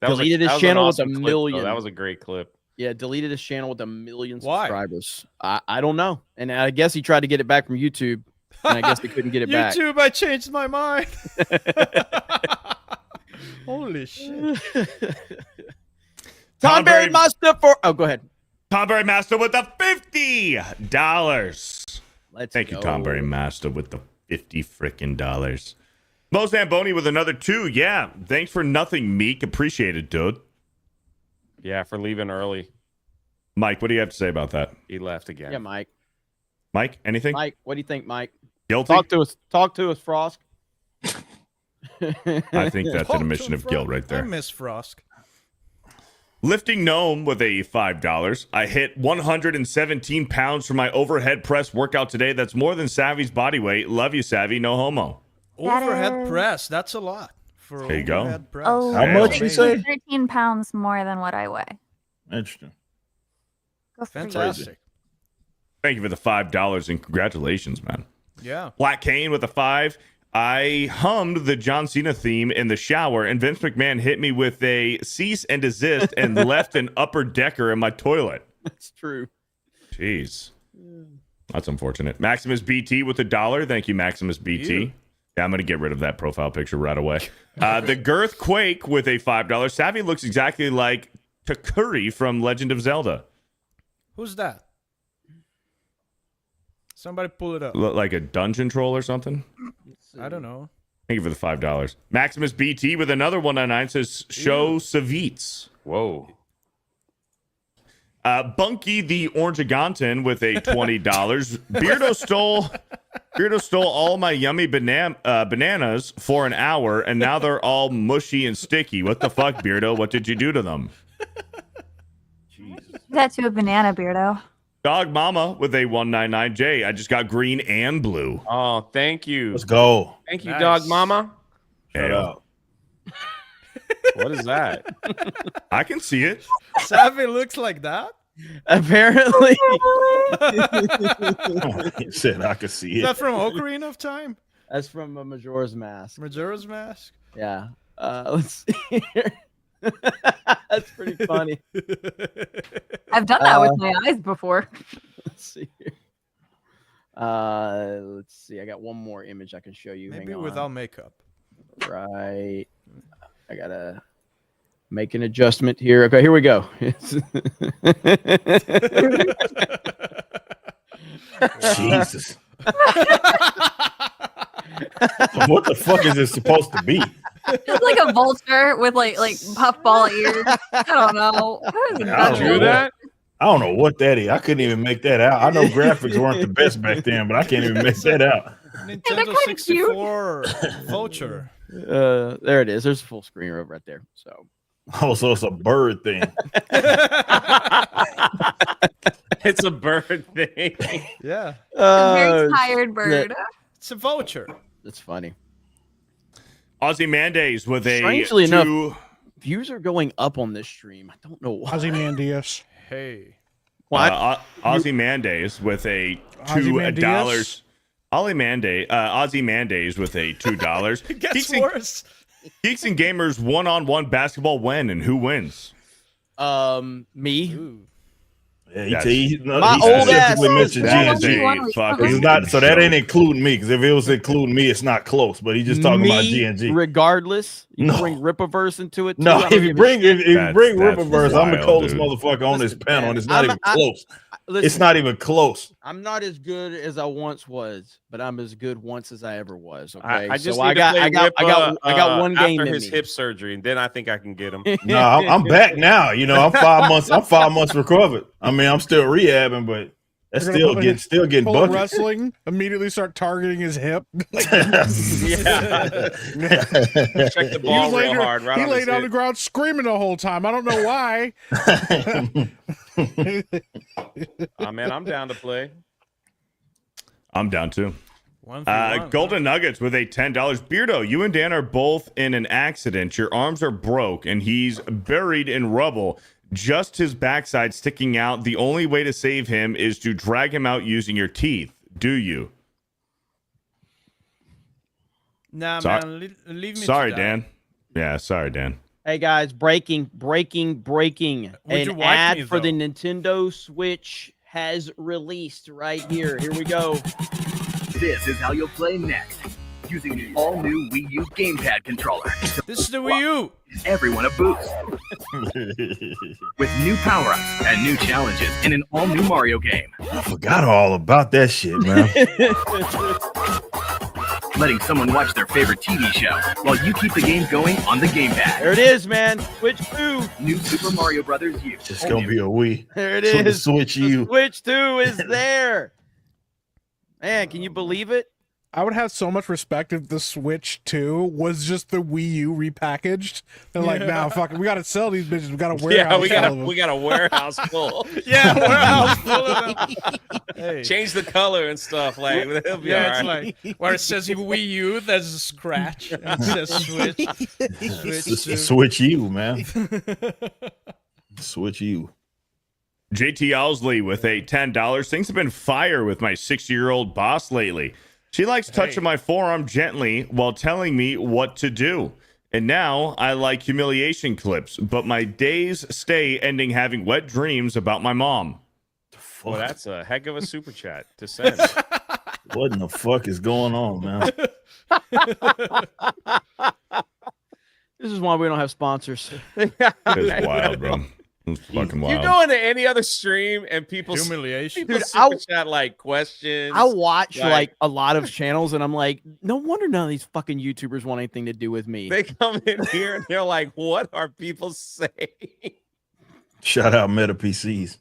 deleted his that was an channel with awesome 1 clip, million. though. That was a great clip. Yeah, deleted his channel with 1 million Why? subscribers. I don't know. And I guess he tried to get it back from YouTube. And I guess he couldn't get it back. YouTube, I changed my mind. Holy shit. Tom Berry Master for go ahead. Tom Berry Master with the $50. Let's Thank you, go. Tom Berry Master, with the $50 frickin' dollars. Mo Zamboni with another 2. Yeah, thanks for nothing, Meek. Appreciate it, dude. Yeah, for leaving early. Mike, what do you have to say about that? He left again. Yeah, Mike. Mike, anything? Mike, what do you think, Mike? Guilty? Talk to us, Frost. I think that's an admission of guilt right I there. miss Frost. Lifting Gnome with a $5. I hit 117 pounds for my overhead press workout today. That's more than Savvy's body weight. Love you, Savvy. No homo. Overhead press. That's a lot. For There you go. overhead press. Oh, How much you say? 13 pounds more than what I weigh. Interesting. Go for you. Fantastic. Thank you for the $5 and congratulations, man. Yeah. Black Kane with a 5. I hummed the John Cena theme in the shower, and Vince McMahon hit me with a cease and desist and left an upper decker in my toilet. That's true. Jeez. That's unfortunate. Maximus BT with $1. Thank you, Maximus BT. Ew. Yeah, I'm going to get rid of that profile picture right away. The Girth Quake with a $5. Savvy looks exactly like Takuri from Legend of Zelda. Who's that? Somebody pull it up. Like a dungeon troll or something? I don't know. Thank you for the $5. Maximus BT with another 199 says, show Savits. Whoa. Bunky the Orangeaganton with a $20. Beardo stole all my yummy bananas for an hour, and now they're all mushy and sticky. What the fuck, Beardo? What did you do to them? That to a banana, Beardo. Dog Mama with a 199. Jay, I just got green and blue. Oh, thank you. Let's go. Thank you, Nice. Dog Mama. Shut up. What is that? I can see it. Savvy looks like that? Apparently. He said I could see Is it. that from Ocarina of Time? That's from a Majora's Mask. Majora's Mask? Yeah. Let's see here. That's pretty funny. I've done that with my eyes before. Let's see here. Let's see. I got one more image I can show you. Maybe Hang on. without makeup. Right. I gotta make an adjustment here. Okay, here we go. Jesus. What the fuck is this supposed to be? It's like a vulture with like puffball ears. I don't know. I don't know what that is. I couldn't even make that out. I know graphics weren't the best back then, but I can't even make that out. Nintendo 64 vulture. There it is. There's a full screen right there. So Oh, so it's a bird thing. It's a bird thing. Yeah. A very tired bird. It's a vulture. That's funny. Aussie Mandays with a Strangely enough, views are going up on this stream. I don't know why. Aussie Mandius. Hey. Aussie Mandays with a $2. Aussie Mandays with a $2. It gets worse. Geeks and Gamers one-on-one basketball when and who wins? Me. Ooh. Yeah, he my old ass mentioned G&G. He's not, so that ain't including me, because if it was including me, it's not close. But he's just talking about G&G. Regardless, you No. bring Rippaverse into it. Too. No, if you bring Rippaverse, I'm the wild, coldest dude. motherfucker on this panel, and it's not even close. It's not even close. I'm not as good as I once was, but I'm as good once as I ever was. Okay, I just so need to play I got one game after in his me. hip surgery, and then I think I can get him. No, I'm back now. You know, I'm 5 months. I'm 5 months recovered. I mean, I'm still rehabbing, but that's still getting pull buckets. wrestling. Immediately start targeting his hip. Yeah. Check the ball real hard. Right he on laid his on hip. the ground screaming the whole time. I don't know why. Oh man, I'm down to play. I'm down too. 1-3-1, Golden Nuggets with a $10. Beardo, you and Dan are both in an accident. Your arms are broke, and he's buried in rubble. Just his backside sticking out. The only way to save him is to drag him out using your teeth. Do you? Nah, Sorry. man, leave me. Sorry, to that. Dan. Yeah, sorry, Dan. Hey guys, breaking! Would you An wipe ad me, for the though? Nintendo Switch has released right here. Here we go. This is how you'll play next, using the all-new Wii U gamepad controller. This is the Wii U. Everyone a boost. With new power-ups and new challenges in an all-new Mario game. I forgot all about that shit, man. Letting someone watch their favorite TV show while you keep the game going on the gamepad. There it is, man. Switch 2. New Super Mario Brothers U. It's gonna be a Wii. There it So the is. Switch The U. Switch 2 is there. Man, can you believe it? I would have so much respect if the Switch 2 was just the Wii U repackaged. They're like, now, fuck it, we gotta sell these bitches. We got a warehouse. Yeah, we got a warehouse full. Yeah, warehouse full of them. Hey. Change the color and stuff. Like, it'll be all it's right. like where it says Wii U, there's a scratch. And it says Switch. Switch U, man. Switch U. JT Owsley with a $10. Things have been fire with my 60-year-old boss lately. She likes touching my forearm gently while telling me what to do. And now I like humiliation clips, but my days stay ending having wet dreams about my mom. Well, that's a heck of a super chat to send. What in the fuck is going on, man? This is why we don't have sponsors. It's wild, bro. It's fucking wild. You go into any other stream and people humiliation. People super chat like questions. I watch like a lot of channels and I'm like, no wonder none of these fucking YouTubers want anything to do with me. They come in here and they're like, what are people saying? Shout out Meta PCs.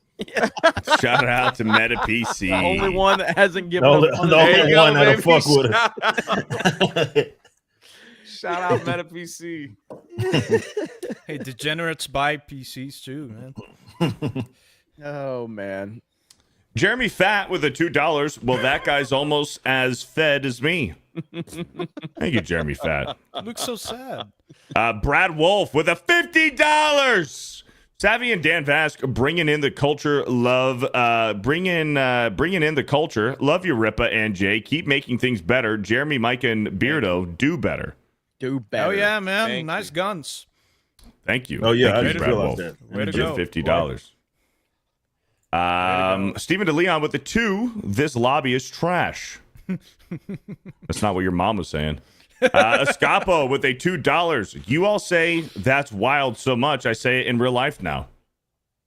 Shout out to Meta PC. The only one that hasn't given the up. only one that'll fuck with it. Shout out Meta PC. Hey, degenerates buy PCs too, man. Oh man. Jeremy Fat with a $2. Well, that guy's almost as fed as me. Thank you, Jeremy Fat. You look so sad. Brad Wolf with a $50. Savvy and Dan Vask bringing in the culture. Love, bringing in the culture. Love you, Ripa and Jay. Keep making things beher. Jeremy, Mike, and Beardo do better. Do better. Oh yeah, man. Thank nice guns. Thank you. Oh yeah, Thank I you, just Brad realized Wolf. that. Way to go. $50. Stephen DeLeon with the 2. This lobby is trash. That's not what your mom was saying. Escapo with a $2. You all say that's wild so much. I say it in real life now.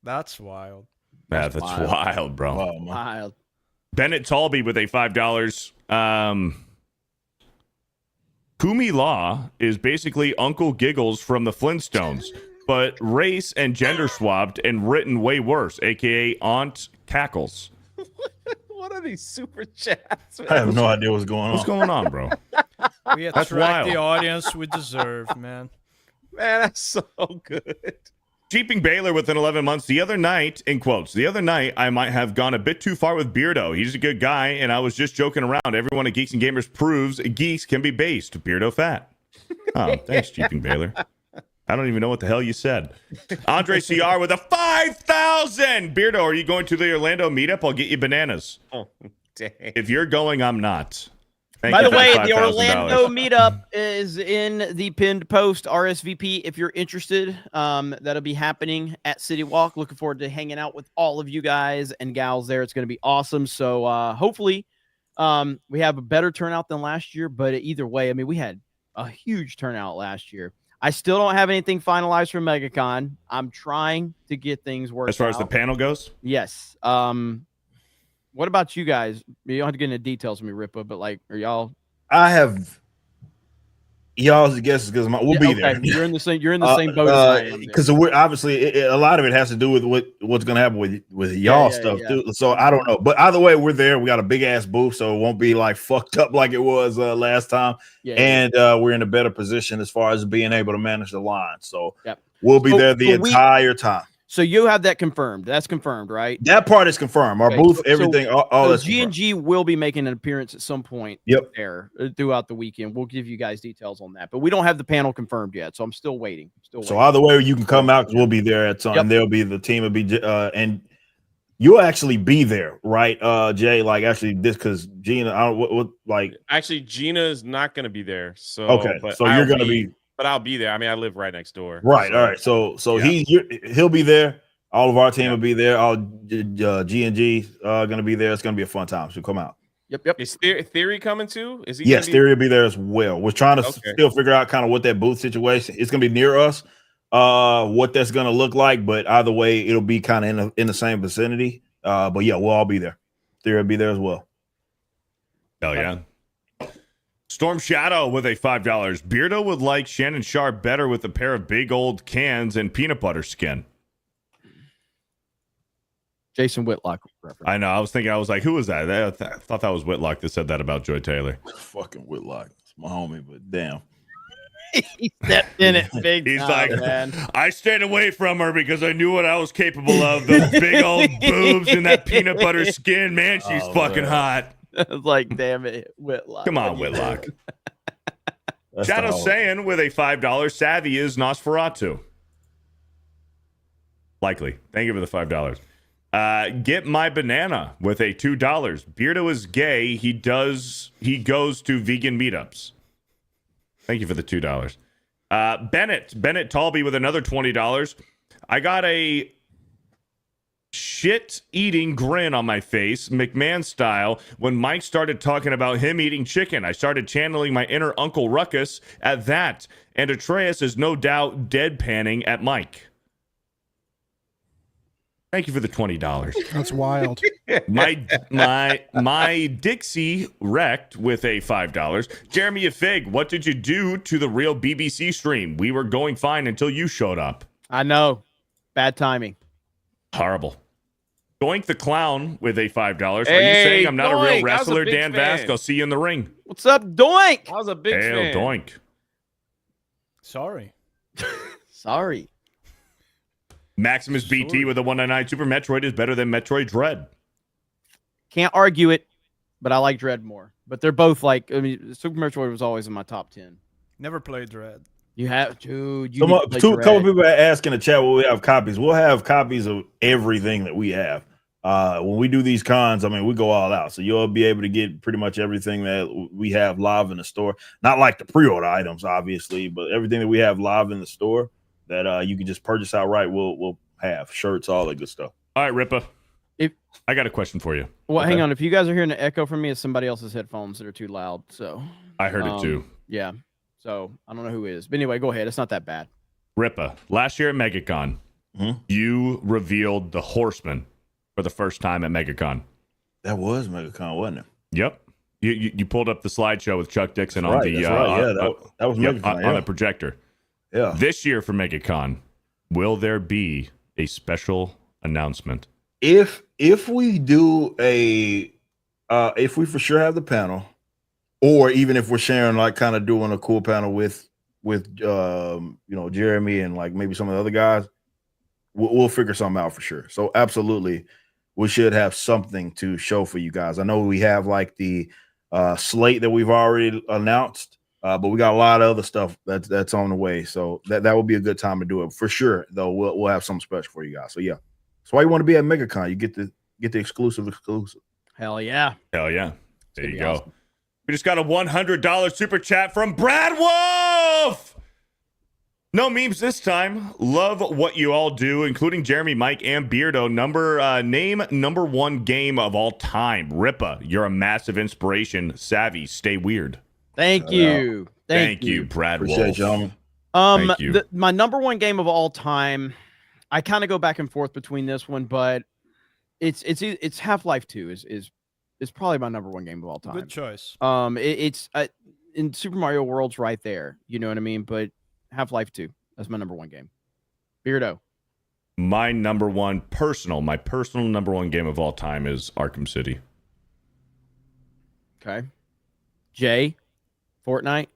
That's wild. That's wild, bro. Wow, Wild. Bennett Talby with a $5. Kumi Law is basically Uncle Giggles from the Flintstones, but race and gender swapped and written way worse, aka Aunt Cackles. What are these super chats? I have no idea what's going on. What's going on, bro? We That's attract wild. the audience we deserve, man. Man, that's so good. Jeeping Baylor within 11 months. The other night, in quotes, the other night, I might have gone a bit too far with Beardo. He's a good guy, and I was just joking around. Everyone at Geeks and Gamers proves geeks can be based. Beardo fat. Oh, thanks, Jeeping Baylor. I don't even know what the hell you said. Andre CR with a 5,000. Beardo, are you going to the Orlando meetup? I'll get you bananas. Oh, dang. If you're going, I'm not. Thank By you the for way, $5,000. the Orlando meetup is in the pinned post RSVP. If you're interested, that'll be happening at City Walk. Looking forward to hanging out with all of you guys and gals there. It's going to be awesome. So hopefully we have a better turnout than last year. But either way, I mean, we had a huge turnout last year. I still don't have anything finalized for MegaCon. I'm trying to get things worked out. As far as the panel goes? Yes. What about you guys? You don't have to get into details with me, Ripa, but like, are y'all? I have y'all's guesses because we'll be there. You're in the same. You're in the same boat as I am. Because we're obviously a lot of it has to do with what's going to happen with y'all stuff too. So I don't know, but either way, we're there. We got a big ass booth, so it won't be like fucked up like it was last time. We're in a better position as far as being able to manage the line. So we'll be there the entire time. So you have that confirmed. That's confirmed, right? That part is confirmed. Our booth, everything, all that's confirmed. G&G will be making an appearance at some point there throughout the weekend. We'll give you guys details on that, but we don't have the panel confirmed yet, so I'm still waiting. So either way, you can come out because we'll be there at some. And there'll be the team will be and you'll actually be there, right, Jay? Like actually, this because Gina, I don't what like. Actually, Gina is not going to be there. So so you're going to be. But I'll be there. I mean, I live right next door. Right. All right. So he'll be there. All of our team will be there. All G&G going to be there. It's going to be a fun time. So come out. Yep. Is Theory coming too? Is he? Yes, Theory will be there as well. We're trying to still figure out kind of what that booth situation. It's going to be near us. What that's going to look like, but either way, it'll be kind of in the same vicinity. But yeah, we'll all be there. Theory will be there as well. Hell yeah. Storm Shadow with a $5. Beardo would like Shannon Sharp better with a pair of big old cans and peanut butter skin. Jason Whitlock reference. I know. I was like, who was that? I thought that was Whitlock that said that about Joy Taylor. Fucking Whitlock. It's my homie, but damn. He stepped in it big He's time, like, man. I stayed away from her because I knew what I was capable of. Those big old boobs and that peanut butter skin. Man, she's fucking hot. I was like, damn it, Whitlock. Come on, Whitlock. That's Shadow the whole- saying with a $5, Savvy is Nosferatu. Likely. Thank you for the $5. Get my banana with a $2. Beardo is gay. He goes to vegan meetups. Thank you for the $2. Bennett Talby with another $20. I got a shit-eating grin on my face, McMahon style, when Mike started talking about him eating chicken. I started channeling my inner Uncle Ruckus at that, and Atreus is no doubt deadpanning at Mike. Thank you for the $20. That's wild. My Dixie wrecked with a $5. Jeremy Fig, what did you do to the real BBC stream? We were going fine until you showed up. I know. Bad timing. Horrible. Doink the Clown with a $5. Are you Hey, saying I'm not a Doink, real I was a wrestler, big Dan fan. Vask? I'll see you in the ring. What's up, Doink? I was a big Hail fan. Doink. Sorry. Sorry. Maximus BT with a 199. Super Metroid is better than Metroid Dread. Can't argue it, but I like Dread more. But they're both like, I mean, Super Metroid was always in my top 10. Never played Dread. You have, dude. You Some, need to play a couple Dread. people are asking in the chat will we have copies. We'll have copies of everything that we have. When we do these cons, I mean, we go all out. So you'll be able to get pretty much everything that we have live in the store. Not like the pre-order items, obviously, but everything that we have live in the store that you can just purchase outright, we'll have shirts, all that good stuff. All right, Ripa. If I got a question for you. Well, Okay. hang on. If you guys are hearing an echo from me, it's somebody else's headphones that are too loud. So I heard it too. Yeah. So I don't know who it is. But anyway, go ahead. It's not that bad. Ripa, last year at MegaCon, you revealed the Horseman for the first time at MegaCon. That was MegaCon, wasn't it? Yep. You pulled up the slideshow with Chuck Dixon That's on right, the that's right. Yeah, that was yep, MegaCon, on yeah. the projector. Yeah. This year for MegaCon, will there be a special announcement? If we do if we for sure have the panel, or even if we're sharing, like kind of doing a cool panel with Jeremy and like maybe some of the other guys, we'll figure something out for sure. So absolutely, we should have something to show for you guys. I know we have like the slate that we've already announced, but we got a lot of other stuff that's on the way. So that would be a good time to do it for sure. Though we'll have something special for you guys. So yeah, that's why you want to be at MegaCon. You get the exclusive. Hell yeah. Hell yeah. There gonna you be go. awesome. We just got a $100 super chat from Brad Wolf. No memes this time. Love what you all do, including Jeremy, Mike, and Beardo. Name number one game of all time. Ripa, you're a massive inspiration. Savvy, stay weird. Thank you. Thank you, Brad Wolf. Appreciate you. Thank you. My number one game of all time, I kind of go back and forth between this one, but it's Half-Life 2 is probably my number one game of all time. Good choice. It's in Super Mario World's right there. You know what I mean? But Half-Life 2, that's my number one game. Beardo. My personal number one game of all time is Arkham City. Okay. Jay, Fortnite.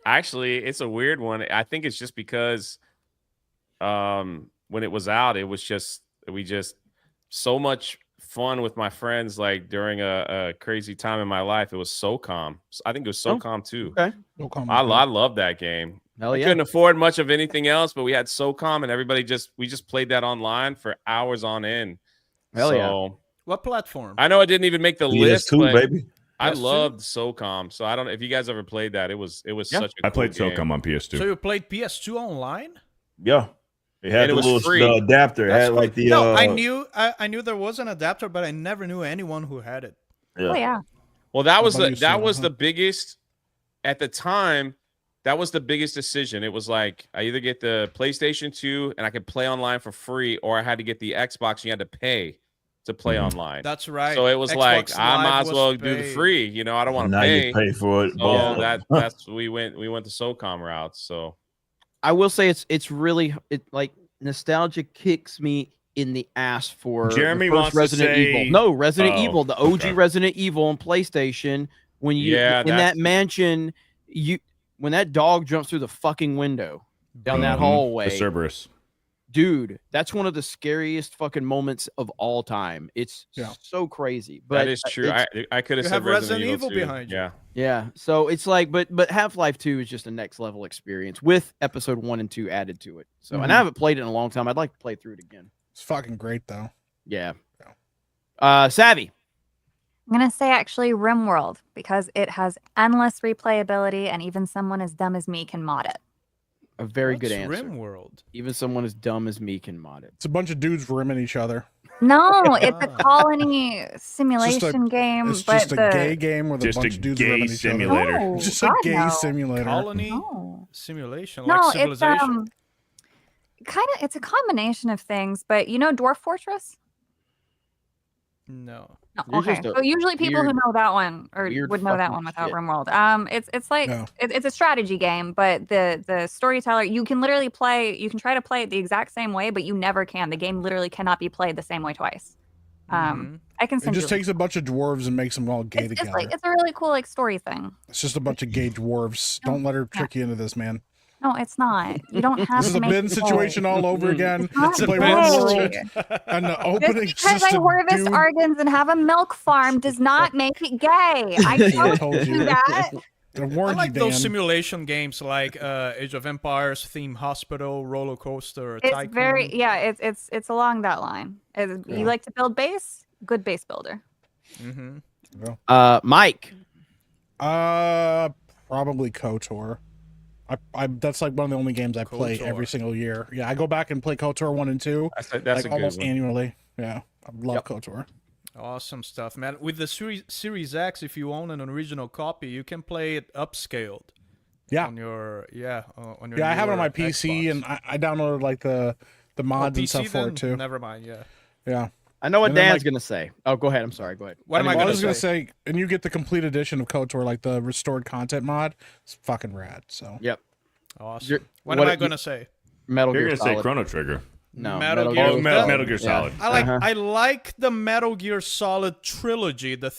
Actually, it's a weird one. I think it's just because when it was out, it was just so much fun with my friends, like during a crazy time in my life. It was SOCOM. I think it was SOCOM too. Okay. I love that game. Hell I yeah. couldn't afford much of anything else, but we had SOCOM, and everybody we just played that online for hours on end. Hell yeah. What platform? I know it didn't even make the list, PS2, but baby. I PS2? loved SOCOM. So I don't know if you guys ever played that. It was such a I played cool game. SOCOM on PS2. So you played PS2 online? Yeah. It had And it the was little free. the adapter. It That's had like cool. the No, I knew there was an adapter, but I never knew anyone who had it. Oh yeah. Well, that was about you, Sam? the biggest at the time. That was the biggest decision. It was like I either get the PlayStation 2 and I could play online for free, or I had to get the Xbox and you had to pay to play online. That's right. So it was Xbox like I Live might as was well do the paid. free. You know, I don't want to now pay. you pay for it. So both. that's we went the SOCOM route. So I will say it's really like nostalgia kicks me in the ass for Jeremy the wants first to Resident say- Evil. No, Resident Oh, Evil, the OG okay. Resident Evil on PlayStation. When you Yeah, in that's- that mansion, when that dog jumps through the fucking window down that Mhm. hallway, The Cerberus. dude, that's one of the scariest fucking moments of all time. It's so crazy. But That is true. I could have said Resident Evil too. behind you. Yeah. Yeah. So it's like, but Half-Life 2 is just a next level experience with episode 1 and 2 added to it. So and I haven't played it in a long time. I'd like to play through it again. It's fucking great though. Yeah. Savvy. I'm going to say actually RimWorld because it has endless replayability and even someone as dumb as me can mod it. A very good answer. RimWorld? Even someone as dumb as me can mod it. It's a bunch of dudes rimming each other. No, it's a colony simulation game. It's but just a gay game with a bunch of dudes rimming each simulator. other. No, Just a God, gay no. simulator. Colony simulation, No, like civilization. it's it's a combination of things. But you know Dwarf Fortress? No. No, You're okay. just a So usually people who weird- know that one or weird would know that fucking one without shit. RimWorld. It's like No. it's a strategy game, but the storyteller you can literally play. You can try to play it the exact same way, but you never can. The game literally cannot be played the same way twice. I can It send just you. takes a bunch of dwarves and makes them all gay It's together. just like it's a really cool like story thing. It's just a bunch of gay dwarves. Don't let her trick you into this, man. No, it's not. You don't have This is to a make bin it gay. situation all over again. It's To play not RimWorld, gay. and the Just opening because I harvest organs and have a milk farm does not make it gay. I don't do that. I I warned like you, those Dan. simulation games like Age of Empires, Theme Hospital, Roller Coaster, It's Tycoon. very it's along that line. You like to build base? Good base builder. Mike. Probably KOTOR. I that's like one of the only games I play KOTOR. every single year. Yeah, I go back and play KOTOR 1 and 2. That's a like good almost one. annually. Yeah, I love KOTOR. Awesome stuff, man. With the Series X, if you own an original copy, you can play it upscaled. Yeah. On your on your Yeah, I have it on my newer PC, Xbox. and I downloaded like the mods and PC stuff for then? it too. Never mind. Yeah. Yeah. I know what And then, Dan's like- gonna say. Oh, go ahead. I'm sorry. Go ahead. What am I I gonna was gonna say? say, and you get the complete edition of KOTOR, like the restored content mod. It's fucking rad. So Yep. Awesome. What am I gonna say? Metal You're Gear gonna say Solid. Chrono Trigger. No. Metal Gear. Metal Gear Yeah. Solid. I like the Metal Gear Solid trilogy, the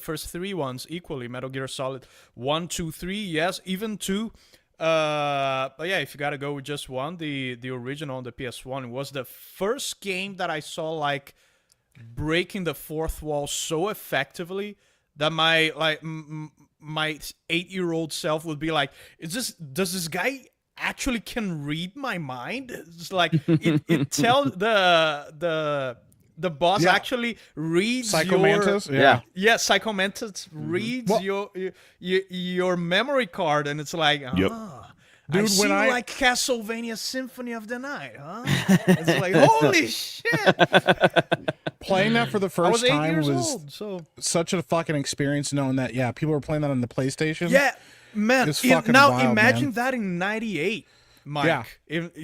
first three ones equally. Metal Gear Solid 1, 2, 3, yes, even 2. But yeah, if you gotta go with just one, the original on the PS1 was the first game that I saw like breaking the fourth wall so effectively that my my 8-year-old self would be like, does this guy actually can read my mind? It's like it tells the boss Yeah. actually reads Psycho Mantis? your Yeah. Psycho Mantis reads your memory card, and it's like Dude, I see when I- like Castlevania Symphony of the Night, huh? It's like holy shit! playing that for the I was first 8 time years was old, so such a fucking experience, knowing that people were playing that on the PlayStation. yeah, man. It's fucking Now wild, imagine man. that in '98, Mike. Yeah.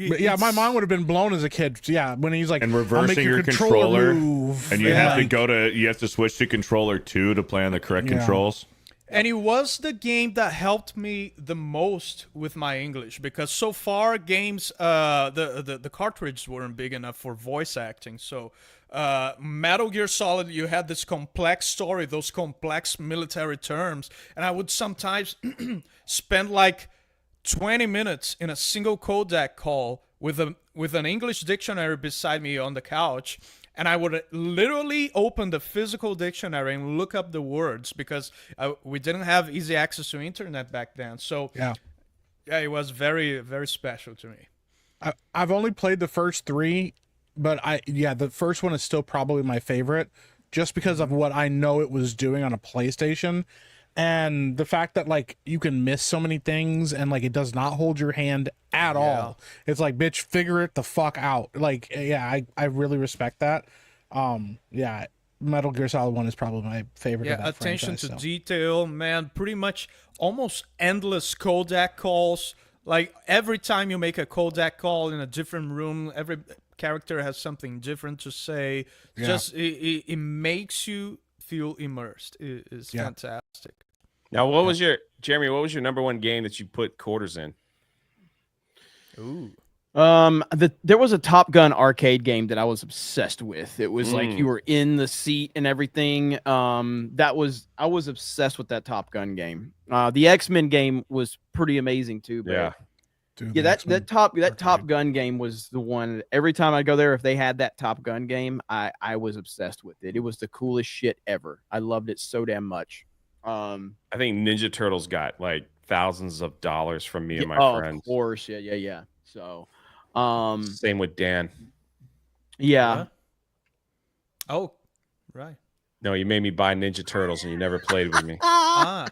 But yeah, my mind would have been blown as a kid. Yeah, when he's like, And I'll make reversing your controller controller, move. and you have to you have to switch to controller 2 to play on the correct Yeah. controls. And it was the game that helped me the most with my English, because so far games, the cartridges weren't big enough for voice acting. So Metal Gear Solid, you had this complex story, those complex military terms, and I would sometimes spend like 20 minutes in a single codec call with an English dictionary beside me on the couch. And I would literally open the physical dictionary and look up the words, because we didn't have easy access to internet back then. So Yeah. it was very, very special to me. I've only played the first 3, but the first one is still probably my favorite, just because of what I know it was doing on a PlayStation, and the fact that like you can miss so many things, and like it does not hold your hand at all. It's like, bitch, figure it the fuck out. Like, yeah, I really respect that. Yeah, Metal Gear Solid 1 is probably my favorite. Yeah, of that attention franchise, to so. detail, man. Pretty much almost endless codec calls. Like every time you make a codec call in a different room, every character has something different to say. Yeah. Just it makes you feel immersed. It's fantastic. Now, Jeremy? What was your number one game that you put quarters in? Ooh. There was a Top Gun arcade game that I was obsessed with. It was like you were in the seat and everything. I was obsessed with that Top Gun game. The X-Men game was pretty amazing too. But Yeah. yeah, that Top Gun game was the one. Every time I go there, if they had that Top Gun game, I was obsessed with it. It was the coolest shit ever. I loved it so damn much. I think Ninja Turtles got like thousands of dollars from me and my friends. Of course, yeah. So, same with Dan. Yeah. Oh, right. No, you made me buy Ninja Turtles and you never played with me. But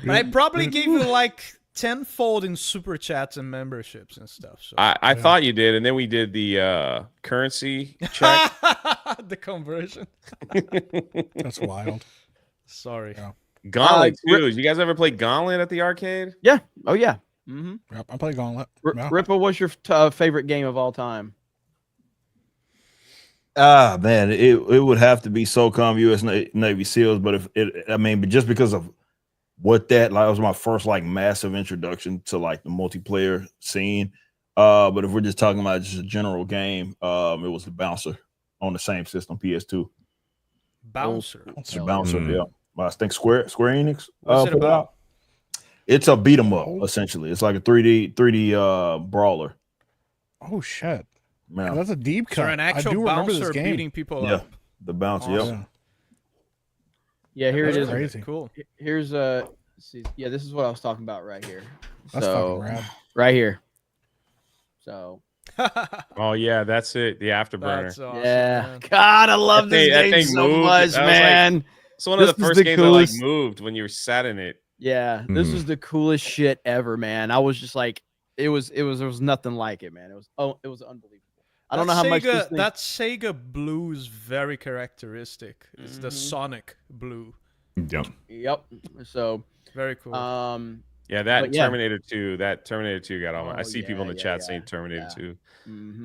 I probably gave you like tenfold in super chats and memberships and stuff. So I thought you did, and then we did the currency check. the conversion. That's wild. Sorry. Yeah. Gauntlet too. Did you guys ever play Gauntlet at the arcade? Yeah. Oh yeah. Mm-hmm. Yep, I play Gauntlet. Rippa, what's your favorite game of all time? Man, it would have to be SOCOM US Navy SEALs, but but just because of what that was my first like massive introduction to like the multiplayer scene. But if we're just talking about just a general game, it was the Bouncer on the same system, PS2. Bouncer. It's a Bouncer, yeah. I think Square Enix. What's it about? It's a beat 'em up essentially. It's like a 3D brawler. Oh shit! Man, that's a deep cut. So an actual I do remember this bouncer game. beating people Yeah, up. the Bouncer. Awesome. Yeah, here it is. Crazy. Cool. Here's see, yeah, this is what I was talking about right here. That's fucking rad. Right here. So. Oh yeah, that's it. The Afterburner. That's awesome, Yeah. man. God, I love this game so much, man. It's one of the This is first the games coolest- that like moved when you were sat in it. Yeah, this was the coolest shit ever, man. I was just like, there was nothing like it, man. It was unbelievable. I don't know how much this thing... that Sega blue is very characteristic. It's the Sonic blue. Yep. So very cool. Yeah, that But yeah. Terminator 2. That Terminator 2 got all my. I see people in the chat saying Terminator 2.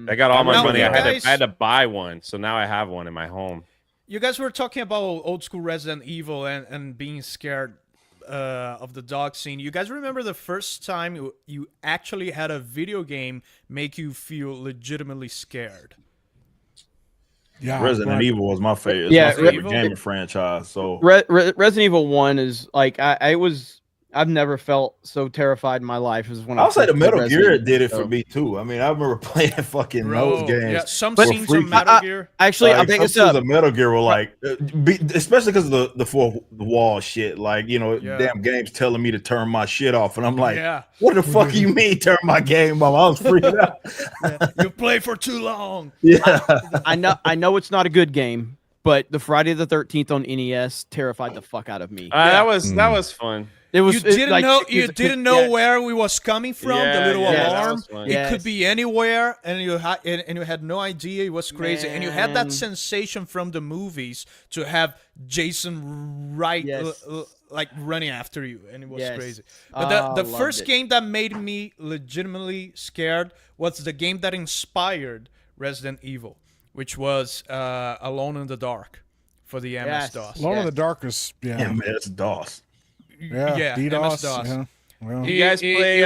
That got I all my remember money. I that. had to buy one, so now I have one in my home. You guys were talking about old school Resident Evil and being scared of the dog scene. You guys remember the first time you actually had a video game make you feel legitimately scared? Yeah, Resident Evil was my favorite. Yeah, It's my favorite gaming franchise. So Resident Evil 1 is like I've never felt so terrified in my life as when I'll say the first played Metal Gear Resident did it Evil. for me too. I mean, I remember playing fucking Bro, those games. yeah, some for scenes free. from Metal Gear. Actually, I think some it's scenes of Metal Gear were like, especially because of the fourth wall shit. Like, damn games telling me to turn my shit off, and I'm like, what the fuck you mean turn my game off? I was freaking out. You play for too long. Yeah, I know it's not a good game, but the Friday the 13th on NES terrified the fuck out of me. That was fun. It was. You didn't know where we was coming from. The little that alarm. was fun. It could be anywhere, and you had no idea. It was crazy, and you had that Man. sensation from the movies to have Jason like running after you, and it was Yes. crazy. But the loved first it. game that made me legitimately scared was the game that inspired Resident Evil, which was Alone in the Dark for the MS-DOS. Alone in the Dark is yeah, man, it's DOS. Yeah, DDoS. MS-DOS. Yeah. Well, You guys play,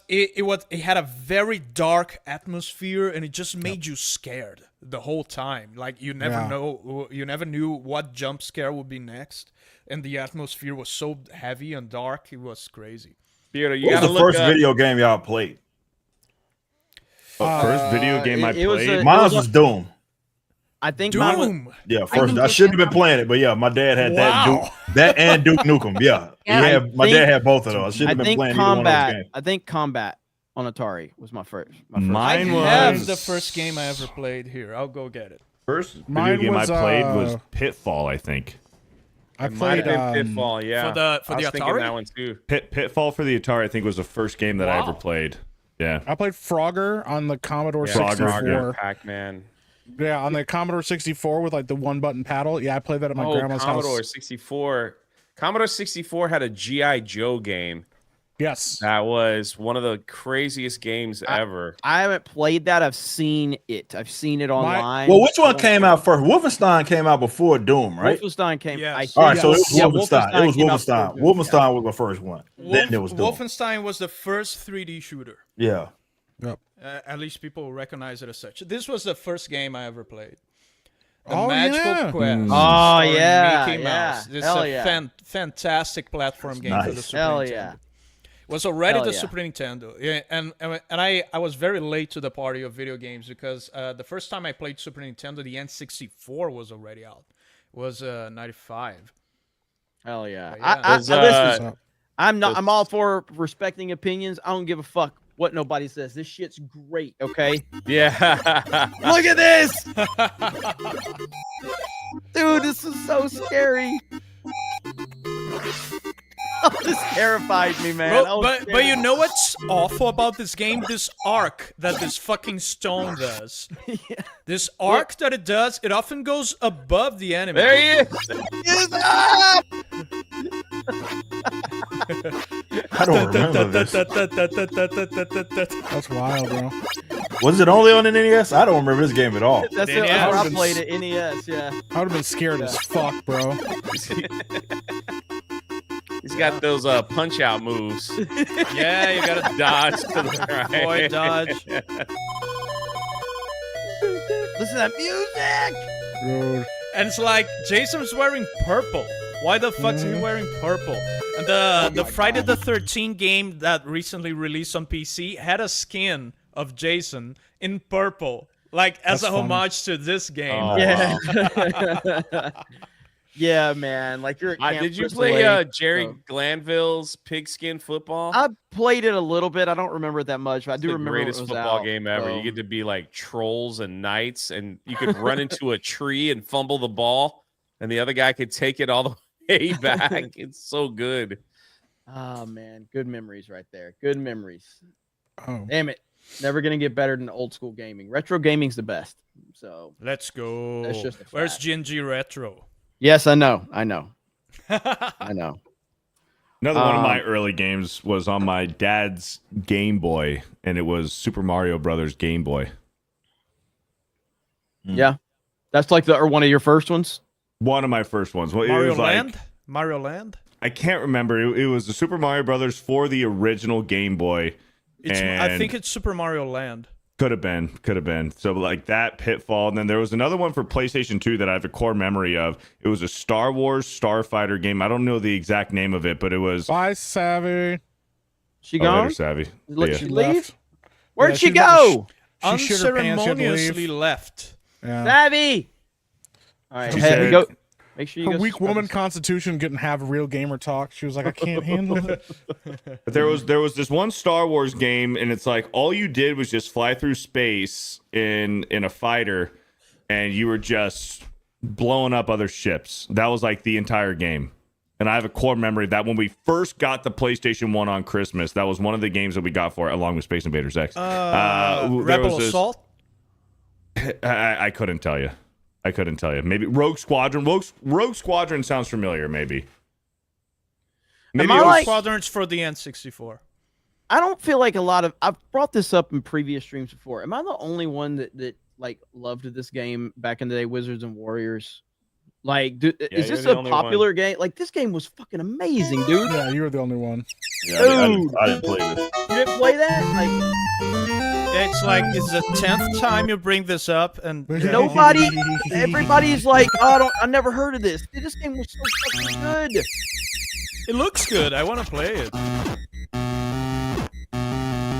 it had a very dark atmosphere, and it just made you scared the whole time. Like you never knew what jump scare would be next, and the atmosphere was so heavy and dark. It was crazy. Theodore, you What was gotta the look first up- video game y'all played? First video game I played. Mine was Doom. I think Doom. mine was, Yeah, first. I shouldn't have been playing it, but yeah, my dad had that and Duke Nukem. Yeah, my dad had both of those. I shouldn't have been playing either one of those games. I think Combat on Atari was my first. Mine was Have the first game I ever played here. I'll go get it. First video Mine game was, I played was Pitfall, I think. I It might played have been Pitfall, yeah. For I the was thinking Atari? that one too. Pitfall for the Atari, I think, was the first game that I ever played. Yeah. I played Frogger on the Commodore Frogger, 64. Pac-Man. Yeah, on the Commodore 64 with like the one button paddle. Yeah, I played that at my grandma's Commodore house. 64. Commodore 64 had a G.I. Joe game. Yes. That was one of the craziest games ever. I haven't played that. I've seen it. I've seen it online. Well, which one came out first? Wolfenstein came out before Doom, right? Wolfenstein came. Yes. All right, so it was Yeah, Wolfenstein. It was came out Wolfenstein. before Doom. Wolfenstein was the first one. Then there was Doom. Wolfenstein was the first 3D shooter. Yeah. Yep. At least people will recognize it as such. This was the first game I ever played. The Oh, Magical yeah. Quest. Oh, starring yeah, Mickey yeah. Mouse. This Hell is a yeah. fantastic platform game for the nice. Super Hell Nintendo. yeah. It was already Hell the yeah. Super Nintendo. Yeah, and I was very late to the party of video games because the first time I played Super Nintendo, the N64 was already out. It was 95. Hell yeah. Yeah. Listen, I'm all for respecting opinions. I don't give a fuck what nobody says. This shit's great, okay? Yeah. Look at this! Dude, this is so scary. Oh, this terrified me, man. Bro, but you know what's awful about this game? This arc that this fucking stone does. This arc that it does, it often goes above the enemy. There he is. He's up! I don't remember this. That's wild, bro. Was it only on the NES? I don't remember this game at all. That's it. I played it. NES, yeah. I would have been scared as fuck, bro. He's got those punch out moves. Yeah, you gotta Dodge to the right. Boy, dodge. Listen to that music! Dude. And it's like Jason's wearing purple. Why the fuck is he wearing purple? And the Friday the 13th game that recently released on PC had a skin of Jason in purple, like as That's a homage to this game. Oh, Yeah. Yeah, man. Like you're. Did you play Jerry Glanville's Pigskin Football? I played it a little bit. I don't remember it that much, but I do the remember greatest it was football out, game ever. so. You get to be like trolls and knights, and you could run into a tree and fumble the ball, and the other guy could take it all the way back. It's so good. Oh man, good memories right there. Good memories. Oh. Damn it. Never gonna get better than old school gaming. Retro gaming's the best. So Let's go. That's just a Where's fact. G&G Retro? yes, I know. I know. Another one of my early games was on my dad's Game Boy, and it was Super Mario Brothers Game Boy. Yeah. That's like one of your first ones? One of my first ones. Well, it Mario was Land? like, Mario Land? I can't remember. It was the Super Mario Brothers for the original Game Boy. I think it's Super Mario Land. Could have been. So like that Pitfall, and then there was another one for PlayStation 2 that I have a core memory of. It was a Star Wars Starfighter game. I don't know the exact name of it, but it was. Bye, Savvy. She gone? Later, Savvy. Let Yeah. she leave? Left. Where'd Yeah, she she go? She shit her pants, she had to leave. Unceremoniously left. Yeah. Savvy. All right, She hey, said- go. Make sure you Her go weak subscribe woman to- constitution couldn't have real gamer talk. She was like, I can't handle it. But there was this one Star Wars game, and it's like all you did was just fly through space in a fighter, and you were just blowing up other ships. That was like the entire game. And I have a core memory of that when we first got the PlayStation 1 on Christmas, that was one of the games that we got for it, along with Space Invaders X. There Rebel was this- Assault? I couldn't tell you. Maybe Rogue Squadron. Rogue Squadron sounds familiar, maybe. Maybe I it was like- Squadrons for the N64. I don't feel like I've brought this up in previous streams before. Am I the only one that like loved this game back in the day, Wizards and Warriors? Like, dude, is you're this the a only popular game? Like, this game was fucking amazing, dude. Yeah, you were the only one. Yeah, I didn't play this. You didn't play that? Like, It's like it's the 10th time you bring this up, and nobody, everybody's like, oh, I never heard of this. Dude, this game was so fucking good. it looks good. I want to play it.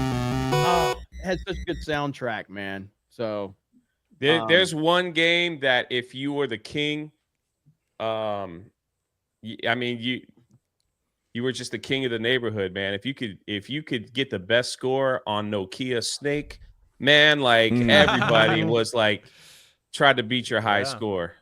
It had such a good soundtrack, man. So There's one game that if you were the king, I mean you were just the king of the neighborhood, man. If you could get the best score on Nokia Snake, man, like everybody was like tried to beat your high score.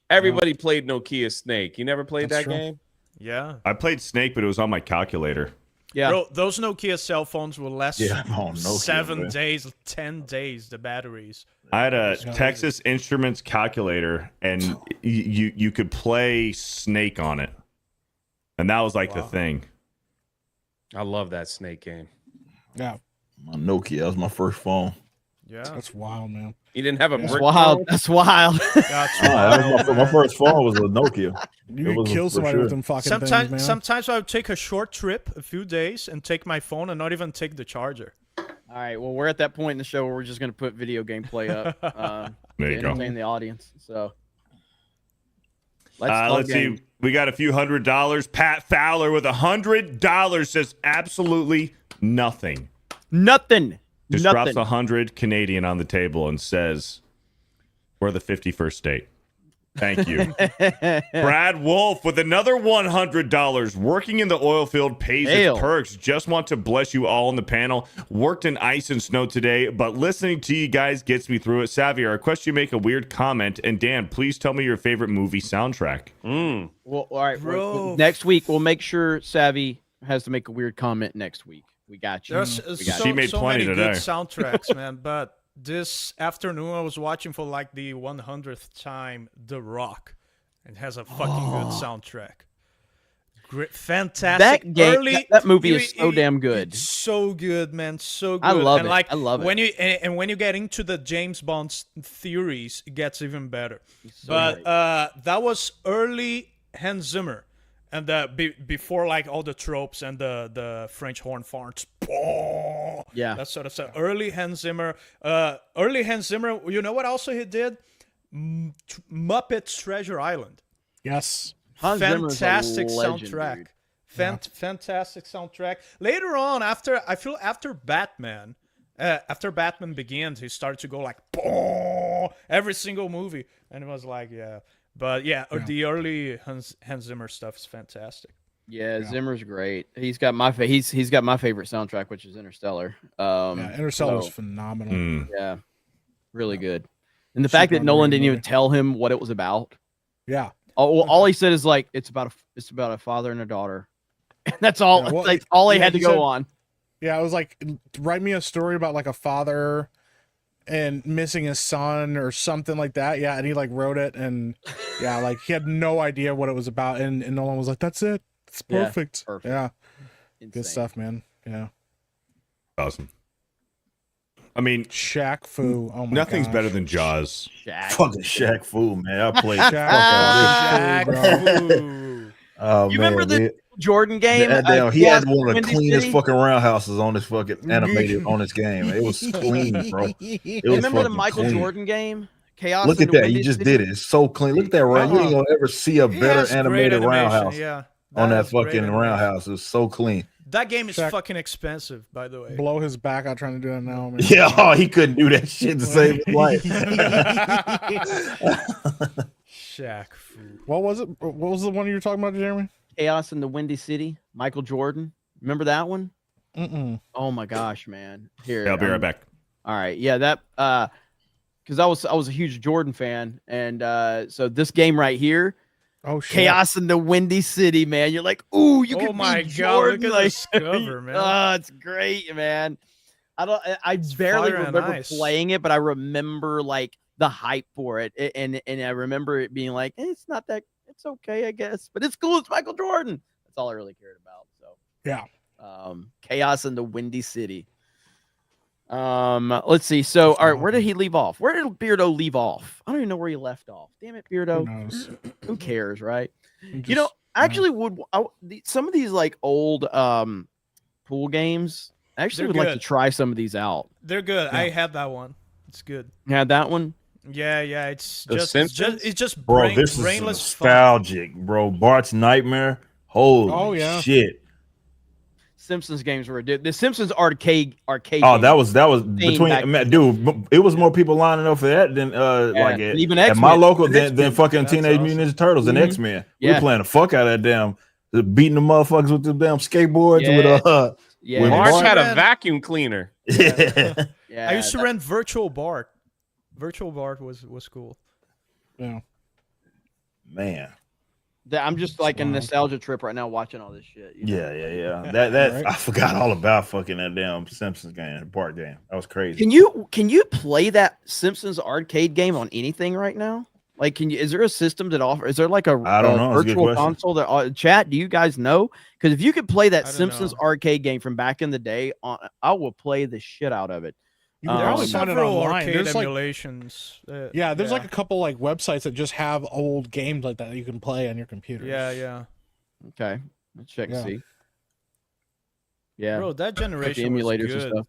Everybody played Nokia Snake. You never played that game? Yeah. I played Snake, but it was on my calculator. Yeah. Bro, those Nokia cell phones will last Yeah, I'm on Nokia, 7 man. days, 10 days, the batteries. I had a Texas Instruments calculator, and you could play Snake on it, and that was like the thing. I love that Snake game. Yeah. My Nokia, that was my first phone. Yeah. That's wild, man. You didn't have a That's brick wild. phone? That's wild. That's That was my first phone was a Nokia. You It could was kill for somebody sure. with them fucking things, man. Sometimes I would take a short trip, a few days, and take my phone and not even take the charger. All right. Well, we're at that point in the show where we're just going to put video gameplay up There to you go. entertain the audience. So let's see. We got a few $100. Pat Fowler with $100 says absolutely nothing. Nothing. Just Nothing. drops 100 Canadian on the table and says, "We're the 51st state." Thank you. Brad Wolf with another $100. Working in the oil field pays its perks. Just want to bless you all on the panel. Worked in ice and snow today, but listening to you guys gets me through it. Savvy, I request you make a weird comment. And Dan, please tell me your favorite movie soundtrack. Well, all right. Next week, we'll make sure Savvy has to make a weird comment next week. We got you. There's She made so plenty many today. good soundtracks, man. But this afternoon, I was watching for like the 100th time The Rock. It has a fucking good soundtrack. Great, fantastic. That game, that movie is so damn good. It's so good, man. So good. I love and it. Like, I love it. When you get into the James Bond theories, it gets even better. But that was early Hans Zimmer. And before like all the tropes and the French horn farts, yeah, that sort of stuff. Early Hans Zimmer. You know what? Also he did Muppets Treasure Island. Yes, fantastic legend, soundtrack. Fantastic soundtrack. Later on, after Batman, after Batman Begins, he started to go like every single movie, and it was like But the early Hans Zimmer stuff is fantastic. Yeah, Zimmer's great. He's got my he's got my favorite soundtrack, which is Interstellar. Interstellar was phenomenal. Yeah, really good. And the fact that Nolan didn't even tell him what it was about. Yeah. All he said is like it's about a father and a daughter. And that's all. That's all he had to go on. Yeah, it was like, write me a story about like a father and missing his son or something like that. Yeah, and he like wrote it, and like he had no idea what it was about, and Nolan was like, "That's it. It's perfect." Perfect. Yeah, Insane. good stuff, man. Yeah, awesome. I mean, Shaq Fu. Oh my nothing's gosh. better than Jaws. Fucking Shaq Fu, man. I played Shaq Fu. Oh, You remember the Jordan game? He had one of the Windy cleanest City? fucking roundhouses on this fucking animated on this game. It was clean, bro. It was Remember the fucking Michael clean. Jordan game? Chaos. Look in at the that. Windy You just City? did it. It's so clean. Look at that run. You ain't gonna ever see a better has great animated animation, roundhouse yeah. on That that is great fucking animation. roundhouse. It's so clean. That game is Shaq. fucking expensive, by the way. Blow his back out trying to do it now, man. Yeah, he couldn't do that shit to save his life. Shaq Fu. What was it? What was the one you were talking about, Jeremy? Chaos in the Windy City. Michael Jordan. Remember that one? Mm-mm. Oh my gosh, man. Here, I'll be right back. All right, yeah, that because I was a huge Jordan fan, and so this game right here, Oh shit! Chaos in the Windy City, man. You're like, ooh, you Oh can my be God, Jordan. look at like, this cover, man. Oh, it's great, man. I barely fire and remember ice. playing it, but I remember like the hype for it, and I remember it being like, it's not that, it's okay, I guess, but it's cool. It's Michael Jordan. That's all I really cared about. So Yeah. Chaos in the Windy City. Let's see. So, all right, where did he leave off? Where did Beardo leave off? I don't even know where he left off. Damn it, Beardo. Who knows? Who cares, right? Just- You know, I actually some of these like old pool games. I actually They're would like to good. try some of these out. They're good. I had that one. It's good. You had that one? Yeah. It's The Simpsons? it's just Bro, this is brainless fun. nostalgic, bro. Bart's Nightmare. Holy Oh, yeah. shit. Simpsons games were the Simpsons arcade. Oh, game that was thing between back man, dude. It was more people lining up for that than like and at, even at my X-Men. local And than X-Men. fucking That's Teenage awesome. Mutant Ninja Turtles and Mhm. X-Men. We Yeah. were playing the fuck out of that damn beating the motherfuckers with the damn skateboards Yeah. with Yeah. with March Bart. had a Man. vacuum cleaner. Yeah. Yeah, I used to rent Virtual Bart. Virtual Bart was cool. Yeah. Man. I'm just like a Wow. nostalgia trip right now watching all this shit. you know? Yeah. That Right. I forgot all about fucking that damn Simpsons game, Bart game. That was crazy. Can you play that Simpsons arcade game on anything right now? Like, is there a system that offers? Is there like a, I don't know. That's a good virtual question. console that chat? Do you guys know? Because if you could play that I don't Simpsons know. arcade game from back in the day, I will play the shit out of it. You can There probably are find it Several online. arcade There's like emulations. yeah, there's like a couple like websites that just have old games like that you can play on your computer. yeah. Okay, let's check and Yeah. see. Yeah, Bro, that like the generation was emulators and good. stuff.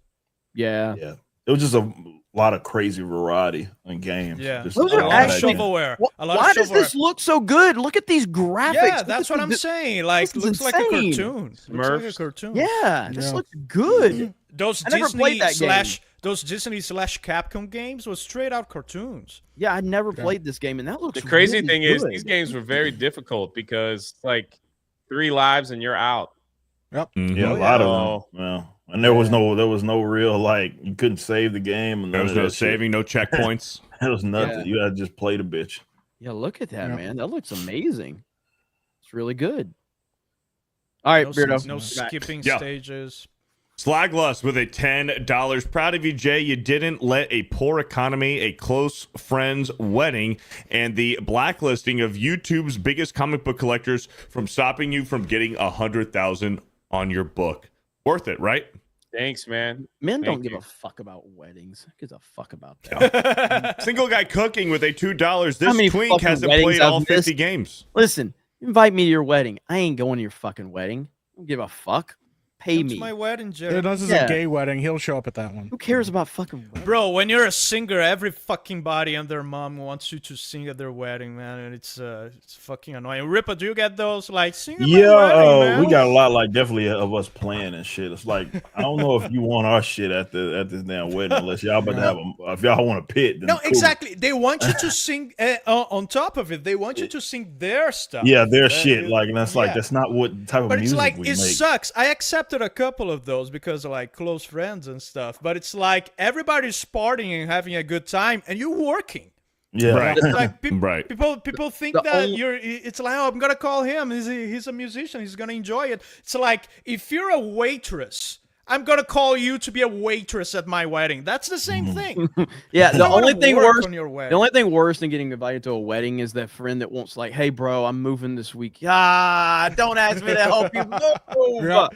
Yeah. Yeah. It was just a lot of crazy variety in games. Yeah. Just Those a are lot of actually- that game. shovelware. A lot Why of does this look so good? Look at these graphics. Yeah, Look that's at what I'm saying. Like, this is looks like a insane. cartoon. Looks like a Smurfs. cartoon. Yeah, this looks good. Those I never played that game. Those Disney / Capcom games was straight out cartoons. Yeah, I never played this game, and that looks. The crazy really thing is, good. these games were very difficult because like 3 lives and you're out. Yep. Yeah, a lot of them. Yeah. And there was no real like you couldn't save the game and There was no saving, no checkpoints. There was nothing. Yeah. You had to just play the bitch. Yeah, look at that, Yeah. man. That looks amazing. It's really good. All right, Beardo. No you're back. skipping Yeah. stages. Slaglust with a $10. Proud of you, Jay. You didn't let a poor economy, a close friend's wedding, and the blacklisting of YouTube's biggest comic book collectors from stopping you from getting 100,000 on your book. Worth it, right? Thanks, man. Men Thank don't give you. a fuck about weddings. Who gives a fuck about that? Single guy cooking with a $2. How many This twink fucking hasn't weddings played all I've 50 missed? games. Listen, invite me to your wedding. I ain't going to your fucking wedding. I don't give a fuck. Pay It's me. my wedding, Jerry. This is Yeah. a gay wedding. He'll show up at that one. Who cares about fucking weddings? Bro, when you're a singer, every fucking body and their mom wants you to sing at their wedding, man, and it's fucking annoying. Rippa, do you get those? Like, sing at my wedding, man. We got a lot like definitely of us playing and shit. It's like I don't know if you want our shit at this damn wedding unless y'all about to have if y'all want to pit. Then No, cool. exactly. They want you to sing on top of it. They want you to sing their stuff. Yeah, their shit. Like and that's like yeah. that's not what type of But it's music like we it make. sucks. I accepted a couple of those because of like close friends and stuff. But it's like everybody's partying and having a good time, and you're working. Yeah, Right. It's like Right. people think The that only- you're. It's like, oh, I'm gonna call him. He's a musician. He's gonna enjoy it. It's like if you're a waitress, I'm gonna call you to be a waitress at my wedding. That's the same thing. Yeah, You the don't wanna only thing work worse. on your The wedding. only thing worse than getting invited to a wedding is that friend that wants like, hey, bro, I'm moving this week. Ah, don't ask me to help you move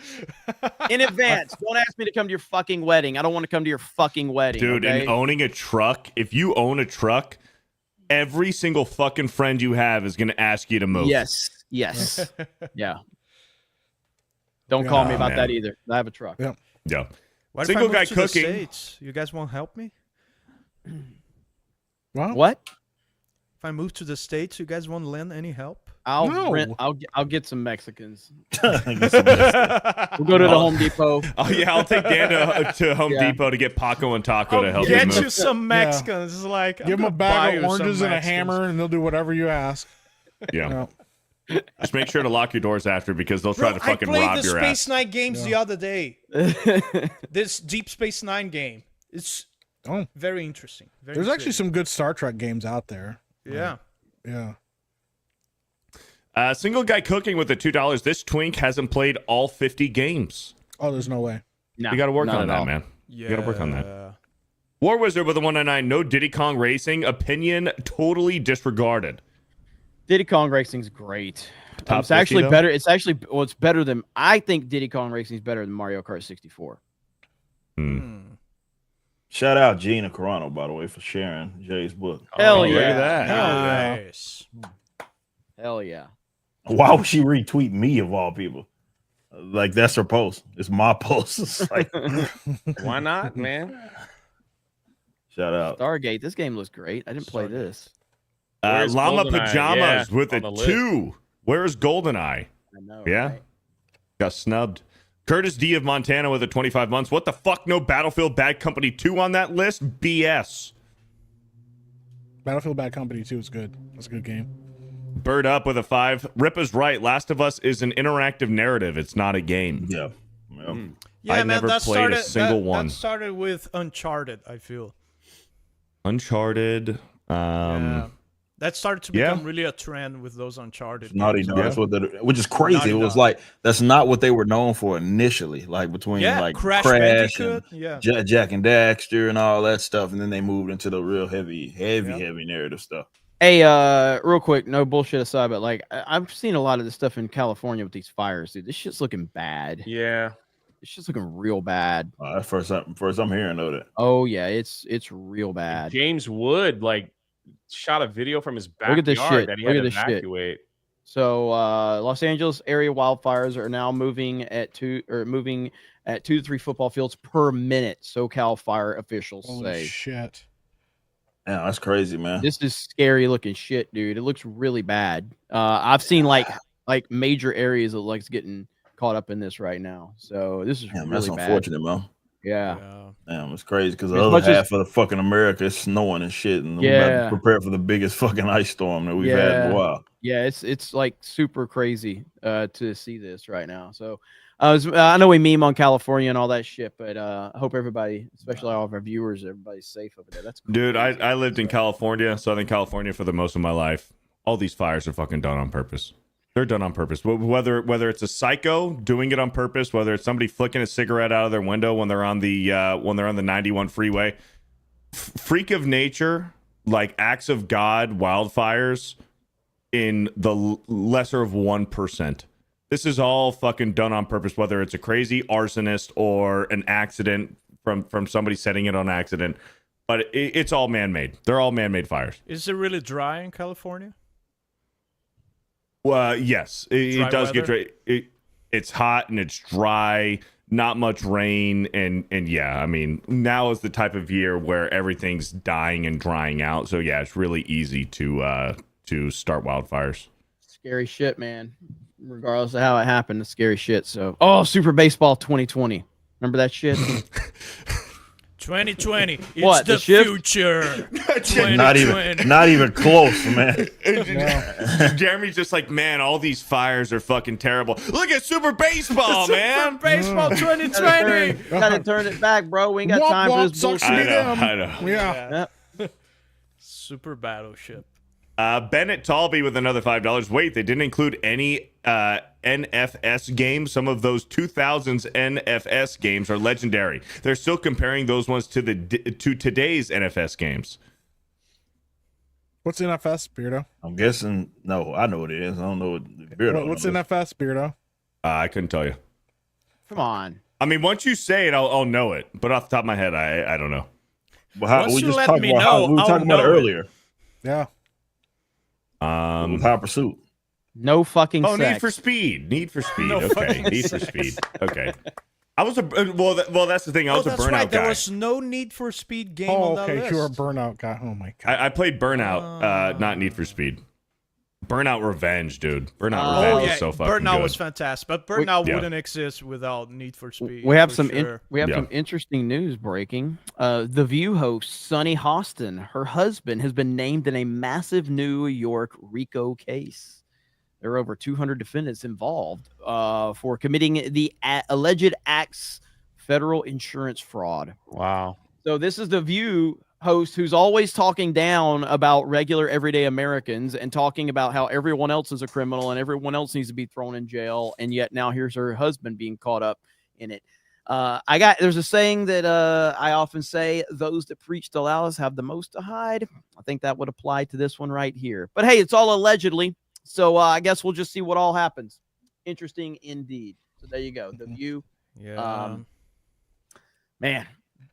in advance. Don't ask me to come to your fucking wedding. I don't want to come to your fucking wedding, Dude, okay? and owning a truck, if you own a truck, every single fucking friend you have is going to ask you to move. Yes, yeah. Don't call me about man. that either. I have a truck. Yeah. Yeah. What Single if I guy move to the cooking. States? You guys won't help me? Well, What? If I move to the States, you guys won't lend any help? I'll No. rent. I'll get some Mexicans. Get some Mexican. We'll go to the Home Depot. Oh, yeah, I'll take Dan to Home Yeah. Depot to get Paco and Taco to I'll help get you you move. some Mexicans. It's like, I'm give them a gonna buy bag you of some oranges and a Mexicans. hammer, and they'll do whatever you ask. Yeah. Yeah. Just make sure to lock your doors after because they'll try Bro, to fucking I played rob the your Space ass. Nine games the other day. This Deep Space Nine game. It's Oh, very interesting. Very there's actually intriguing. some good Star Trek games out there. Yeah. Yeah. Single guy cooking with the $2. This twink hasn't played all 50 games. Oh, there's no way. No, You got to work not on at that, all. man. Yeah. You got to work on that. War Wizard with a 199. No Diddy Kong Racing. Opinion totally disregarded. Diddy Kong Racing's great. Top It's actually 50 though? better. It's actually it's better than I think. Diddy Kong Racing is better than Mario Kart 64. Shout out Gina Carano, by the way, for sharing Jay's book. Hell look yeah! at that. Nice. Hell yeah! Why would she retweet me of all people? Like that's her post. It's my post. It's like, Why not, man? shout out. Stargate. This game looks great. I didn't play this. Where's Llama GoldenEye? Pajamas Yeah, with a on the list. 2. Where's GoldenEye? I know. Yeah. right? Got snubbed. Curtis D of Montana with a 25 months. What the fuck? No Battlefield Bad Company 2 on that list? BS. Battlefield Bad Company 2 is good. That's a good game. Bird up with a 5. Rip is right. Last of Us is an interactive narrative. It's not a game. Yeah. Yeah. Yeah, I man, never that played a started, single that, one. That started with Uncharted, I feel. Uncharted. Yeah. That started to yeah. become really a trend with those Uncharted. Naughty games. Dog. That's what which is crazy. Naughty It was Dog. like that's not what they were known for initially. Like between Yeah, like Crash and Bandicoot, yeah. Jack and Daxter and all that stuff, and then they moved into the real heavy narrative stuff. Hey, real quick, no bullshit aside, but like I've seen a lot of this stuff in California with these fires, dude. This shit's looking bad. Yeah. This shit's looking real bad. That's first I'm hearing of that. Oh yeah, it's real bad. James Wood like shot a video from his backyard Look at this shit. that he Look had at to this shit. evacuate. So Los Angeles area wildfires are now moving at at 2 to 3 football fields per minute. SoCal Fire officials say. Shit. Yeah, that's crazy, man. This is scary looking shit, dude. It looks really bad. I've seen like major areas that like getting caught up in this right now. So this is really that's bad. unfortunate, man. Yeah. Damn, it's crazy because the As other much half of the fucking America is snowing and shit, and we're about to prepare for the biggest fucking ice storm that we've had in a while. Yeah, it's like super crazy to see this right now. So I know we meme on California and all that shit, but I hope everybody, especially all of our viewers, everybody's safe over there. That's Dude, I lived in California, Southern California, for the most of my life. All these fires are fucking done on purpose. They're done on purpose. Whether it's a psycho doing it on purpose, whether it's somebody flicking a cigarette out of their window when they're on the 91 freeway, freak of nature, like acts of God, wildfires in the lesser of 1%. This is all fucking done on purpose, whether it's a crazy arsonist or an accident from somebody setting it on accident. But it's all man-made. They're all man-made fires. Is it really dry in California? Yes, it does get dry. It's hot and it's dry, not much rain, and yeah, I mean, now is the type of year where everything's dying and drying out. So yeah, it's really easy to start wildfires. Scary shit, man. Regardless of how it happened, it's scary shit. So, Super Baseball 2020. Remember that shit? 2020. It's What, the the shift? future. Not even close, man. Jeremy's just like, man, all these fires are fucking terrible. Look at Super Baseball, man. Super Baseball 2020. Gotta turn it back, bro. We ain't got time for this bullshit. I know. Yeah. Super Battleship. Bennett Talby with another $5. Wait, they didn't include any NFS games. Some of those 2000s NFS games are legendary. They're still comparing those ones to today's NFS games. What's NFS, Beardo? I'm guessing. No, I know what it is. I don't know what Beardo. What's NFS, Beardo? I couldn't tell you. Come on. I mean, once you say it, I'll know it. But off the top of my head, I don't know. Well, Once we you just let talked me about know, we were I'll talking about it know it. earlier. Yeah. With High Pursuit. No fucking Oh, sex. Need for Speed. Need for Speed. No Okay, fucking Need for sex. Speed. Okay. I was well. That's the thing. I was a that's Burnout right. guy. There was no Need for Speed game Oh, on that okay. list. You're a Burnout guy. Oh my god. I played Burnout, not Need for Speed. Burnout Revenge, dude. Burnout Oh Revenge yeah, is so fucking Burnout good. was fantastic, but Burnout Yeah. wouldn't exist without Need for Speed. We have for some sure. some interesting news breaking. The View host Sunny Hostin, her husband, has been named in a massive New York RICO case. There are over 200 defendants involved for committing the alleged acts federal insurance fraud. Wow. So this is the View host who's always talking down about regular everyday Americans and talking about how everyone else is a criminal and everyone else needs to be thrown in jail, and yet now here's her husband being caught up in it. There's a saying that I often say, those that preach to loudest have the most to hide. I think that would apply to this one right here. But hey, it's all allegedly, so I guess we'll just see what all happens. Interesting indeed. So there you go, the View. Yeah. Man,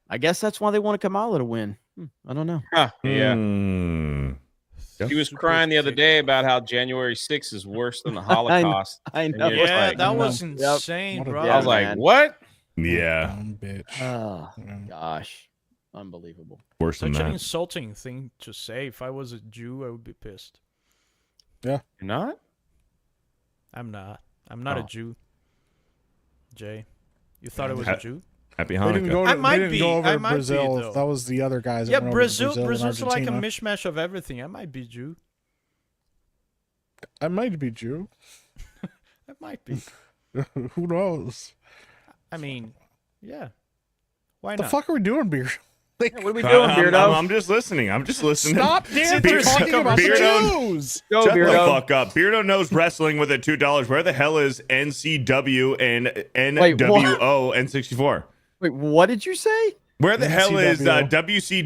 I guess that's why they want Kamala to win. I don't know. Yeah. She was crying the other day about how January 6th is worse than the Holocaust. I know. And you're Yeah, like, that was insane, bro. I was like, what? Yeah. Bitch. Oh, gosh. Unbelievable. Worse than Such an that. insulting thing to say. If I was a Jew, I would be pissed. Yeah. You're not? I'm not. I'm not a Oh. Jew. Jay, you thought it was a Jew? Happy They didn't go, Hanukkah. I they might didn't be. go over I to might be, Brazil. though. That was the other guys. That Yeah, went over to Brazil's and like a Argentina. mishmash of everything. I might be Jew. I might be Jew. I might be. Who knows? I mean, yeah. Why What the not? fuck are we doing, Beard? What are we doing, Beardo? I'm just listening. I'm just listening. Stop damn Beard- talking about the Beardo- Jews. Go, Shut the Beardo. fuck up. Beardo knows wrestling with a $2. Where the hell is NCW and Wait, what? NWO N64? Wait, what did you say? Where the hell is NCW.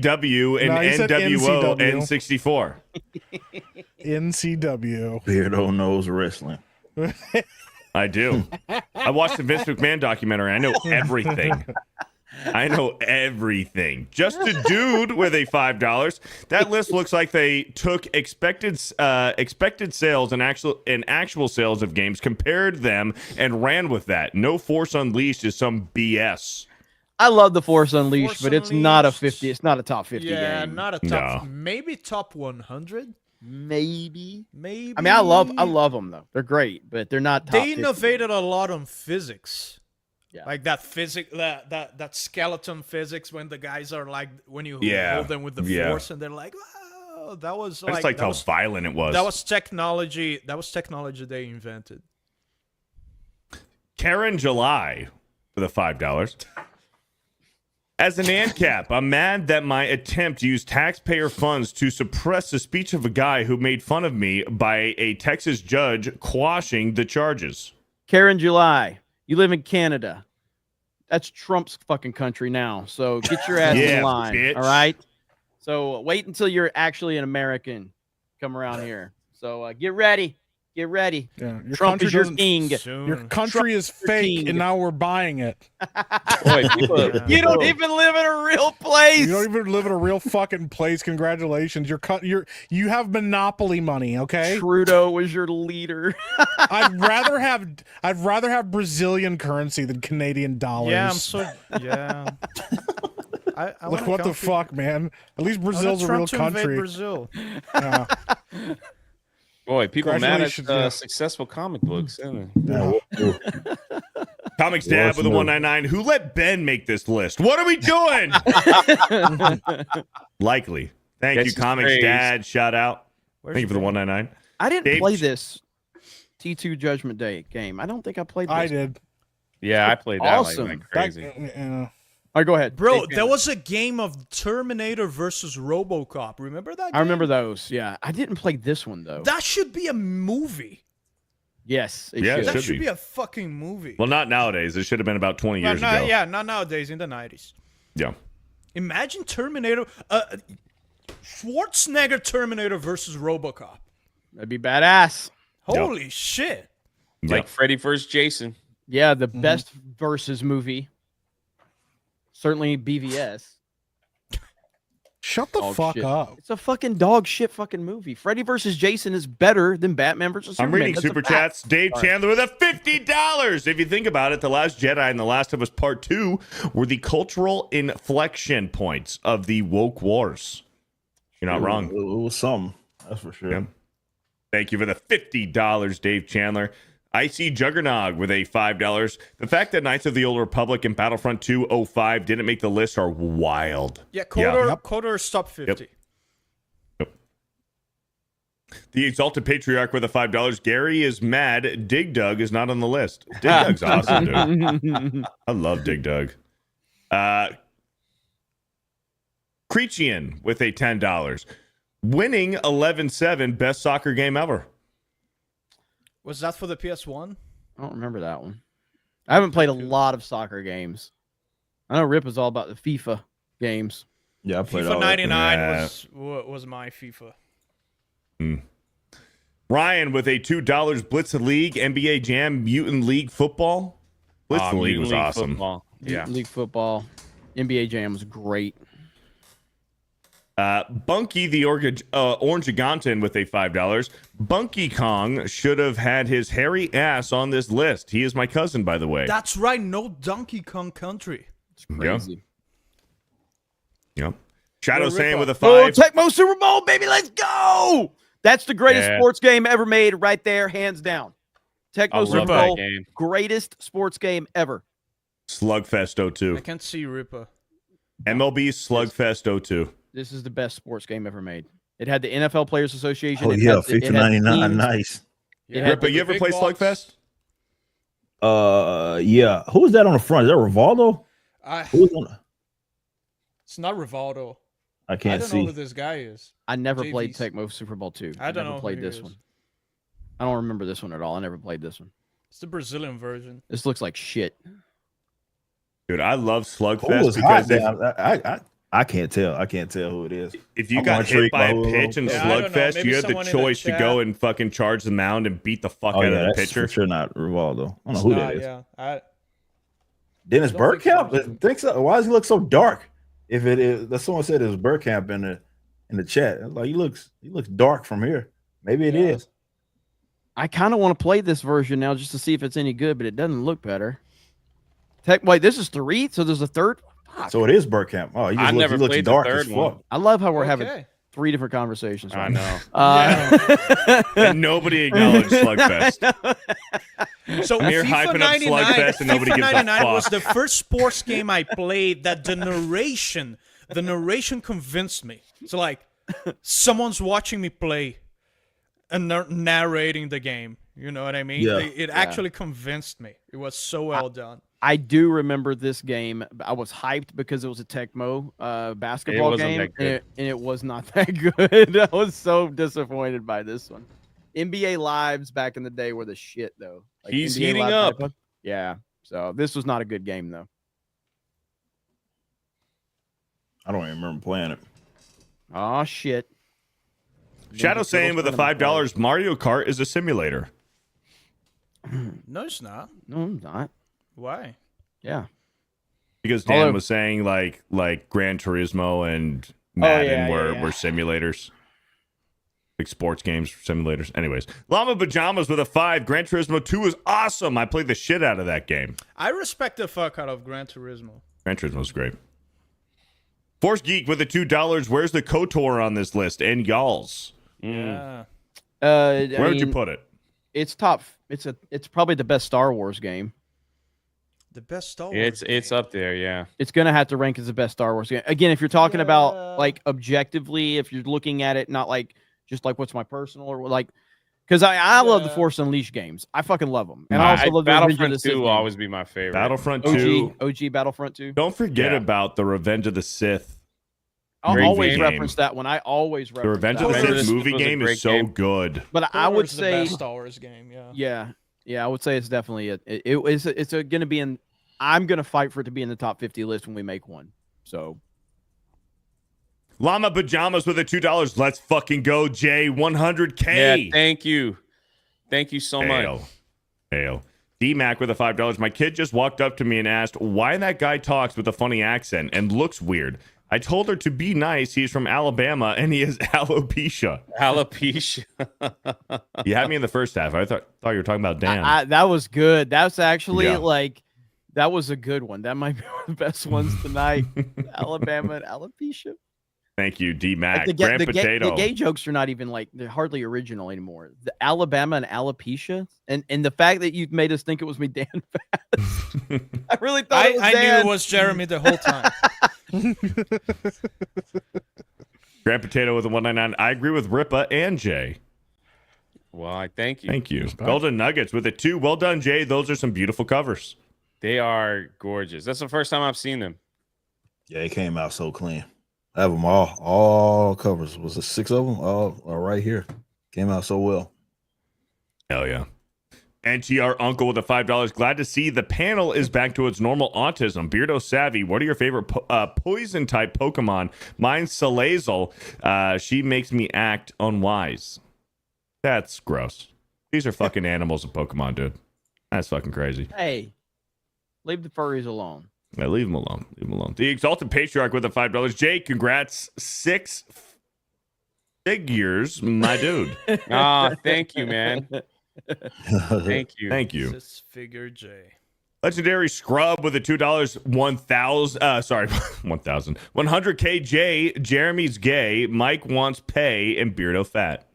WCW and No, he said NWO NCW. N64? NCW. Beardo knows wrestling. I do. I watched the Vince McMahon documentary. I know everything. I know everything. Just a dude with a $5. That list looks like they took expected sales and actual sales of games, compared them, and ran with that. No Force Unleashed is some BS. I love the Force Unleashed, but it's not a 50. It's not a top 50 Yeah, game. not a top. Maybe top 100. Maybe. Maybe. I mean, I love them though. They're great, but they're not top They 50. innovated a lot on physics. Yeah. Like that that skeleton physics when the guys are like when you hold them with the force and they're like, oh, that was I just liked how violent it was. That was technology. That was technology they invented. Karen July for the $5. As an ANCAP, I'm mad that my attempt to use taxpayer funds to suppress the speech of a guy who made fun of me by a Texas judge quashing the charges. Karen July, you live in Canada. That's Trump's fucking country now. So get your ass in line. Bitch. All right. So wait until you're actually an American. Come around here. So get ready. Get ready. Yeah, Trump is your king. Your country is fake, and now we're buying it. Boy, You don't even live in a real place. You don't even live in a real fucking place. Congratulations. You have monopoly money, okay? Trudeau was your leader. I'd rather have Brazilian currency than Canadian dollars. Yeah, Look, what the fuck, man? At least Brazil's a real country. Brazil. Yeah. Boy, people mad at Congratulations, successful comic books. Isn't Comics Dad with a 199. Who let Ben make this list? What are we doing? Likely. Thank you, Comics Dad. Shout out. Thank you for the 199. I didn't play this T2 Judgment Day game. I don't think I played this. I did. Yeah, I played that awesome. like crazy. All right, go ahead. Bro, there was a game of Terminator versus RoboCop. Remember that game? I remember those. Yeah. I didn't play this one, though. That should be a movie. Yes. That should be a fucking movie. Well, not nowadays. It should have been about 20 years ago. Yeah, not nowadays, in the 90s. Yeah. Imagine Terminator, Schwarzenegger Terminator versus RoboCop. That'd be badass. Holy shit. Like Freddy vs. Jason. Yeah, the best versus movie. Certainly BVS. Shut the fuck up. It's a fucking dog shit fucking movie. Freddy versus Jason is better than Batman versus Superman. I'm reading super chats. Dave Chandler with a $50. If you think about it, The Last Jedi and The Last of Us Part 2 were the cultural inflection points of the woke wars. You're not wrong. It was something. That's for sure. Yeah. Thank you for the $50, Dave Chandler. I see Juggernog with a $5. The fact that Knights of the Old Republic and Battlefront 205 didn't make the list are wild. Yeah, Kodor's top 50. Yep. The Exalted Patriarch with a $5. Gary is mad. Dig Dug is not on the list. Dig Dug's awesome, dude. I love Dig Dug. Creechian with a $10. Winning 11-7, best soccer game ever. Was that for the PS1? I don't remember that one. I haven't played a lot of soccer games. I know Rip is all about the FIFA games. Yeah, I played FIFA all 99 was my FIFA. Ryan with a $2 Blitz League, NBA Jam, Mutant League Football. Blitz League was awesome. Football. Yeah. League football. NBA Jam was great. Bunky the Orangegantan with a $5. Bunky Kong should have had his hairy ass on this list. He is my cousin, by the way. That's right. No Donkey Kong Country. It's crazy. Yep. Shadow Sam with a Oh, 5. Tecmo Super Bowl, baby. Let's go. That's the greatest sports game ever made right there, hands down. Tecmo Super Bowl, greatest sports game ever. Slugfest 02. I can't see Ripper. MLB Slugfest 02. This is the best sports game ever made. It had the NFL Players Association. Oh, yeah, FIFA 99. Nice. Ripper, you ever play Slugfest? Yeah. Who was that on the front? Is that Rivaldo? Who's on the... It's not Rivaldo. I can't see. I don't know who this guy is. I never played Tecmo Super Bowl 2. I don't never know played who he this is. one. I don't remember this one at all. I never played this one. It's the Brazilian version. This looks like shit. Dude, I love Slugfest because I can't tell. I can't tell who it is. If you got hit by a pitch in Slugfest, you had the choice to go and fucking charge the mound and beat the fuck out of the pitcher. For sure not Rivaldo. I don't know who that is. Yeah. Dennis Bergkamp? I think so. Why does he look so dark? If it is, someone said it was Bergkamp in the chat. I was like, he looks dark from here. Maybe it is. I kind of want to play this version now just to see if it's any good, but it doesn't look better. Wait, this is 3, so there's a third. Fuck. So it is Bergkamp. Oh, he looks dark as fuck. I love how we're having 3 different conversations. I know. And nobody acknowledged Slugfest. So Mere FIFA hyping up 99, Slugfest and nobody FIFA gives a 99 fuck. was the first sports game I played that the narration convinced me. So like, someone's watching me play and narrating the game. You know what I mean? Yeah. It actually convinced me. It was so well done. I do remember this game. I was hyped because it was a Tecmo basketball game, and it was not that good. I was so disappointed by this one. NBA Lives back in the day were the shit, though. Like, He's NBA heating Live up. Yeah. So this was not a good game, though. I don't even remember playing it. Oh shit. Shadow saying with the $5, Mario Kart is a simulator. No, it's not. No, I'm not. Why? Yeah. Because Dan was saying like Gran Turismo and Madden were simulators. Like sports games simulators. Anyways, Llama Pajamas with a 5. Gran Turismo 2 is awesome. I played the shit out of that game. I respect the fuck out of Gran Turismo. Gran Turismo's great. Force Geek with the $2. Where's the KOTOR on this list? And y'all's. Yeah. Where would you put it? It's top. It's probably the best Star Wars game. The best Star Wars. It's up there, yeah. It's gonna have to rank as the best Star Wars game. Again, if you're talking about like objectively, if you're looking at it, not like just like what's my personal or like, because I love the Force Unleashed games. I fucking love them, and I also love the Battlefront 2 will always be my favorite. Battlefront 2. OG Battlefront 2. Don't forget about the Revenge of the Sith. I'll always game. reference that one. I always reference The Revenge that of the one. Sith movie game is so good. But I would the say best Star Wars game. Yeah. Yeah. I would say it's definitely it's going to be in. I'm going to fight for it to be in the top 50 list when we make one. So. Llama Pajamas with a $2. Let's fucking go, Jay. 100K. Yeah, thank you. Thank you so much. Hail. D-Mac with a $5. My kid just walked up to me and asked why that guy talks with a funny accent and looks weird. I told her to be nice. He's from Alabama and he has alopecia. Alopecia. You had me in the first half. I thought you were talking about Dan. That was good. That's actually that was a good one. That might be one of the best ones tonight. Alabama and alopecia. Thank you, D-Mac. Like Grand Potato. The gay jokes are not even they're hardly original anymore. The Alabama and alopecia, and the fact that you've made us think it was me, Dan Fast. I really thought it was I Dan. knew it was Jeremy the whole time. Grand Potato with a 199. I agree with Ripa and Jay. Well, I thank you. Thank you. Golden Nuggets with a 2. Well done, Jay. Those are some beautiful covers. They are gorgeous. That's the first time I've seen them. Yeah, it came out so clean. I have them all covers. Was it 6 of them? All right here. Came out so well. Hell yeah. NTR Uncle with a $5. Glad to see the panel is back to its normal autism. Beardo Savvy, what are your favorite poison type Pokemon? Mine's Salazzle. She makes me act unwise. That's gross. These are fucking animals of Pokemon, dude. That's fucking crazy. Hey, leave the furries alone. Yeah, leave them alone. Leave them alone. The Exalted Patriarch with a $5. Jay, congrats. 6 figures, my dude. Thank you, man. Thank you. Thank you. 6 figure J. Legendary Scrub with a $2. 1,000. Sorry, 1,000. 100K J. Jeremy's gay. Mike wants pay and Beardo fat.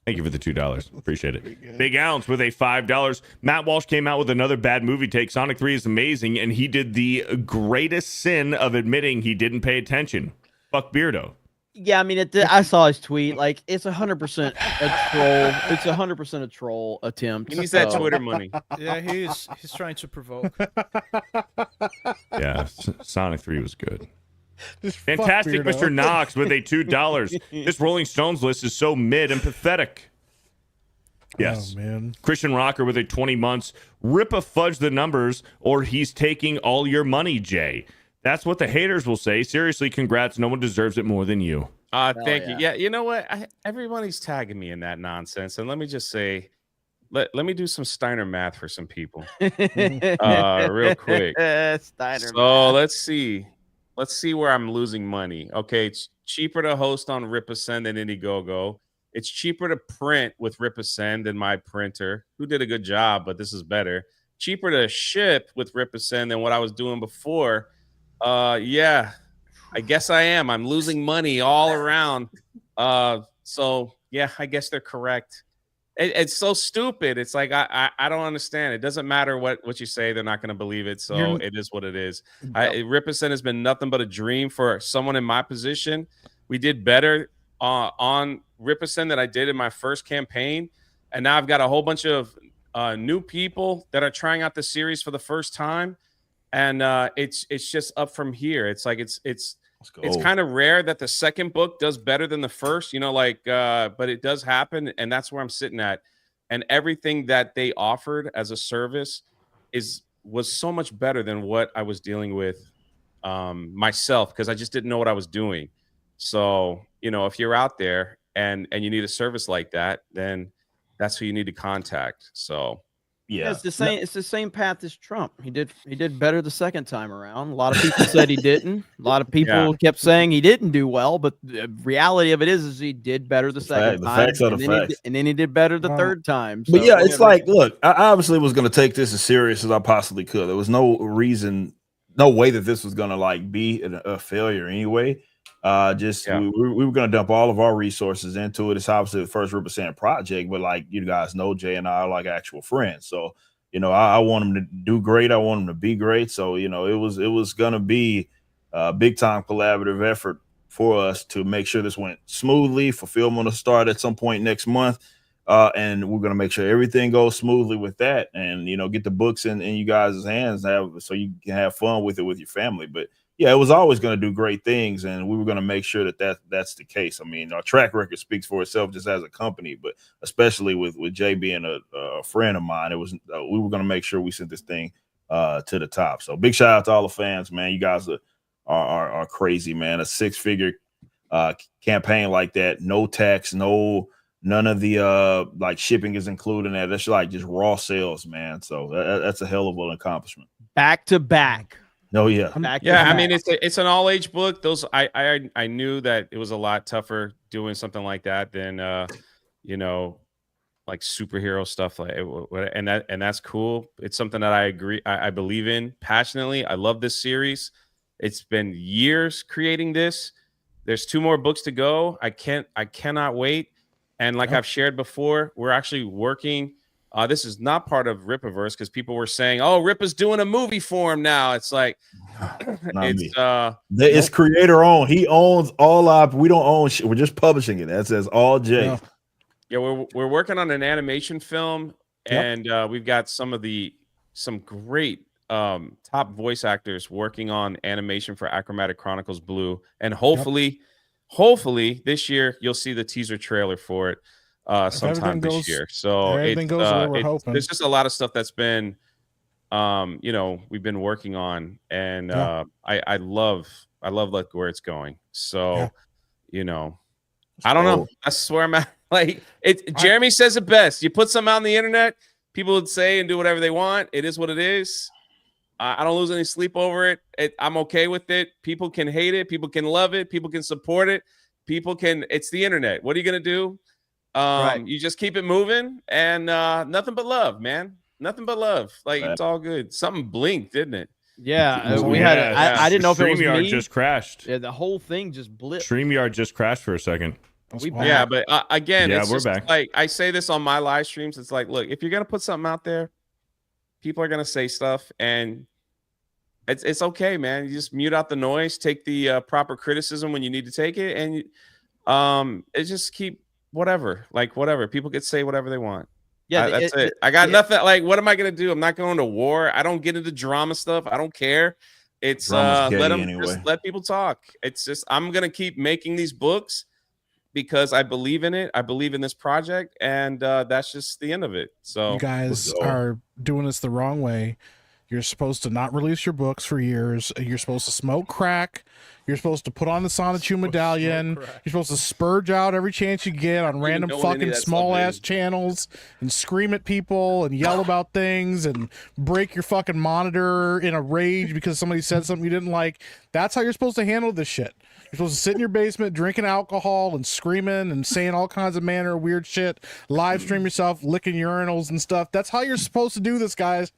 Thank you for the $2. Appreciate it. Big Ounce with a $5. Matt Walsh came out with another bad movie take. Sonic 3 is amazing, and he did the greatest sin of admitting he didn't pay attention. Fuck Beardo. Yeah, I mean, I saw his tweet. Like, it's 100% a troll. It's 100% a troll attempt. He needs that Twitter money. Yeah, he's trying to provoke. Yeah, Sonic 3 was good. Fantastic Mr. Knox with a $2. This Rolling Stones list is so mid and pathetic. Yes. Oh, man. Christian Rocker with a 20 months. Rip a fudge the numbers or he's taking all your money, Jay. That's what the haters will say. Seriously, congrats. No one deserves it more than you. Thank you. Yeah, you know what? Everybody's tagging me in that nonsense. And let me just say, let me do some Steiner math for some people, real quick. Steiner So math. let's see where I'm losing money. Okay, it's cheaper to host on Ripasend than Indiegogo. It's cheaper to print with Ripasend than my printer, who did a good job, but this is better. Cheaper to ship with Ripasend than what I was doing before. Yeah, I guess I am. I'm losing money all around. So yeah, I guess they're correct. It's so stupid. It's like I don't understand. It doesn't matter what you say; they're not going to believe it. So it is what it is. Ripasend has been nothing but a dream for someone in my position. We did better on Ripasend than I did in my first campaign, and now I've got a whole bunch of new people that are trying out the series for the first time, and it's just up from here. It's like it's kind of rare that the second book does better than the first, but it does happen, and that's where I'm sitting at. And everything that they offered as a service was so much better than what I was dealing with myself, because I just didn't know what I was doing. So, if you're out there and you need a service like that, then that's who you need to contact. So yeah, it's the same path as Trump. He did better the second time around. A lot of people said he didn't. A lot of people kept saying he didn't do well, but the reality of it is he did better the second time. Facts are the facts. And then he did better the third time. So but yeah, it's like, look, I obviously was going to take this as serious as I possibly could. There was no way that this was going to be a failure anyway. We were going to dump all of our resources into it. It's obviously the first Ripasend project, but you guys know, Jay and I are actual friends. So, I want them to do great. I want them to be great. So, it was going to be a big time collaborative effort for us to make sure this went smoothly. Fulfillment will start at some point next month. And we're going to make sure everything goes smoothly with that, and, get the books in you guys' hands so you can have fun with it with your family. But yeah, it was always going to do great things, and we were going to make sure that's the case. I mean, our track record speaks for itself just as a company, but especially with Jay being a friend of mine, it was we were going to make sure we sent this thing to the top. So big shout out to all the fans, man. You guys are crazy, man. A 6-figure campaign like that, no tax, none of the shipping is included in that. That's just raw sales, man. So that's a hell of an accomplishment. Back to back. Oh yeah. I mean, it's an all age book. Those I knew that it was a lot tougher doing something like that than superhero stuff and that's cool. It's something that I believe in passionately. I love this series. It's been years creating this. There's 2 more books to go. I cannot wait. And I've shared before, we're actually working. This is not part of Rippaverse because people were saying, "Oh, Rippa's doing a movie for him now." It's like it's creator owned. He owns all we don't own shit. We're just publishing it. That says all Jay. Yeah, we're working on an animation film, and we've got some great top voice actors working on animation for Achromatic Chronicles Blue, and hopefully this year you'll see the teaser trailer for it. Sometime this year. So there's just a lot of stuff that's been we've been working on, and I love where it's going. So I don't know. That's where I'm at. Jeremy says it best. You put something out on the internet, people would say and do whatever they want. It is what it is. I don't lose any sleep over it. I'm okay with it. People can hate it, people can love it, people can support it, it's the internet. What are you gonna do? You just keep it moving, and nothing but love, man. Nothing but love. It's all good. Something blinked, didn't it? Yeah, we had. I didn't know if it was StreamYard me. just crashed. Yeah, the whole thing just blipped. StreamYard just crashed for a second. But again, it's we're just back. I say this on my live streams. It's look, if you're gonna put something out there, people are gonna say stuff, and it's okay, man. You just mute out the noise, take the proper criticism when you need to take it, and it just keep. Whatever people could say whatever they want. Yeah, that's it. I got nothing. What am I gonna do? I'm not going to war. I don't get into drama stuff. I don't care. It's let people talk. It's just I'm gonna keep making these books because I believe in it. I believe in this project, and that's just the end of it. So you guys are doing this the wrong way. You're supposed to not release your books for years. You're supposed to smoke crack. You're supposed to put on the Sonichu medallion. You're supposed to spurge out every chance you get on random fucking small ass channels and scream at people and yell about things and break your fucking monitor in a rage because somebody said something you didn't like. That's how you're supposed to handle this shit. You're supposed to sit in your basement drinking alcohol and screaming and saying all kinds of manner of weird shit, live stream yourself licking urinals and stuff. That's how you're supposed to do this, guys.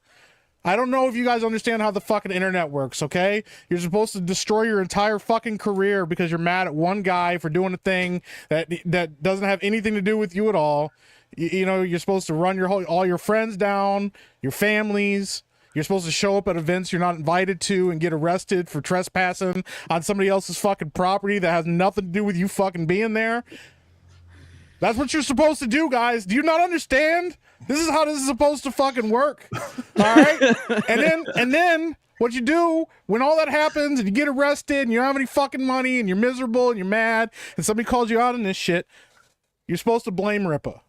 I don't know if you guys understand how the fucking internet works, okay? You're supposed to destroy your entire fucking career because you're mad at one guy for doing a thing that doesn't have anything to do with you at all. You know, you're supposed to run all your friends down, your families. You're supposed to show up at events you're not invited to and get arrested for trespassing on somebody else's fucking property that has nothing to do with you fucking being there. That's what you're supposed to do, guys. Do you not understand? This is how this is supposed to fucking work. All right? And then what you do when all that happens and you get arrested and you don't have any fucking money and you're miserable and you're mad and somebody calls you out on this shit, you're supposed to blame Rippa.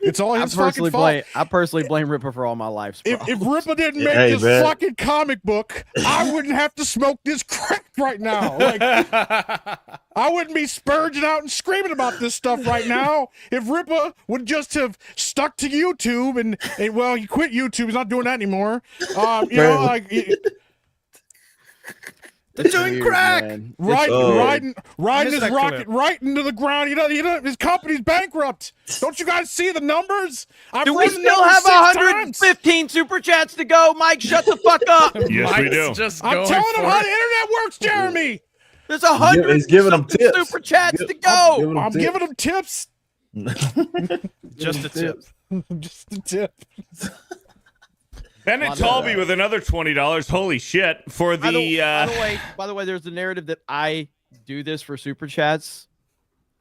It's all his fucking fault. I personally blame Rippa for all my life's problems. If Rippa didn't make this fucking comic book, I wouldn't have to smoke this crack right now. Like, I wouldn't be spurging out and screaming about this stuff right now. If Rippa would just have stuck to YouTube and well, he quit YouTube. He's not doing that anymore. You know, like. They're doing crack. Riding his rocket right into the ground. You know, his company's bankrupt. Don't you guys see the numbers? Do we still have 115 super chats to go? Mike, shut the fuck up. Yes, we do. I'm telling him how the internet works, Jeremy. There's 100 He's giving them tips. super chats to go. I'm giving him tips. Just a tip. Just a tip. Bennett Talby with another $20. Holy shit! For the by the way, there's the narrative that I do this for super chats.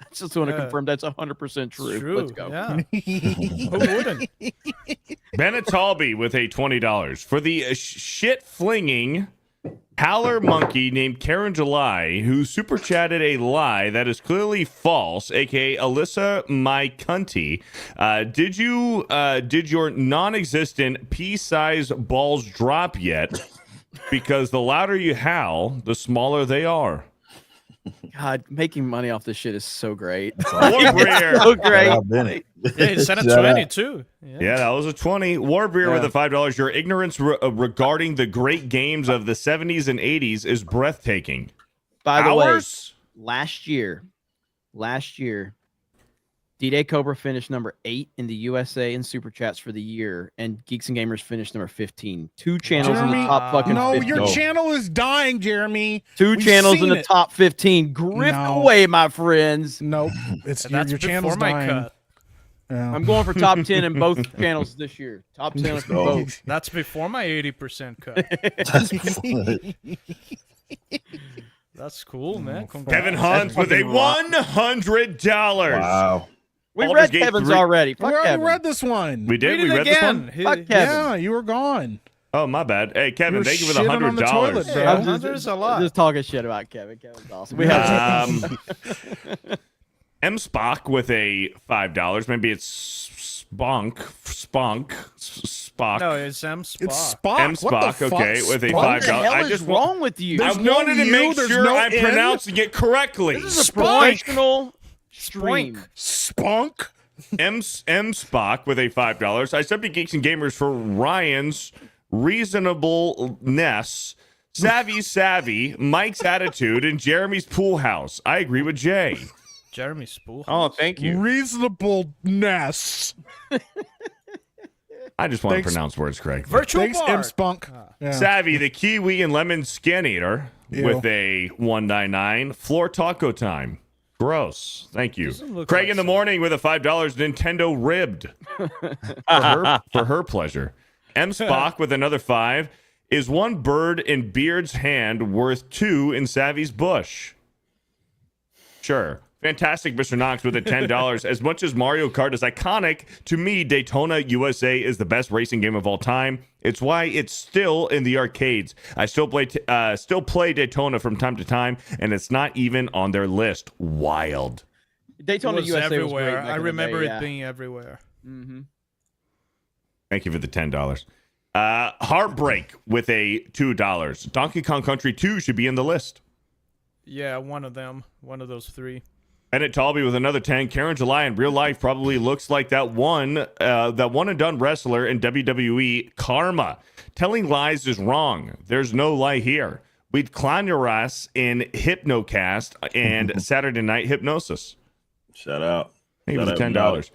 I just want to confirm that's 100% true. Let's go. Yeah. Who wouldn't? Bennett Talby with a $20 for the shit flinging howler monkey named Karen July, who super chatted a lie that is clearly false, aka Alyssa My Cunty. Did your non-existent pea-size balls drop yet? Because the louder you howl, the smaller they are. God, making money off this shit is so great. Warbeer. So great. Yeah, he sent a 20 too. Yeah, that was a 20. Warbeer with a $5. Your ignorance regarding the great games of the 70s and 80s is breathtaking. By the way, last year, D-Day Cobra finished number 8 in the USA in super chats for the year, and Geeks and Gamers finished number 15. 2 channels in the top fucking 15. Your channel is dying, Jeremy. 2 channels in the top 15. Grip away, my friends. Nope. It's your channel's dying. Cut. Yeah. I'm going for top 10 in both channels this year. Top 10 for both. That's before my 80% cut. That's cool, man. Kevin Hunt with a $100. Wow. We read Kevin's already. We already read this one. We did? We read this one? Fuck Kevin. Yeah, you were gone. Oh, my bad. Hey, Kevin, thank you for the shitting on the toilet, $100. bro. Yeah, $100's a lot. Just talking shit about Kevin. Kevin's awesome. We have M Spock with a $5. Maybe it's Spock. No, it's M Spock. It's Spock. M Spock, okay, with a $5. What the hell I is just wrong with you? I wanted to make sure I'm pronouncing it correctly. This is a professional stream. Spunk. M Spock with a $5. I subbed to Geeks and Gamers for Ryan's reasonableness, Savvy, Mike's attitude, and Jeremy's pool house. I agree with Jay. Jeremy's pool. Oh, thank you. Reasonableness. I just want to pronounce words correctly. Thanks, M Spunk. Yeah. Savvy, the Kiwi and Lemon Skin Eater with a $1.99. Floor taco time. Gross. Thank you. Craig in the morning with a $5 Nintendo ribbed for her pleasure. M Spock with another $5. Is one bird in Beard's hand worth 2 in Savvy's bush? Sure. Fantastic, Mr. Knox with a $10. As much as Mario Kart is iconic, to me, Daytona USA is the best racing game of all time. It's why it's still in the arcades. I still play Daytona from time to time, and it's not even on their list. Wild. Daytona USA everywhere. was great. I remember it being everywhere. Mm-hmm. Thank you for the $10. Heartbreak with a $2. Donkey Kong Country 2 should be in the list. Yeah, one of them. One of those three. Bennett Talby with another 10. Karen July in real life probably looks like that one and done wrestler in WWE, Karma. Telling lies is wrong. There's no lie here. We'd clown your ass in Hypnocast and Saturday Night Hypnosis. Shout out. Thank you for the $10.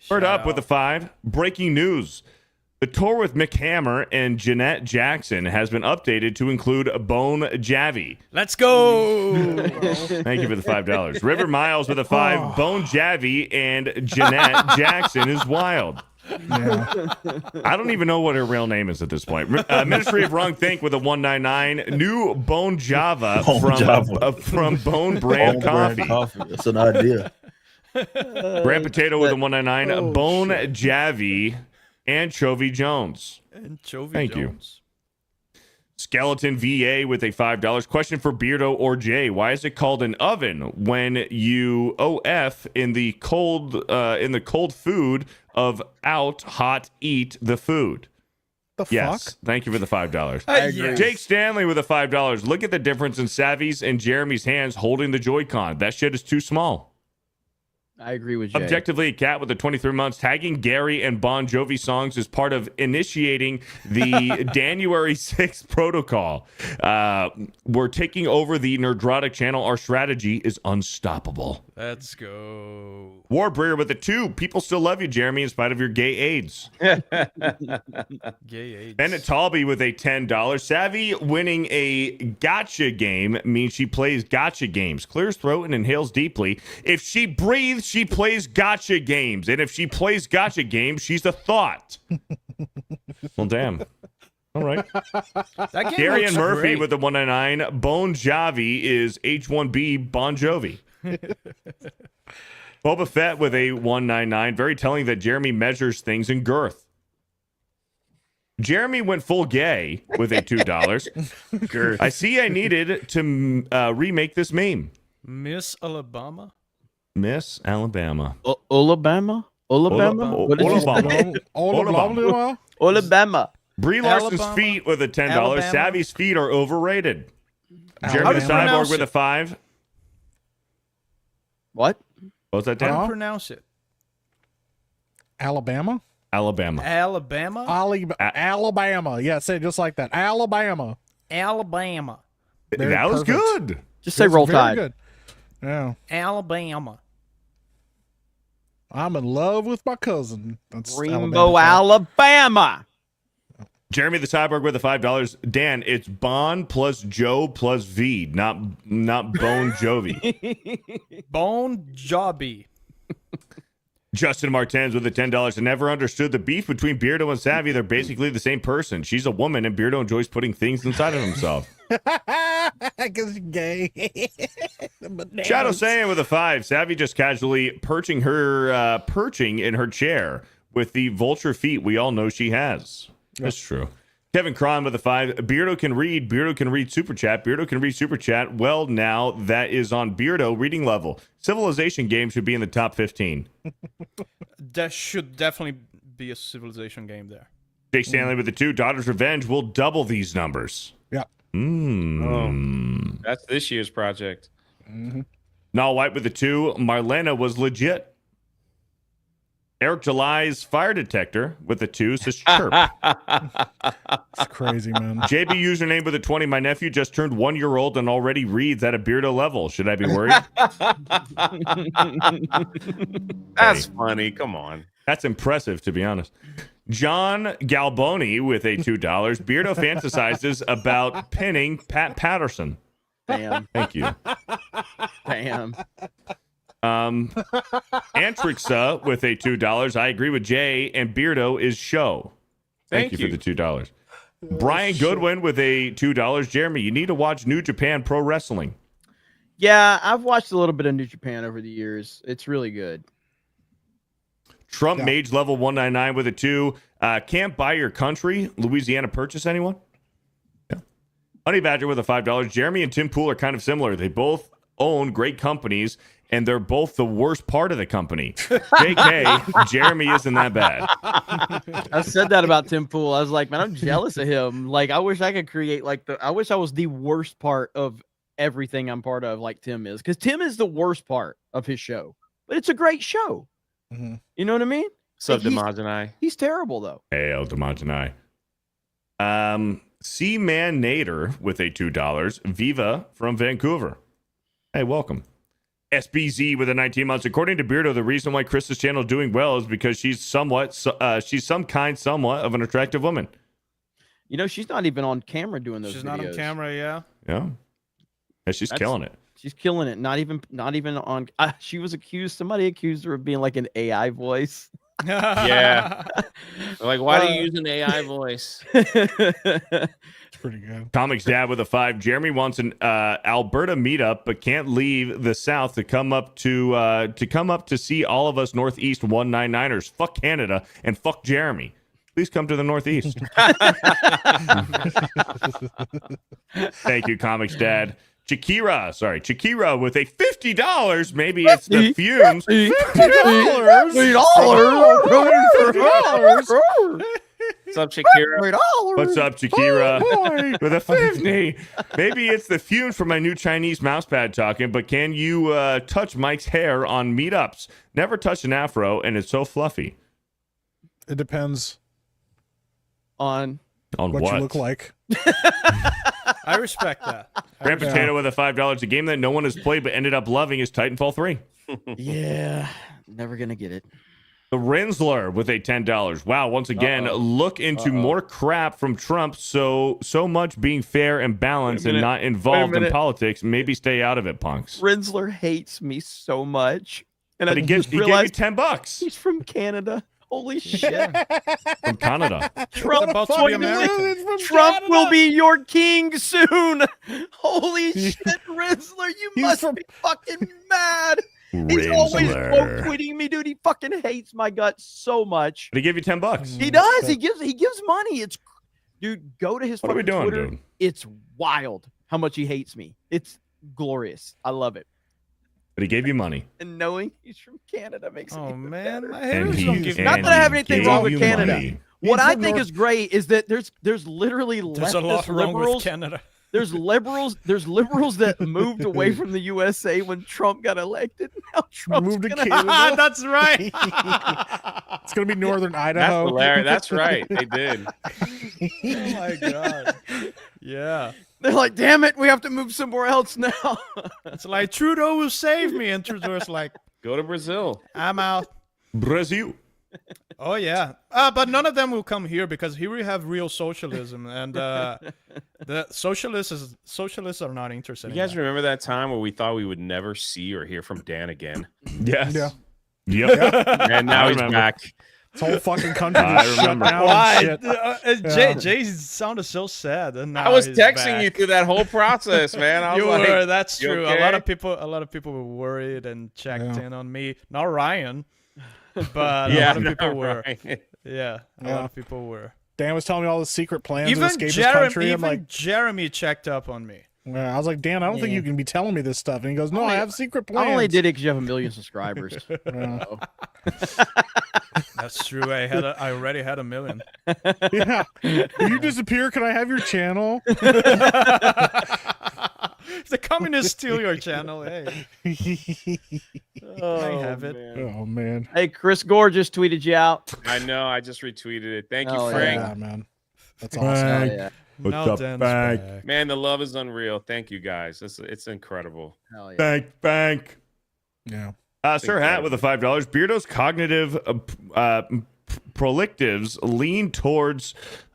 Bird up with a 5. Breaking news. The tour with Mick Hammer and Jeanette Jackson has been updated to include Bone Javi. Let's go. Thank you for the $5. River Miles with a 5. Bone Javi and Jeanette Jackson is wild. Yeah. I don't even know what her real name is at this point. Ministry of Wrong Think with a 199. New Bone Java from Bone Brand Coffee. That's an idea. Brand Potato with a 199. Bone Javi. Anchovy Jones. Thank you. Skeleton VA with a $5. Question for Beardo or Jay. Why is it called an oven when you OF in the cold food of out hot eat the food? Yes. Fuck? Thank you for the $5. I agree. Jake Stanley with a $5. Look at the difference in Savvy's and Jeremy's hands holding the Joy-Con. That shit is too small. I agree with Jay. Objectively, a cat with the 23 months. Tagging Gary and Bon Jovi songs is part of initiating the January 6th protocol. We're taking over the Nerdrotic channel. Our strategy is unstoppable. Let's go. Warbreer with a 2. People still love you, Jeremy, in spite of your gay AIDS. Gay AIDS. Bennett Talby with a $10. Savvy winning a gotcha game means she plays gotcha games. Clears throat and inhales deeply. If she breathes, she plays gotcha games. And if she plays gotcha games, she's a thought. Well, damn. All right. That game Gary looks and Murphy great. with the 199. Bon Jovi is H1B Bon Jovi. Boba Fett with a 199. Very telling that Jeremy measures things in girth. Jeremy went full gay with a $2. Girth. I see I needed to remake this meme. Miss Alabama. Miss Alabama. Alabama? Alabama? What did you say? Alabama. Alabama. Brie Larson's Alabama. feet with a $10. Alabama. Savvy's feet are overrated. How Jeremy do the you pronounce Cyborg with it? a 5. What? What was that, How do Dan? you pronounce it? Alabama? Alabama. Alabama? Alabama. Yeah, say it just like that. Alabama. Alabama. Very That was perfect. good. Just say That's roll very tide. good. Yeah. Alabama. I'm in love with my cousin. That's Rainbow, Alabama. Jeremy the Cyborg with a $5. Dan, it's Bon plus Joe plus V, not Bone Jovi. Bone Jobby. Justin Martens with a $10. I never understood the beef between Beardo and Savvy. They're basically the same person. She's a woman, and Beardo enjoys putting things inside of himself. Because he's gay. Shadow Saiyan with a 5. Savvy just casually perching in her chair with the vulture feet we all know she has. That's true. Kevin Cron with a 5. Beardo can read Super Chat. Beardo can read Super Chat. Well, now that is on Beardo reading level. Civilization game should be in the top 15. That should definitely be a civilization game there. Jake Stanley with the 2. Daughter's Revenge will double these numbers. Yeah. That's this year's project. Null White with the 2. Marlena was legit. Eric July's fire detector with a 2 says chirp. It's crazy, man. JB username with a 20. My nephew just turned 1 year old and already reads at a Beardo level. Should I be worried? That's funny. Come on. That's impressive, to be honest. John Galboni with a $2. Beardo fantasizes about pinning Pat Patterson. Damn. Thank you. Damn. Antrixa with a $2. I agree with Jay, and Beardo is show. Thank you for the $2. Brian Goodwin with a $2. Jeremy, you need to watch New Japan Pro Wrestling. Yeah, I've watched a little bit of New Japan over the years. It's really good. Trump Mage level 199 with a 2. Can't buy your country. Louisiana Purchase, anyone? Yeah. Honey Badger with a $5. Jeremy and Tim Pool are kind of similar. They both own great companies and they're both the worst part of the company. JK, Jeremy isn't that bad. I said that about Tim Pool. I was like, man, I'm jealous of him. Like, I wish I could create I wish I was the worst part of everything I'm part of, like Tim is, because Tim is the worst part of his show, but it's a great show. Mm-hmm. You know what I mean? Sub Demogenai. He's terrible though. Hail Demogenai. C-Man Nader with a $2. Viva from Vancouver. Hey, welcome. SBZ with a 19 months. According to Beardo, the reason why Chris's channel is doing well is because she's some kind of an attractive woman. You know, she's not even on camera doing those. She's videos. not on camera, yeah. Yeah, she's killing it. She's killing it. Not even on. She was accused. Somebody accused her of being like an AI voice. Yeah. Like, why do you use an AI voice? It's pretty good. Comics Dad with a 5. Jeremy wants an Alberta meetup, but can't leave the South to come up to see all of us Northeast 199ers. Fuck Canada and fuck Jeremy. Please come to the Northeast. Thank you, Comics Dad. Chikira with a $50. Maybe it's the fumes. $50. What's up, Shakira? What's up, Chikira? With a 50. Maybe it's the fumes from my new Chinese mousepad talking, but can you touch Mike's hair on meetups? Never touch an afro, and it's so fluffy. It depends on what you look like. I respect that. Grand Potato with a $5. A game that no one has played but ended up loving is Titanfall 3. Yeah, never gonna get it. The Rinsler with a $10. Wow, once again, look into more crap from Trump. So much being fair and balanced and not involved in politics. Maybe stay out of it, punks. Rinsler hates me so much, and But he gave you $10. He's from Canada. Holy shit! From Canada. Trump, about to be American. Trump will be your king soon. Holy shit, Rinsler, you must be fucking mad. He's always quote tweeting me, dude. He fucking hates my guts so much. But he gave you $10. He does. He gives money. It's, dude, go to his What are we fucking doing, Twitter. dude? It's wild how much he hates me. It's glorious. I love it. But he gave you money. And knowing he's from Canada makes it even better. My haters don't give Not that I have anything wrong with Canada. Money. What I think is great is that there's literally There's a lot leftist wrong with liberals. Canada. There's liberals that moved away from the USA when Trump got elected. Now Trump's Moved to gonna- Canada. That's right. It's gonna be northern That's Idaho. hilarious. That's right. They did. Oh my god. Yeah. They're like, damn it, we have to move somewhere else now. It's like Trudeau will save me, and Trudeau's like, Go to Brazil. I'm out. Brazil. Oh yeah. But none of them will come here because here we have real socialism, and the socialists are not interested. You in guys that. remember that time where we thought we would never see or hear from Dan again? Yes. Yeah. Yep. And now I he's remember. back. This whole fucking country I is shut remember. down. Why? And shit. Jay sounded so sad. And now I was he's texting back. you through that whole process, man. I was You like, were. That's "You true. okay?" A lot of people were worried and checked in on me. Not Ryan, but a lot of people were. right. Yeah, a lot of people were. Dan was telling me all the secret plans to Even escape his country. I'm even like, Jeremy checked up on me. I was like, Dan, I don't think you can be telling me this stuff. And he goes, No, I have secret plans. I only did it because you have 1 million subscribers. That's true. I already had 1 million. Yeah. If you disappear, can I have your channel? If the communists steal your channel, hey, I have it. Man. Oh man. Hey, Chris Gore just tweeted you out. I know. I just retweeted it. Thank you, Oh, Frank. Yeah, man. That's Oh, awesome. yeah. What's Now up, Dan's bank? back. Man, the love is unreal. Thank you, guys. It's incredible. Hell yeah. Bank. Yeah. Sir Hat with a $5. Beardo's cognitive prolectives lean towards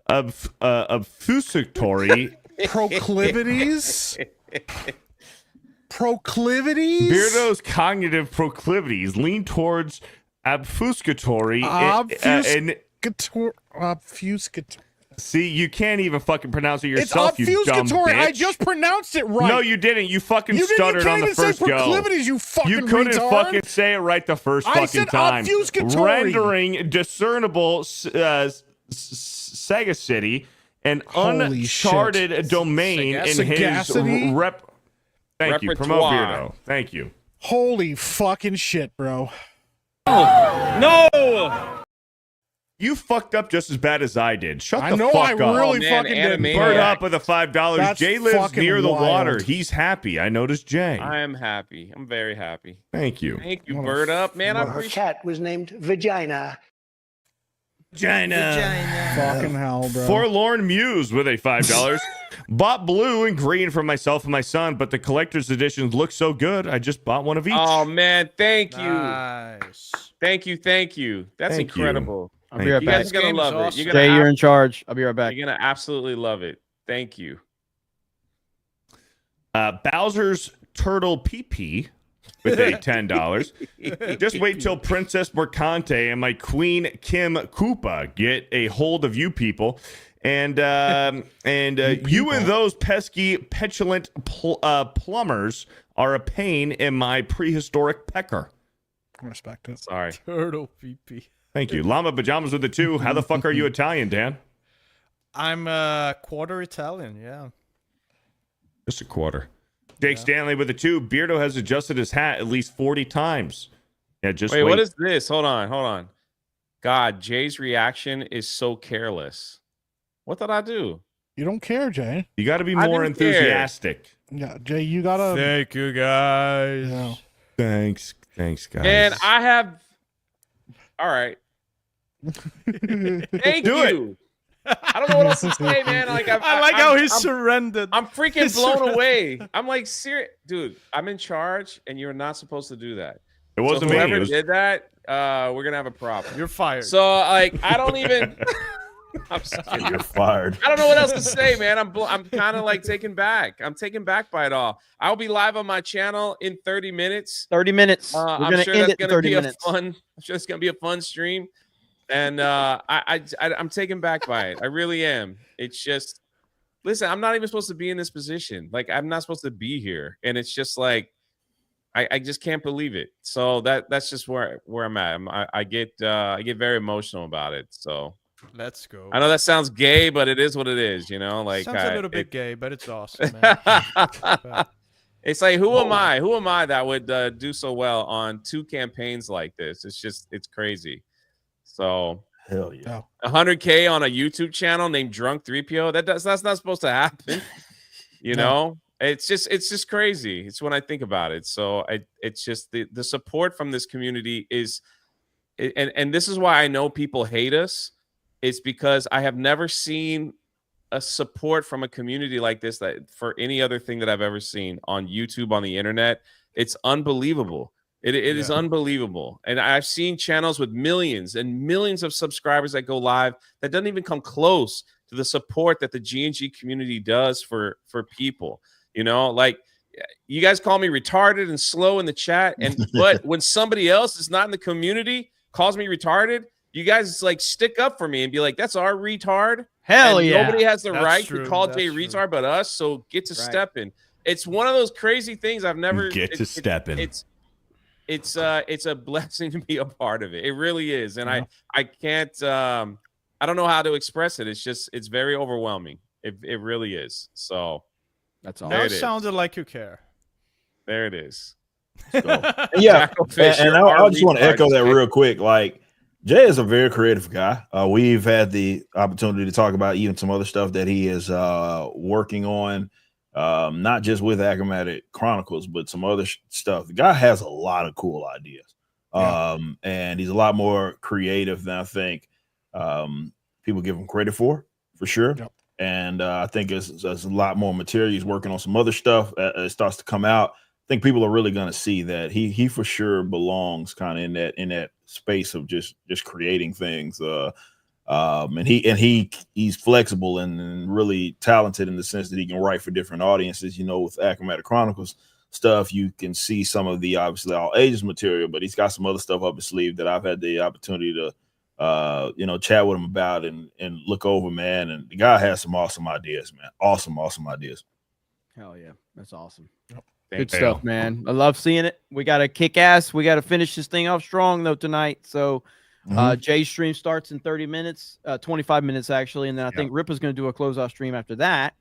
obfuscatory Proclivities? Proclivities? Beardo's cognitive proclivities lean towards obfuscatory and Obfuscatory. see, you can't even fucking pronounce it It's yourself, you dumb obfuscatory. bitch. I just pronounced it right. No, you didn't. You fucking You stuttered on the even say first go. proclivities, you fucking You couldn't retard. fucking say it right the first I fucking said time. obfuscatory. Rendering discernible sagacity an Holy uncharted domain in his Sagacity? rep. Thank you, promote Repertoire. Beardo. Thank you. Holy fucking shit, bro. No. You fucked up just as bad as I did. Shut I the know fuck I up. really fucking did. Bird up with the $5. That's Jay lives fucking near the wild. water. He's happy. I noticed Jay. I am happy. I'm very happy. Thank you. Thank you, Bird Up, man. I Her appreciate. cat was named Vagina. Fucking hell, bro. Forlorn Muse with a $5. Bought blue and green for myself and my son, but the collector's editions look so good. I just bought one of each. Oh man, thank you. Nice. Thank you. That's Thank you. incredible. I'll be right You back. guys are gonna Game is love it. awesome. You're gonna Jay, you're in charge. I'll be right back. You're gonna absolutely love it. Thank you. Bowser's Turtle PP with a $10. Just wait till Princess Mercante and my Queen Kim Koopa get a hold of you people. And you and those pesky, petulant plumbers are a pain in my prehistoric pecker. Respect it. Sorry. Turtle PP. Thank you. Llama Pajamas with the 2. How the fuck are you Italian, Dan? I'm quarter Italian, yeah. Just a quarter. Jake Stanley with the 2. Beardo has adjusted his hat at least 40 times. Yeah, just wait. What is this? Hold on. God, Jay's reaction is so careless. What did I do? You don't care, Jay. You got to be I more didn't care. enthusiastic. Yeah, Jay, you gotta. Thank you, guys. Yeah. Thanks, guys. And I have. All right. Thank Do you. I don't know what else to say, man. Like I like how he surrendered. I'm freaking blown away. I'm like, serious, dude. I'm in charge, and you're not supposed to do that. It wasn't so me. whoever It was... did that, we're gonna have a problem. You're fired. So like, I don't even. I'm just kidding. You're fired. I don't know what else to say, man. I'm kind of like taken back. I'm taken back by it all. I'll be live on my channel in 30 minutes. 30 minutes. We're I'm gonna sure end that's it in gonna 30 be minutes. I'm sure it's gonna be a fun stream, and I'm taken back by it. I really am. It's just, listen, I'm not even supposed to be in this position. Like, I'm not supposed to be here, and it's just like, I just can't believe it. So that's just where I'm at. I get very emotional about it. So. Let's go. I know that sounds gay, but it is what it is, you know. Like, sounds a little bit gay, but it's awesome, man. It's like, who am I? Who am I that would do so well on 2 campaigns like this? It's crazy. So hell yeah, 100K on a YouTube channel named Drunk 3PO. That's not supposed to happen. You know, it's just crazy. It's when I think about it. So it's just the support from this community is, and this is why I know people hate us. It's because I have never seen a support from a community like this that for any other thing that I've ever seen on YouTube, on the internet. It's unbelievable. It is unbelievable. And I've seen channels with millions and millions of subscribers that go live that doesn't even come close to the support that the G&G community does for people. You know, like, you guys call me retarded and slow in the chat, but when somebody else is not in the community calls me retarded, you guys like stick up for me and be like, that's our retard. Hell and yeah. Nobody has the That's right true. to call That's Jay true. retard but us. So get to step in. It's one of those crazy things I've never step in. It's a blessing to be a part of it. It really is. And I can't I don't know how to express it. It's very overwhelming. It really is. So that's all. That sounded like you care. There it is. Yeah, and I just want to echo that real quick. Like, Jay is a very creative guy. We've had the opportunity to talk about even some other stuff that he is working on, not just with Achromatic Chronicles, but some other stuff. The guy has a lot of cool ideas, and he's a lot more creative than I think people give him credit for sure. Yep. And I think there's a lot more material. He's working on some other stuff that starts to come out. I think people are really going to see that he for sure belongs kind of in that space of just creating things. And he's flexible and really talented in the sense that he can write for different audiences. You know, with Achromatic Chronicles stuff, you can see some of the obviously all ages material, but he's got some other stuff up his sleeve that I've had the opportunity to chat with him about and look over, man. And the guy has some awesome ideas, man. Awesome ideas. Hell yeah, that's awesome. Yep. Good stuff, man. I love seeing it. We got to kick ass. We got to finish this thing off strong though tonight. So Jay's stream starts in 30 minutes, 25 minutes actually, and then I think Rippa's going to do a closeout stream after that.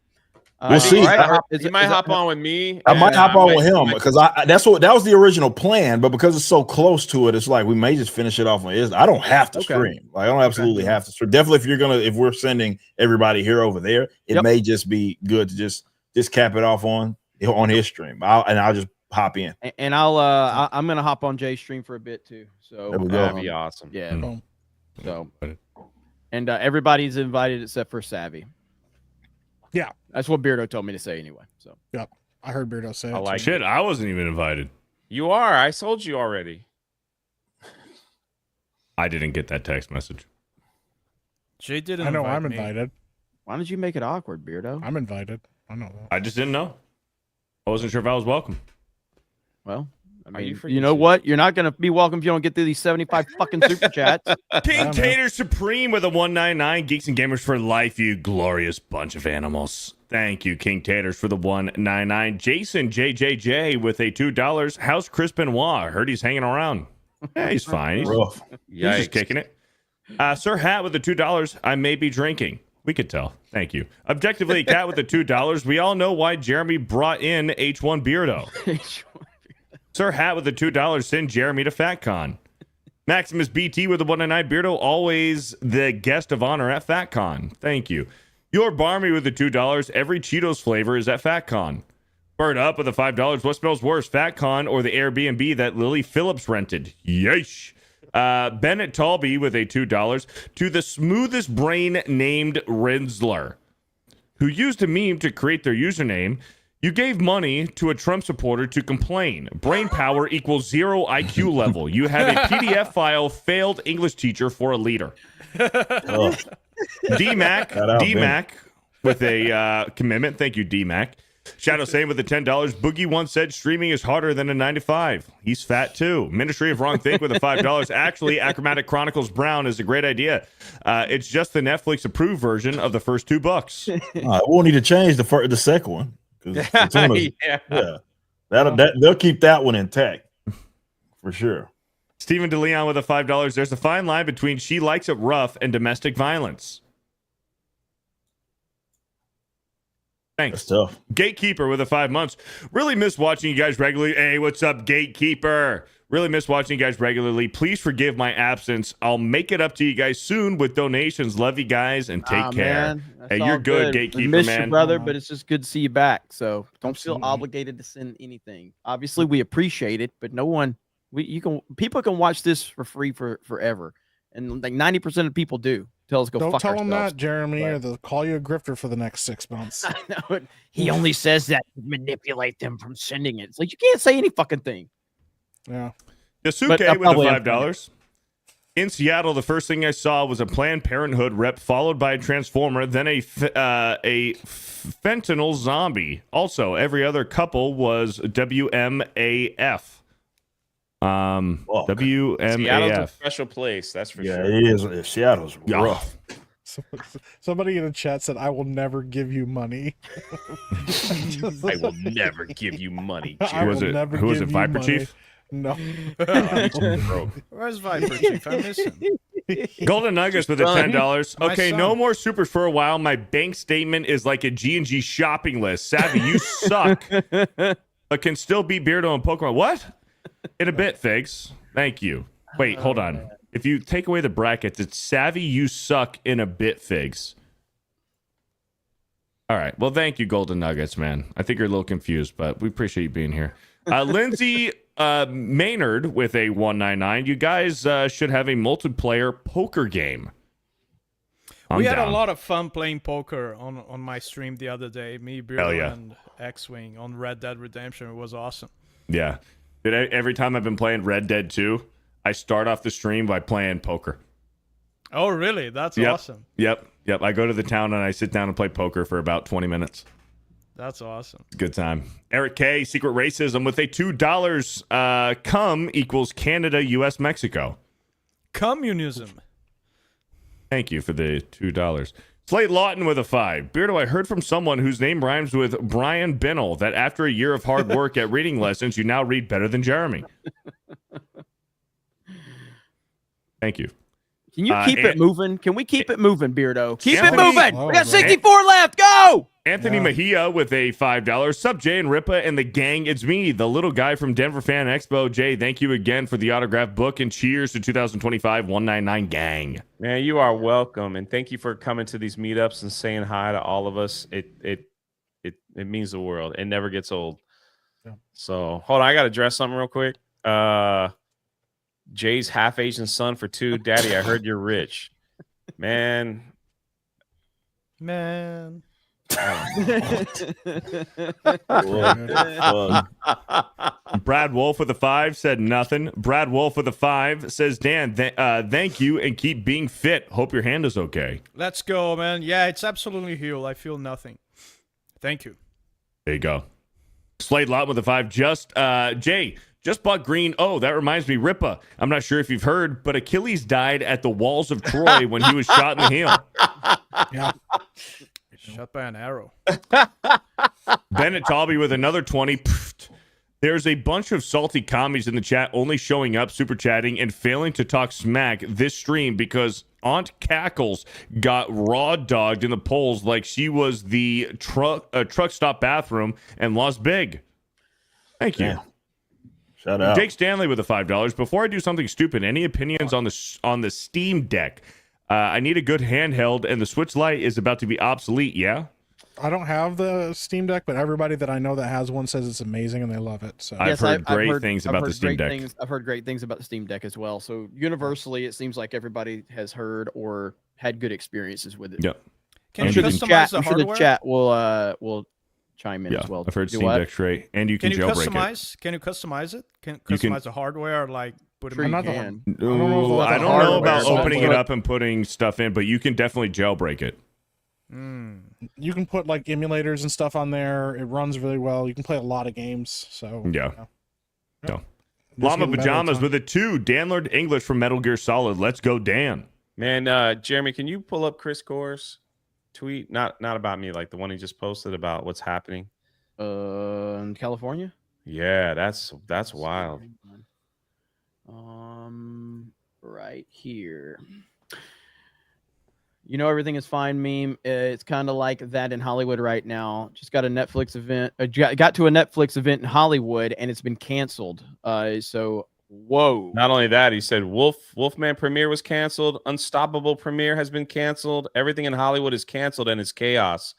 We'll see. He might hop on with me. I might hop on with him because that was the original plan, but because it's so close to it, it's like we may just finish it off on his. I don't have to stream. Like, I don't absolutely have to stream. Definitely, if we're sending everybody here over there, it may just be good to just cap it off on his stream. I'll just hop in. And I'm gonna hop on Jay's stream for a bit too. So that'd be awesome. Yeah. So and everybody's invited except for Savvy. Yeah, that's what Beardo told me to say anyway. So yep, I heard Beardo say it. Shit, I wasn't even invited. You are. I told you already. I didn't get that text message. Jay didn't. I know I'm me. invited. Why did you make it awkward, Beardo? I'm invited. I know that. I just didn't know. I wasn't sure if I was welcome. Well, I mean, you know what? You're not going to be welcome if you don't get through these 75 fucking super chats. King Tater Supreme with a 199. Geeks and Gamers for life, you glorious bunch of animals. Thank you, King Taters, for the 199. Jason JJJ with a $2. How's Chris Benoit? I heard he's hanging around. Yeah, he's fine. He's just kicking it. Sir Hat with the $2. I may be drinking. We could tell. Thank you. Objectively, Cat with the $2. We all know why Jeremy brought in H1 Beardo. Sir Hat with the $2. Send Jeremy to FatCon. Maximus BT with the 199. Beardo, always the guest of honor at FatCon. Thank you. Your Barmy with the $2. Every Cheetos flavor is at FatCon. Bird Up with the $5. What smells worse, FatCon or the Airbnb that Lily Phillips rented? Yeesh. Bennett Talby with a $2. To the smoothest brain named Rinsler, who used a meme to create their username. You gave money to a Trump supporter to complain. Brain power equals 0 IQ level. You have a PDF file, failed English teacher for a leader. D-Mac with a commitment. Thank you, D-Mac. Shadow Same with the $10. Boogie once said streaming is harder than a 9 to 5. He's fat too. Ministry of Wrong Think with a $5. Actually, Achromatic Chronicles Brown is a great idea. It's just the Netflix approved version of the first $2. We'll need to change the second one. They'll keep that one intact for sure. Stephen DeLeon with a $5. There's a fine line between she likes it rough and domestic violence. Thanks. That's tough. Gatekeeper with a 5 months. Really miss watching you guys regularly. Hey, what's up, Gatekeeper? Really miss watching you guys regularly. Please forgive my absence. I'll make it up to you guys soon with donations. Love you guys and take care. Hey, you're good, Gatekeeper, we miss man. You, brother, but it's just good to see you back. So don't feel obligated to send anything. Obviously, we appreciate it, but people can watch this for free forever, and like 90% of people do. Tell us go. Don't fuck tell them ourselves. that, Jeremy, or they'll call you a grifter for the next 6 months. I know. He only says that to manipulate them from sending it. It's like you can't say any fucking thing. Yeah. Yasuke with the $5. In Seattle, the first thing I saw was a Planned Parenthood rep followed by a Transformer, then a fentanyl zombie. Also, every other couple was WMAF. WMAF. Seattle's a special place, that's for sure. Yeah, it is. Seattle's rough. Somebody in the chat said, "I will never give you money." I will never give you money. Who was it? Viper Chief? No. Where's Viper Chief? I miss him. Golden Nuggets with a $10. Okay, no more supers for a while. My bank statement is like a G&G shopping list. Savvy, you suck, but can still beat Beardo and Pokemon. What? In a bit, Figs. Thank you. Wait, hold on. If you take away the brackets, it's Savvy, you suck in a bit, Figs. All right. Well, thank you, Golden Nuggets, man. I think you're a little confused, but we appreciate you being here. Lindsay Maynard with a 199. You guys should have a multiplayer poker game. We had a lot of fun playing poker on my stream the other day. Me, Beardo, and X-Wing on Red Dead Redemption. It was awesome. Yeah. Every time I've been playing Red Dead 2, I start off the stream by playing poker. Oh, really? That's awesome. Yep. I go to the town and I sit down and play poker for about 20 minutes. That's awesome. Good time. Eric K, Secret Racism with a $2. Cum equals Canada, U.S., Mexico. Communism. Thank you for the $2. Slate Lawton with a 5. Beardo, I heard from someone whose name rhymes with Brian Binnell that after a year of hard work at reading lessons, you now read better than Jeremy. Thank you. Can you keep it moving? Can we keep it moving, Beardo? Keep it moving. We got 64 left. Go. Anthony Mejia with a $5. Sup, Jay and Ripa and the gang. It's me, the little guy from Denver Fan Expo. Jay, thank you again for the autograph book and cheers to 2025 199 gang. Man, you are welcome, and thank you for coming to these meetups and saying hi to all of us. It means the world. It never gets old. Yeah. So hold on, I got to address something real quick. Jay's half Asian son for 2. Daddy, I heard you're rich. Man. Brad Wolf with a 5 said nothing. Brad Wolf with a 5 says, Dan, thank you and keep being fit. Hope your hand is okay. Let's go, man. Yeah, it's absolutely healed. I feel nothing. Thank you. There you go. Slade Lot with a 5. Jay, just bought green. Oh, that reminds me, Ripa. I'm not sure if you've heard, but Achilles died at the walls of Troy when he was shot in the heel. Yeah. Shot by an arrow. Bennett Talby with another 20. Pfft. There's a bunch of salty commies in the chat only showing up, super chatting, and failing to talk smack this stream because Aunt Cackles got raw dogged in the polls like she was the truck stop bathroom and lost big. Thank you. Yeah. Shout out. Jake Stanley with the $5. Before I do something stupid, any opinions on the Steam Deck? I need a good handheld, and the Switch Lite is about to be obsolete, yeah? I don't have the Steam Deck, but everybody that I know that has one says it's amazing and they love it. So I've heard great things about the Steam Deck. I've heard great things about the Steam Deck as well. So universally, it seems like everybody has heard or had good experiences with it. Yep. Can you customize the hardware? The chat will chime in as well. I've heard Steam Deck straight, and you can jailbreak it. Can you customize it? Can you customize the hardware, like put it in? I don't know about opening it up and putting stuff in, but you can definitely jailbreak it. You can put like emulators and stuff on there. It runs really well. You can play a lot of games. So yeah. Llama Pajamas with a 2. Dan learned English from Metal Gear Solid. Let's go, Dan. Man, Jeremy, can you pull up Chris Gore's tweet? Not about me, like the one he just posted about what's happening in California. Yeah, that's wild. Right here. You know, everything is fine meme. It's kind of like that in Hollywood right now. Just got a Netflix event. Got to a Netflix event in Hollywood, and it's been canceled. So, whoa. Not only that, he said Wolfman premiere was canceled. Unstoppable premiere has been canceled. Everything in Hollywood is canceled, and it's chaos.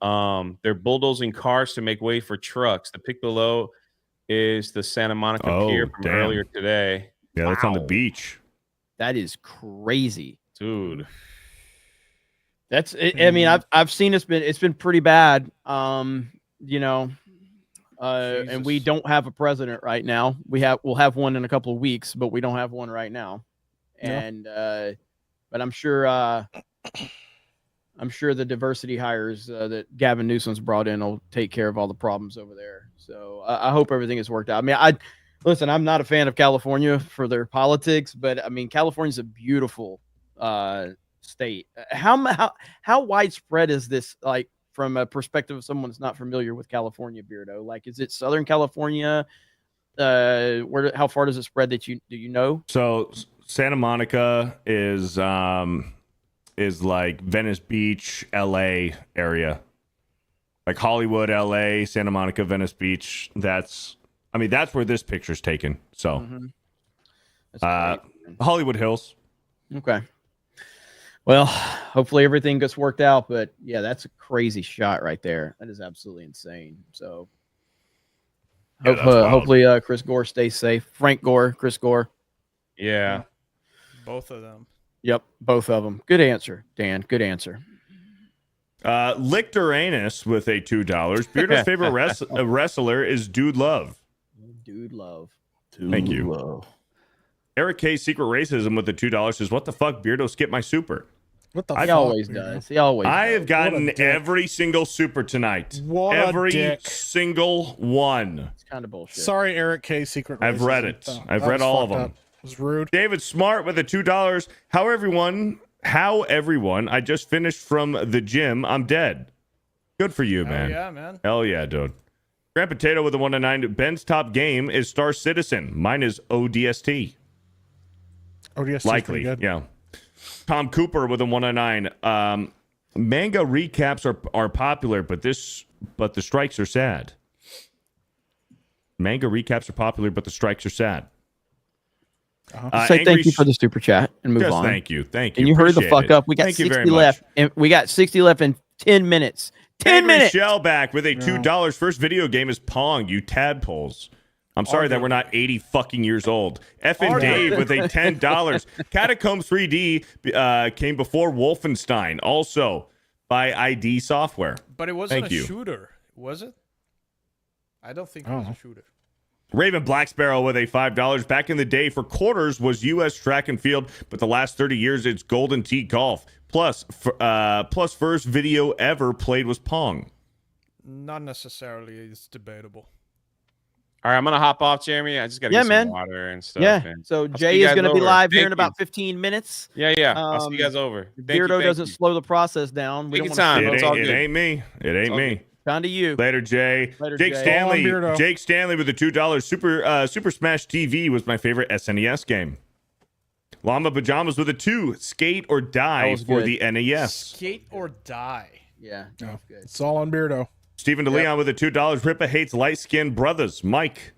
They're bulldozing cars to make way for trucks. The pic below is the Santa Monica Pier from earlier today. Yeah, that's on the beach. That is crazy, dude. That's it. I mean, I've seen it's been pretty bad. You know, and we don't have a president right now. We'll have one in a couple of weeks, but we don't have one right now. And but I'm sure the diversity hires that Gavin Newsom's brought in will take care of all the problems over there. So I hope everything has worked out. I mean, listen, I'm not a fan of California for their politics, but I mean, California's a beautiful state. How widespread is this, like, from a perspective of someone that's not familiar with California, Beardo? Like, is it Southern California? How far does it spread do you know? So Santa Monica is like Venice Beach, LA area. Like Hollywood, LA, Santa Monica, Venice Beach. That's where this picture's taken. So Hollywood Hills. Okay. Well, hopefully everything gets worked out, but yeah, that's a crazy shot right there. That is absolutely insane. So hopefully Chris Gore stays safe. Frank Gore, Chris Gore. Yeah. Both of them. Yep, both of them. Good answer, Dan. Good answer. Lictoranus with a $2. Beardo's favorite wrestler is Dude Love. Dude Love. Thank you. Eric K. Secret Racism with the $2 says, "What the fuck, Beardo? Skip my super." What the fuck? He always does. He always. I have gotten every single super tonight. Every single one. It's kind of bullshit. Sorry, Eric K. Secret Racism. I've read it. I've read all of them. It was rude. David Smart with the $2. How everyone? I just finished from the gym. I'm dead. Good for you, man. Yeah, man. Hell yeah, dude. Grand Potato with a 1-9. Ben's top game is Star Citizen. Mine is ODST. ODST likely, yeah. Tom Cooper with a 1-9. Manga recaps are popular, but the strikes are sad. Manga recaps are popular, but the strikes are sad. Say thank you for the super chat and move on. Thank you. And you hurry the fuck up. We got 60 left, and we got 60 left in 10 minutes. 10 minutes. Shellback with a $2. First video game is Pong. You tadpoles. I'm sorry that we're not 80 fucking years old. F&. Dave with a $10. Catacombs 3D came before Wolfenstein, also by ID Software. But it wasn't a shooter, was it? I don't think it was a shooter. Raven Black Sparrow with a $5. Back in the day, for quarters was U.S. track and field, but the last 30 years it's Golden Tee Golf. Plus first video ever played was Pong. Not necessarily. It's debatable. All right, I'm gonna hop off, Jeremy. I just gotta get some water and stuff. Yeah. And so Jay is gonna be live here in about 15 minutes. Yeah. I'll see you guys over. Beardo doesn't slow the process down. Take your time. It ain't me. It ain't me. Down to you. Later, Jay. Jake Stanley. Jake Stanley with the $2. Super Smash TV was my favorite SNES game. Llama Pajamas with a 2. Skate or Die for the NES. Skate or Die. Yeah. Good. It's all on Beardo. Stephen DeLeon with a $2. Rippa hates light-skinned brothers. Mike.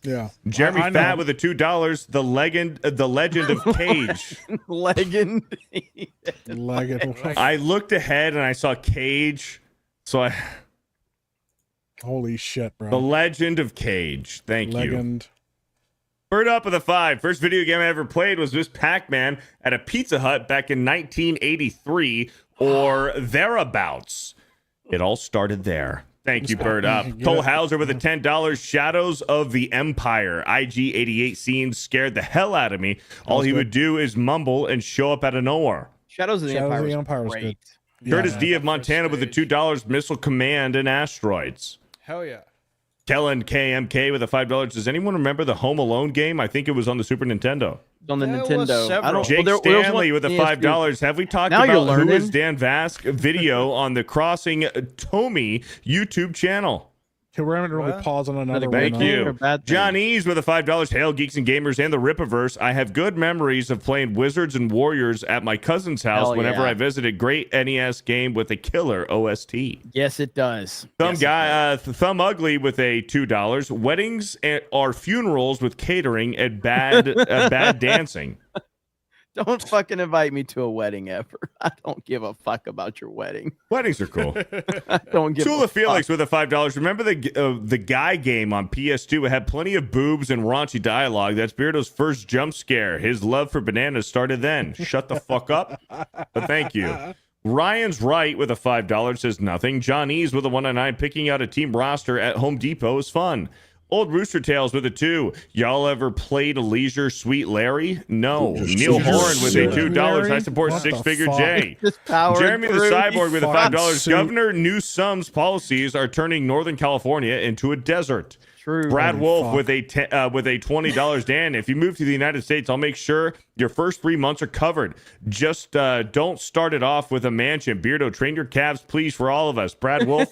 Yeah. Jeremy Fat with a $2. The Legend of Cage. Legend. I looked ahead and I saw Cage. So holy shit, bro. The Legend of Cage. Thank you. Bird up with a 5. First video game I ever played was Miss Pac-Man at a Pizza Hut back in 1983 or thereabouts. It all started there. Thank you, Bird Up. Cole Hauser with a $10. Shadows of the Empire. IG-88 scenes scared the hell out of me. All he would do is mumble and show up out of nowhere. Shadows of the Empire was great. Curtis D of Montana with the $2. Missile Command and Asteroids. Hell yeah. Kellen KMK with a $5. Does anyone remember the Home Alone game? I think it was on the Super Nintendo. On the Nintendo. I don't. Jake Stanley with a $5. Have we talked about who is Dan Vask video on the Crossing Tomy YouTube channel? Okay, we're going to really pause on another one. Thank you. John Ease with a $5. Hail, Geeks and Gamers and the Rippaverse. I have good memories of playing Wizards and Warriors at my cousin's house whenever I visited. Great NES game with a killer OST. Yes, it does. Thumb Ugly with a $2. Weddings are funerals with catering and bad dancing. Don't fucking invite me to a wedding ever. I don't give a fuck about your wedding. Weddings are cool. I don't give Tula a Felix fuck. with a $5. Remember the guy game on PS2? It had plenty of boobs and raunchy dialogue. That's Beardo's first jump scare. His love for bananas started then. Shut the fuck up. But thank you. Ryan's right with a $5 says nothing. John Ease with a 199. Picking out a team roster at Home Depot is fun. Old Rooster Tails with a 2. Y'all ever played Leisure Sweet Larry? No. Neil Horn with a $2. I support Six Figure J. Jeremy the Cyborg with a $5. Governor Newsom's policies are turning Northern California into a desert. True. Brad Wolf with a $20. Dan, if you move to the United States, I'll make sure your first 3 months are covered. Just don't start it off with a mansion. Beardo, train your calves, please, for all of us. Brad Wolf.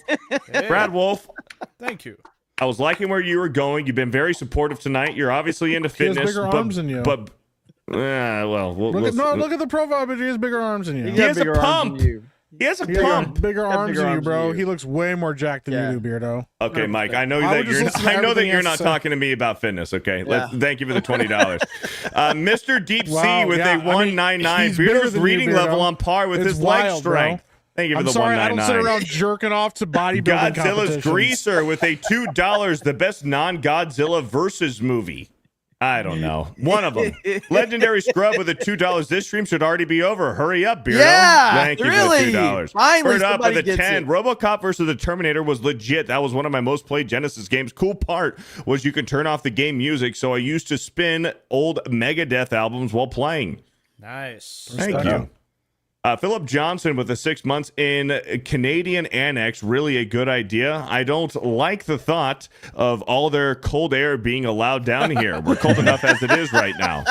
Brad Wolf. Thank you. I was liking where you were going. You've been very supportive tonight. You're obviously into fitness. He has bigger arms than you. But look at the profile, but he has bigger arms than you. He has a pump. He has a pump. Bigger arms than you, bro. He looks way more jacked than you do, Beardo. Okay, Mike. I know that you're not talking to me about fitness. Okay, thank you for the $20. Mr. Deep Sea with a 199. Beardo's reading level on par with his leg strength. Thank you for the 199. I don't sit around jerking off to bodybuilding Godzilla's Greaser with a $2. The best non-Godzilla versus movie. I don't know. One of them. Legendary Scrub with a $2. This stream should already be over. Hurry up, Beardo. Yeah, Thank you for the $2. Finally, Bird up with a gets 10. it. RoboCop versus the Terminator was legit. That was one of my most played Genesis games. Cool part was you can turn off the game music, so I used to spin old Megadeth albums while playing. Nice. Thank you. Philip Johnson with the 6 months in Canadian Annex. Really a good idea. I don't like the thought of all their cold air being allowed down here. We're cold enough as it is right now.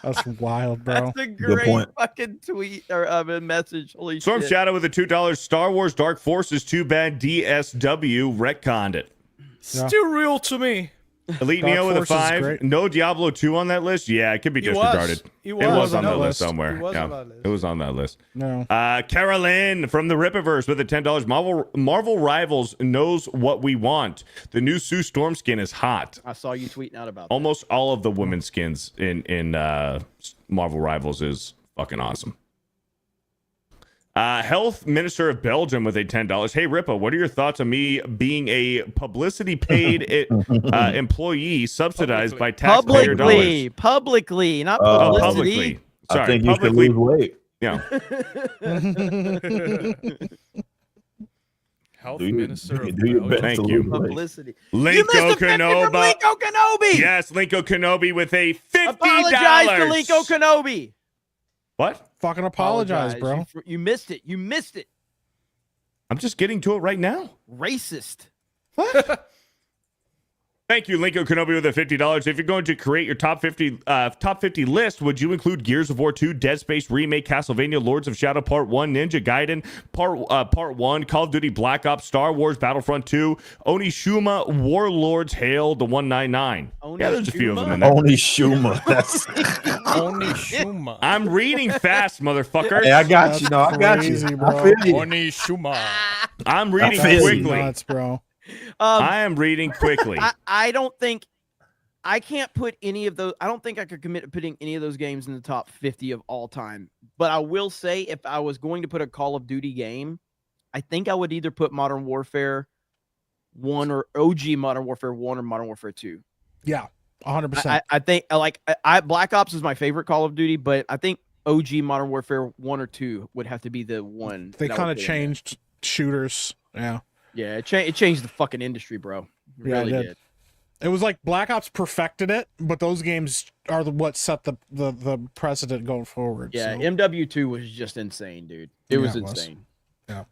That's wild, bro. That's a great fucking tweet or message. Holy Storm shit. Shadow with a $2. Star Wars Dark Forces. Too bad DSW retconned it. Still real to me. Elite Dark Neo with a Force is 5. great. No Diablo 2 on that list. Yeah, it could be He disregarded. He It was on that that list somewhere. He was Yeah, on that list. it was on that list. No. Carolyn from the Rippaverse with a $10. Marvel Rivals knows what we want. The new Sue Storm skin is hot. I saw you tweeting out about that. Almost all of the women's skins in Marvel Rivals is fucking awesome. Health Minister of Belgium with a $10. Hey, Rippa, what are your thoughts on me being a publicity paid employee subsidized by taxpayer dollars? Publicly, not Publicly. publicity. Sorry, I think you should publicly. lose weight. Yeah. Health Do you- Minister of do your Belgium. best Thank to you. lose weight. Publicity. Linko You missed a 50 from Kenobi. Linko Kenobi. Yes, Linko Kenobi with a $50. Apologize to Linko Kenobi. What? Fucking apologize, bro. You missed it. You missed it. I'm just getting to it right now. Racist. Thank you, Linko Kenobi, with a $50. If you're going to create your top 50 list, would you include Gears of War 2, Dead Space Remake, Castlevania, Lords of Shadow Part 1, Ninja Gaiden Part 1, Call of Duty Black Ops, Star Wars Battlefront 2, Onishuma Warlords Hail the 199? Yeah, there's a few of them in there. Onishuma. That's Onishuma. I'm reading fast, motherfucker. Hey, I got you. No, I got you. Crazy, I bro. feel you. Onishuma. I'm reading I feel you. quickly. Nuts, bro. I am reading quickly. I don't think I can't put any of those. I don't think I could commit to putting any of those games in the top 50 of all time. But I will say, if I was going to put a Call of Duty game, I think I would either put Modern Warfare 1 or OG Modern Warfare 1 or Modern Warfare 2. Yeah, 100%. I think Black Ops is my favorite Call of Duty, but I think OG Modern Warfare 1 or 2 would have to be the one. They that I kind would of put in there. changed shooters. Yeah. Yeah, it changed the fucking industry, bro. It Yeah, really it did. It was like Black Ops perfected it, but those games are what set the precedent going forward. Yeah, so. MW2 was just insane, dude. It was insane.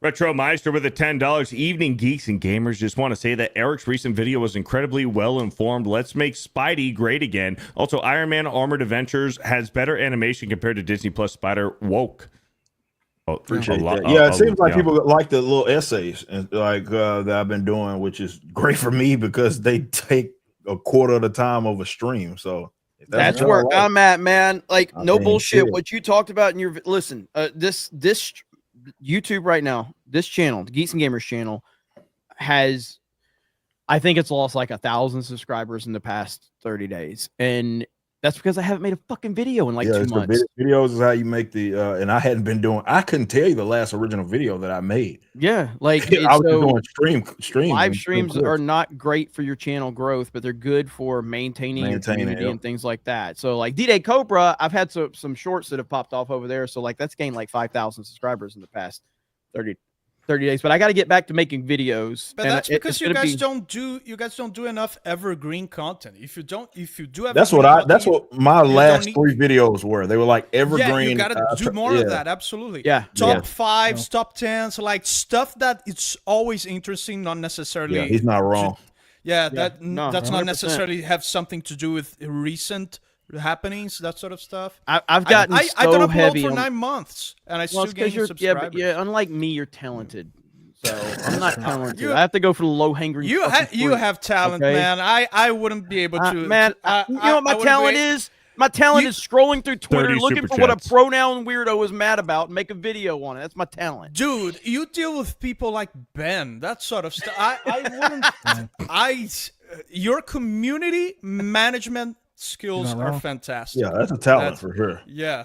Retro Meister with a $10. Evening Geeks and Gamers. Just want to say that Eric's recent video was incredibly well informed. Let's make Spidey great again. Also, Iron Man Armored Adventures has better animation compared to Disney Plus Spider Woke. Appreciate that. Yeah, it seems like people like the little essays and like that I've been doing, which is great for me because they take a quarter of the time of a stream. So if That's what where y'all like, I'm at, man. Like, I no mean, bullshit. shit. What you talked about in your listen, this YouTube right now, this channel, the Geeks and Gamers channel, has, I think it's lost like 1,000 subscribers in the past 30 days, and that's because I haven't made a fucking video in like 2 it's the months. videos is how you make the and I hadn't been doing. I couldn't tell you the last original video that I made. Yeah, like I was so doing stream live and streams clips. are not great for your channel growth, but they're good for maintaining your community yep. and things like that. So like D-Day Cobra, I've had some shorts that have popped off over there. So like that's gained like 5,000 subscribers in the past 30 days. But I got to get back to making videos. But and that's because you guys don't do enough evergreen content. If you do That's evergreen what content, that's what my you last don't 3 videos were. They were like evergreen. Yeah, you gotta do more of that. Absolutely. Yeah. Top 5s, top 10s, like stuff that it's always interesting, not necessarily. Yeah, he's not wrong. That's 100%. not necessarily have something to do with recent happenings, that sort of stuff. I've gotten I so don't upload heavy for on 9 months, and I Well, still it's 'cause gain you're, subscribers. yeah, unlike me, you're talented. So I'm not talented. I have to go for the low hanging. You have talent, man. I wouldn't be able to. Man, you know what my talent is? My talent is scrolling through Twitter looking for what a pronoun weirdo is mad about and make a video on it. That's my talent. Dude, you deal with people like Ben, that sort of stuff. I wouldn't. Your community management skills are fantastic. Yeah, that's a talent for sure. Yeah.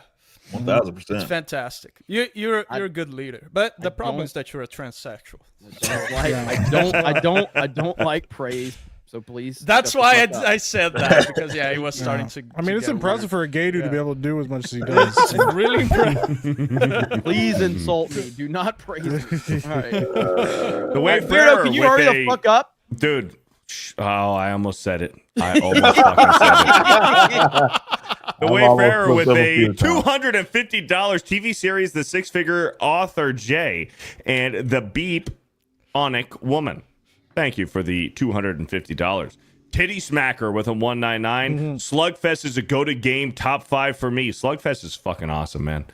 1,000%. It's fantastic. You're a good leader, but the problem is that you're a transsexual. I don't like praise. So please. That's why I said that, because he was starting to. I mean, it's impressive for a gay dude to be able to do as much as he does. It's really impressive. Please insult me. Do not praise me. All right. The way Weirdo, can you hurry the fuck up, dude? Oh, I almost said it. I almost fucking said it. The Wayfarer with a $250 TV series, The Six-Figure Author J, and The Beep Onic Woman. Thank you for the $250. Titty Smacker with a $199. Slugfest is a go-to game, top 5 for me. Slugfest is fucking awesome, man.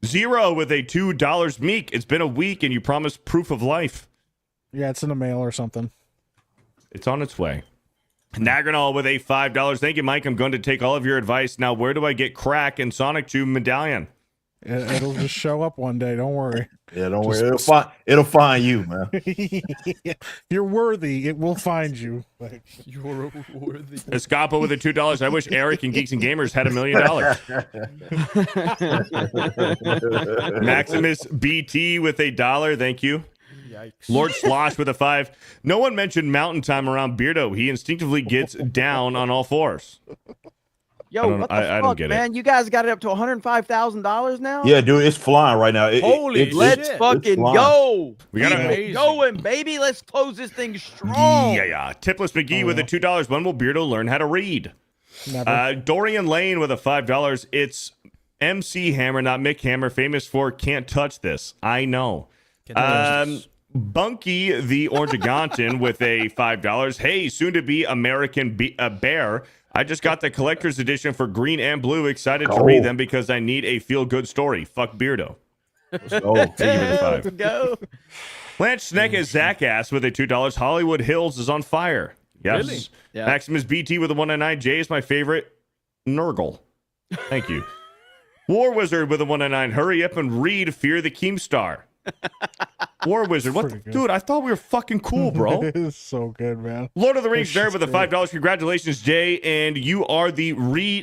Zero with a $2. Meek, it's been a week and you promised proof of life. Yeah, it's in the mail or something. It's on its way. Nagranol with a $5. Thank you, Mike. I'm going to take all of your advice. Now, where do I get Crack and Sonic 2 medallion? It'll just show up one day. Don't worry. Yeah, don't worry. It'll find you, man. You're worthy. It will find you. You're worthy. Escapa with a $2. I wish Eric and Geeks and Gamers had $1 million. Maximus BT with $1. Thank you. Yikes. Lord Slosh with a $5. No one mentioned mountain time around Beardo. He instinctively gets down on all fours. Yo, what the I fuck, don't get man? it. You guys got it up to $105,000 now? Yeah, dude, it's flying right now. Let's fucking go. We got Keep going, baby. Let's close this thing strong. Yeah. Tipless McGee with a $2. When will Beardo learn how to read? Dorian Lane with a $5. It's MC Hammer, not Mick Hammer, famous for Can't Touch This. I know. Bunky the Orangagontan with a $5. Hey, soon to be American Bear. I just got the collector's edition for green and blue. Excited to read them because I need a feel-good story. Fuck Beardo. Let's go. Thank you for the $5. Let's go. Lance Sneck is Zackass with a $2. Hollywood Hills is on fire. Yes. Really? Yeah. Maximus BT with a 199. Jay is my favorite. Nurgle. Thank you. War Wizard with a 199. Hurry up and read Fear the Keemstar. War Wizard. What? Dude, I thought we were fucking cool, bro. It is so good, man. Lord of the Rings there with a $5. Congratulations, Jay. And you are the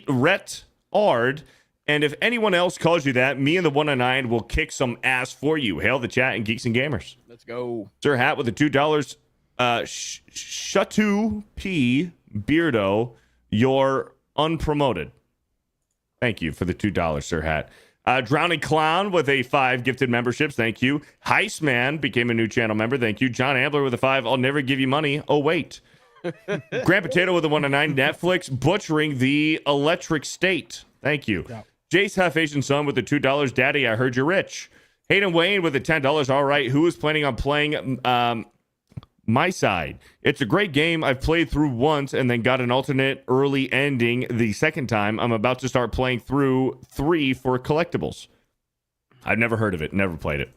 Ret-Ard. And if anyone else calls you that, me and the 199 will kick some ass for you. Hail the chat and Geeks and Gamers. Let's go. Sir Hat with a $2. Shatu P. Beardo, you're unpromoted. Thank you for the $2, Sir Hat. Drowning Clown with a 5 gifted memberships. Thank you. Heistman became a new channel member. Thank you. John Ambler with a 5. I'll never give you money. Oh, wait. Grand Potato with a 199. Netflix butchering the electric state. Thank you. Yeah. Jace Half Asian Son with the $2. Daddy, I heard you're rich. Hayden Wayne with the $10. All right. Who is planning on playing My Side? It's a great game. I've played through once and then got an alternate early ending the second time. I'm about to start playing through 3 for collectibles. I've never heard of it. Never played it.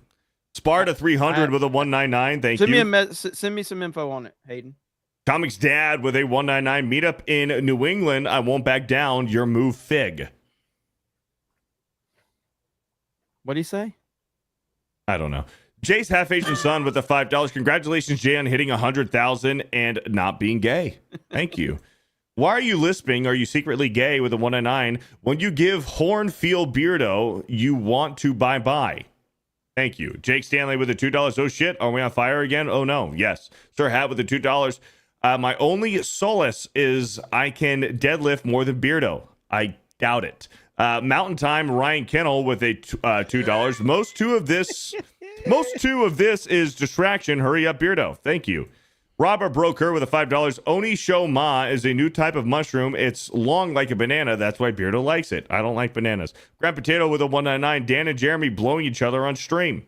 Sparta 300 with a 199. Thank you. Send me some info on it, Hayden. Comics Dad with a 199. Meetup in New England. I won't back down. Your move, Fig. What'd he say? I don't know. Jay's Half Asian Son with the $5. Congratulations, Jay, on hitting 100,000 and not being gay. Thank you. Why are you lisping? Are you secretly gay with a 199? When you give Hornfield Beardo, you want to bye-bye. Thank you. Jake Stanley with the $2. Oh, shit. Are we on fire again? Oh, no. Yes. Sir Hat with the $2. My only solace is I can deadlift more than Beardo. I doubt it. Mountain Time, Ryan Kennel with a $2. Most two of this is distraction. Hurry up, Beardo. Thank you. Robert Broker with a $5. Oni Sho Ma is a new type of mushroom. It's long like a banana. That's why Beardo likes it. I don't like bananas. Grand Potato with a 199. Dan and Jeremy blowing each other on stream.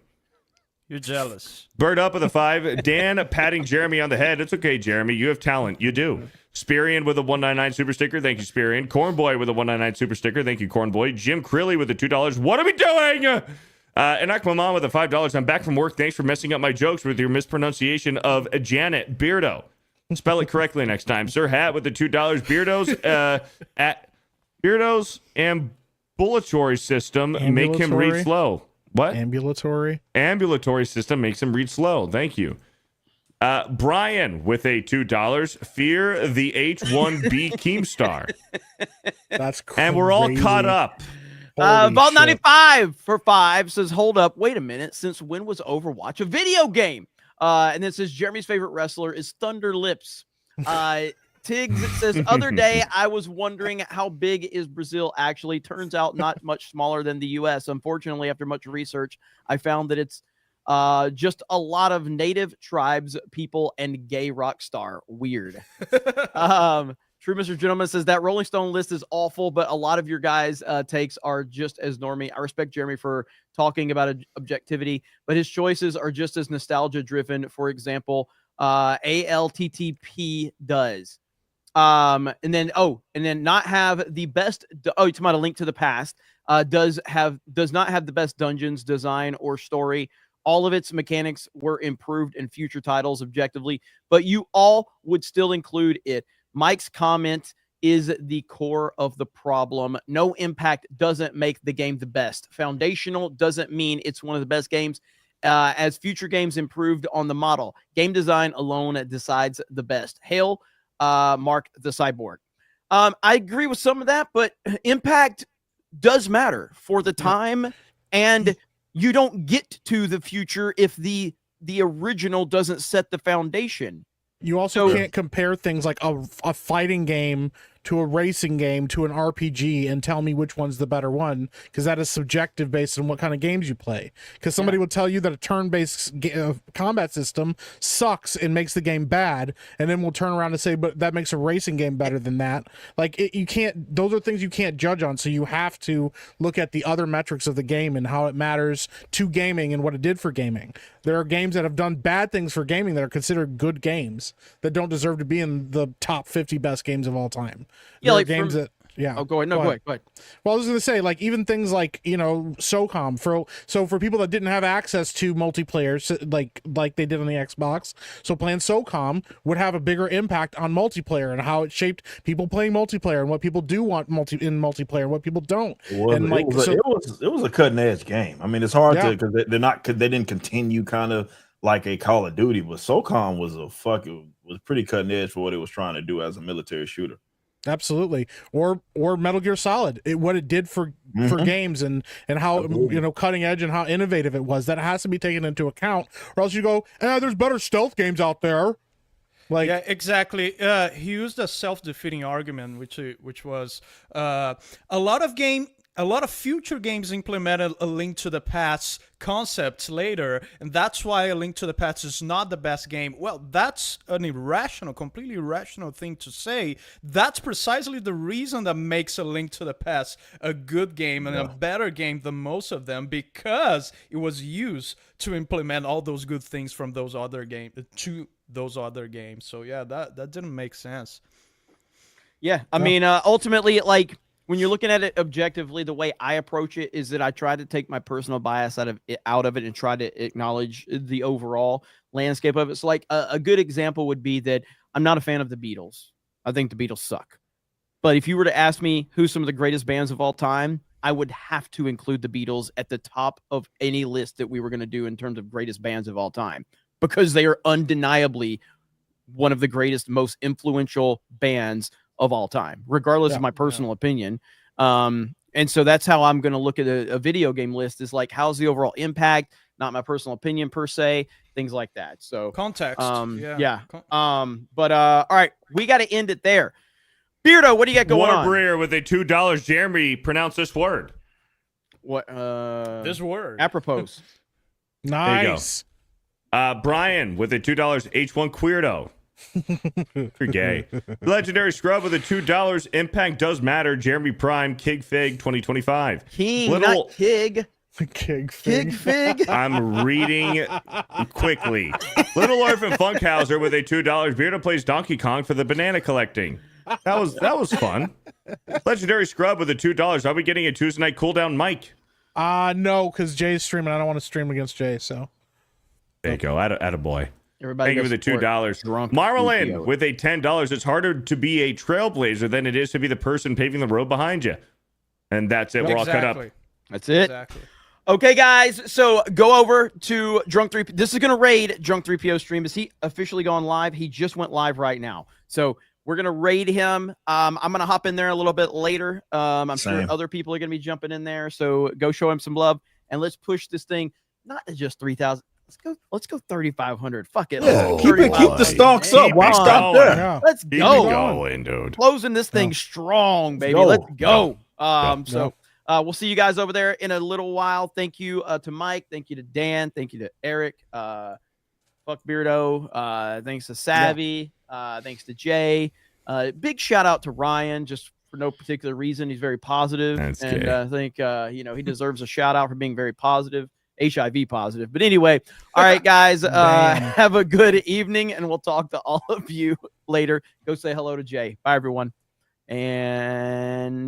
You're jealous. Bird up with a 5. Dan patting Jeremy on the head. It's okay, Jeremy. You have talent. You do. Spirian with a 199 super sticker. Thank you, Spirian. Cornboy with a 199 super sticker. Thank you, Cornboy. Jim Crilly with the $2. What are we doing? Anak Maman with a $5. I'm back from work. Thanks for messing up my jokes with your mispronunciation of Janet Beardo. Spell it correctly next time. Sir Hat with the $2. Beardo's ambulatory system make him read slow. What? Ambulatory system makes him read slow. Thank you. Brian with a $2. Fear the H1B Keemstar. That's crazy. And we're all caught up. Vault 95 for 5 says, hold up, wait a minute. Since when was Overwatch a video game? And then says Jeremy's favorite wrestler is Thunder Lips. Tiggs says, other day I was wondering how big is Brazil actually. Turns out not much smaller than the US. Unfortunately, after much research, I found that it's just a lot of native tribes, people, and gay rock star. Weird. True Mr. Gentleman says that Rolling Stone list is awful, but a lot of your guys' takes are just as normy. I respect Jeremy for talking about objectivity, but his choices are just as nostalgia driven. For example, ALTTP does. And then not have the best. You're talking about a Link to the Past. Does not have the best dungeons design or story. All of its mechanics were improved in future titles objectively, but you all would still include it. Mike's comment is the core of the problem. No impact doesn't make the game the best. Foundational doesn't mean it's one of the best games. As future games improved on the model, game design alone decides the best. Hail, Mark the Cyborg. I agree with some of that, but impact does matter for the time, and you don't get to the future if the original doesn't set the foundation. You also can't compare things like a fighting game to a racing game to an RPG and tell me which one's the better one, because that is subjective based on what kind of games you play. Because somebody will tell you that a turn-based combat system sucks and makes the game bad, and then we'll turn around and say, but that makes a racing game better than that. Like, you can't, those are things you can't judge on, so you have to look at the other metrics of the game and how it matters to gaming and what it did for gaming. There are games that have done bad things for gaming that are considered good games that don't deserve to be in the top 50 best games of all time. Yeah, like games that. Yeah. Oh, go ahead. No, go ahead. Go ahead. Well, I was going to say, like, even things like, you know, SOCOM. For people that didn't have access to multiplayer, like they did on the Xbox, so playing SOCOM would have a bigger impact on multiplayer and how it shaped people playing multiplayer and what people do want in multiplayer and what people don't. It was a cutting edge game. I mean, it's hard to because they didn't continue kind of like a Call of Duty, but SOCOM was pretty cutting edge for what it was trying to do as a military shooter. Absolutely. Or Metal Gear Solid, what it did for games and how you know, cutting edge and how innovative it was. That has to be taken into account, or else you go, there's better stealth games out there. Like, yeah, exactly. He used a self-defeating argument, which was a lot of future games implemented a Link to the Past concept later, and that's why A Link to the Past is not the best game. Well, that's an completely irrational thing to say. That's precisely the reason that makes A Link to the Past a good game and a better game than most of them, because it was used to implement all those good things from those other games to those other games. So yeah, that didn't make sense. Yeah, I mean, ultimately, like, when you're looking at it objectively, the way I approach it is that I try to take my personal bias out of it and try to acknowledge the overall landscape of it. So, like, a good example would be that I'm not a fan of the Beatles. I think the Beatles suck. But if you were to ask me who's some of the greatest bands of all time, I would have to include the Beatles at the top of any list that we were going to do in terms of greatest bands of all time, because they are undeniably one of the greatest, most influential bands of all time, regardless of my personal opinion. And so that's how I'm going to look at a video game list, is like, how's the overall impact, not my personal opinion per se, things like that. So context. But all right, we got to end it there. Beardo, what do you got going on? Warbrier with a $2. Jeremy, pronounce this word. What? This word. Apropos. Nice. Brian with a $2. H1 Queerdo. You're gay. Legendary Scrub with a $2. Impact does matter. Jeremy Prime, Kig Fig 2025. Not Kig. Kig Fig. I'm reading quickly. Little Orphan Funkhauser with a $2. Beardo plays Donkey Kong for the banana collecting. That was fun. Legendary Scrub with a $2. Are we getting a Tuesday night cooldown mic? No, because Jay's streaming. I don't want to stream against Jay, so there you go. Attaboy. Everybody, thank you for the $2. Marmalin with a $10. It's harder to be a trailblazer than it is to be the person paving the road behind you. And that's it. We're all cut up. That's it. Exactly. Okay, guys. So go over to Drunk 3. This is going to raid Drunk 3PO stream. Is he officially gone live? He just went live right now. So we're going to raid him. I'm going to hop in there a little bit later. I'm sure other people are going to be jumping in there. So go show him some love, and let's push this thing not to just 3,000. Let's go 3,500. Fuck it. Yeah, keep the stocks up. Why stop there? Yeah. Let's Keep go. Going, dude. Closing this thing strong, baby. Let's go. We'll see you guys over there in a little while. Thank you to Mike. Thank you to Dan. Thank you to Eric. Fuck Beardo. Thanks to Savvy. Thanks to Jay. Big shout out to Ryan, just for no particular reason. He's very positive. And I think he deserves a shout out for being very positive. HIV positive. But anyway, all right, guys, have a good evening, and we'll talk to all of you later. Go say hello to Jay. Bye, everyone. And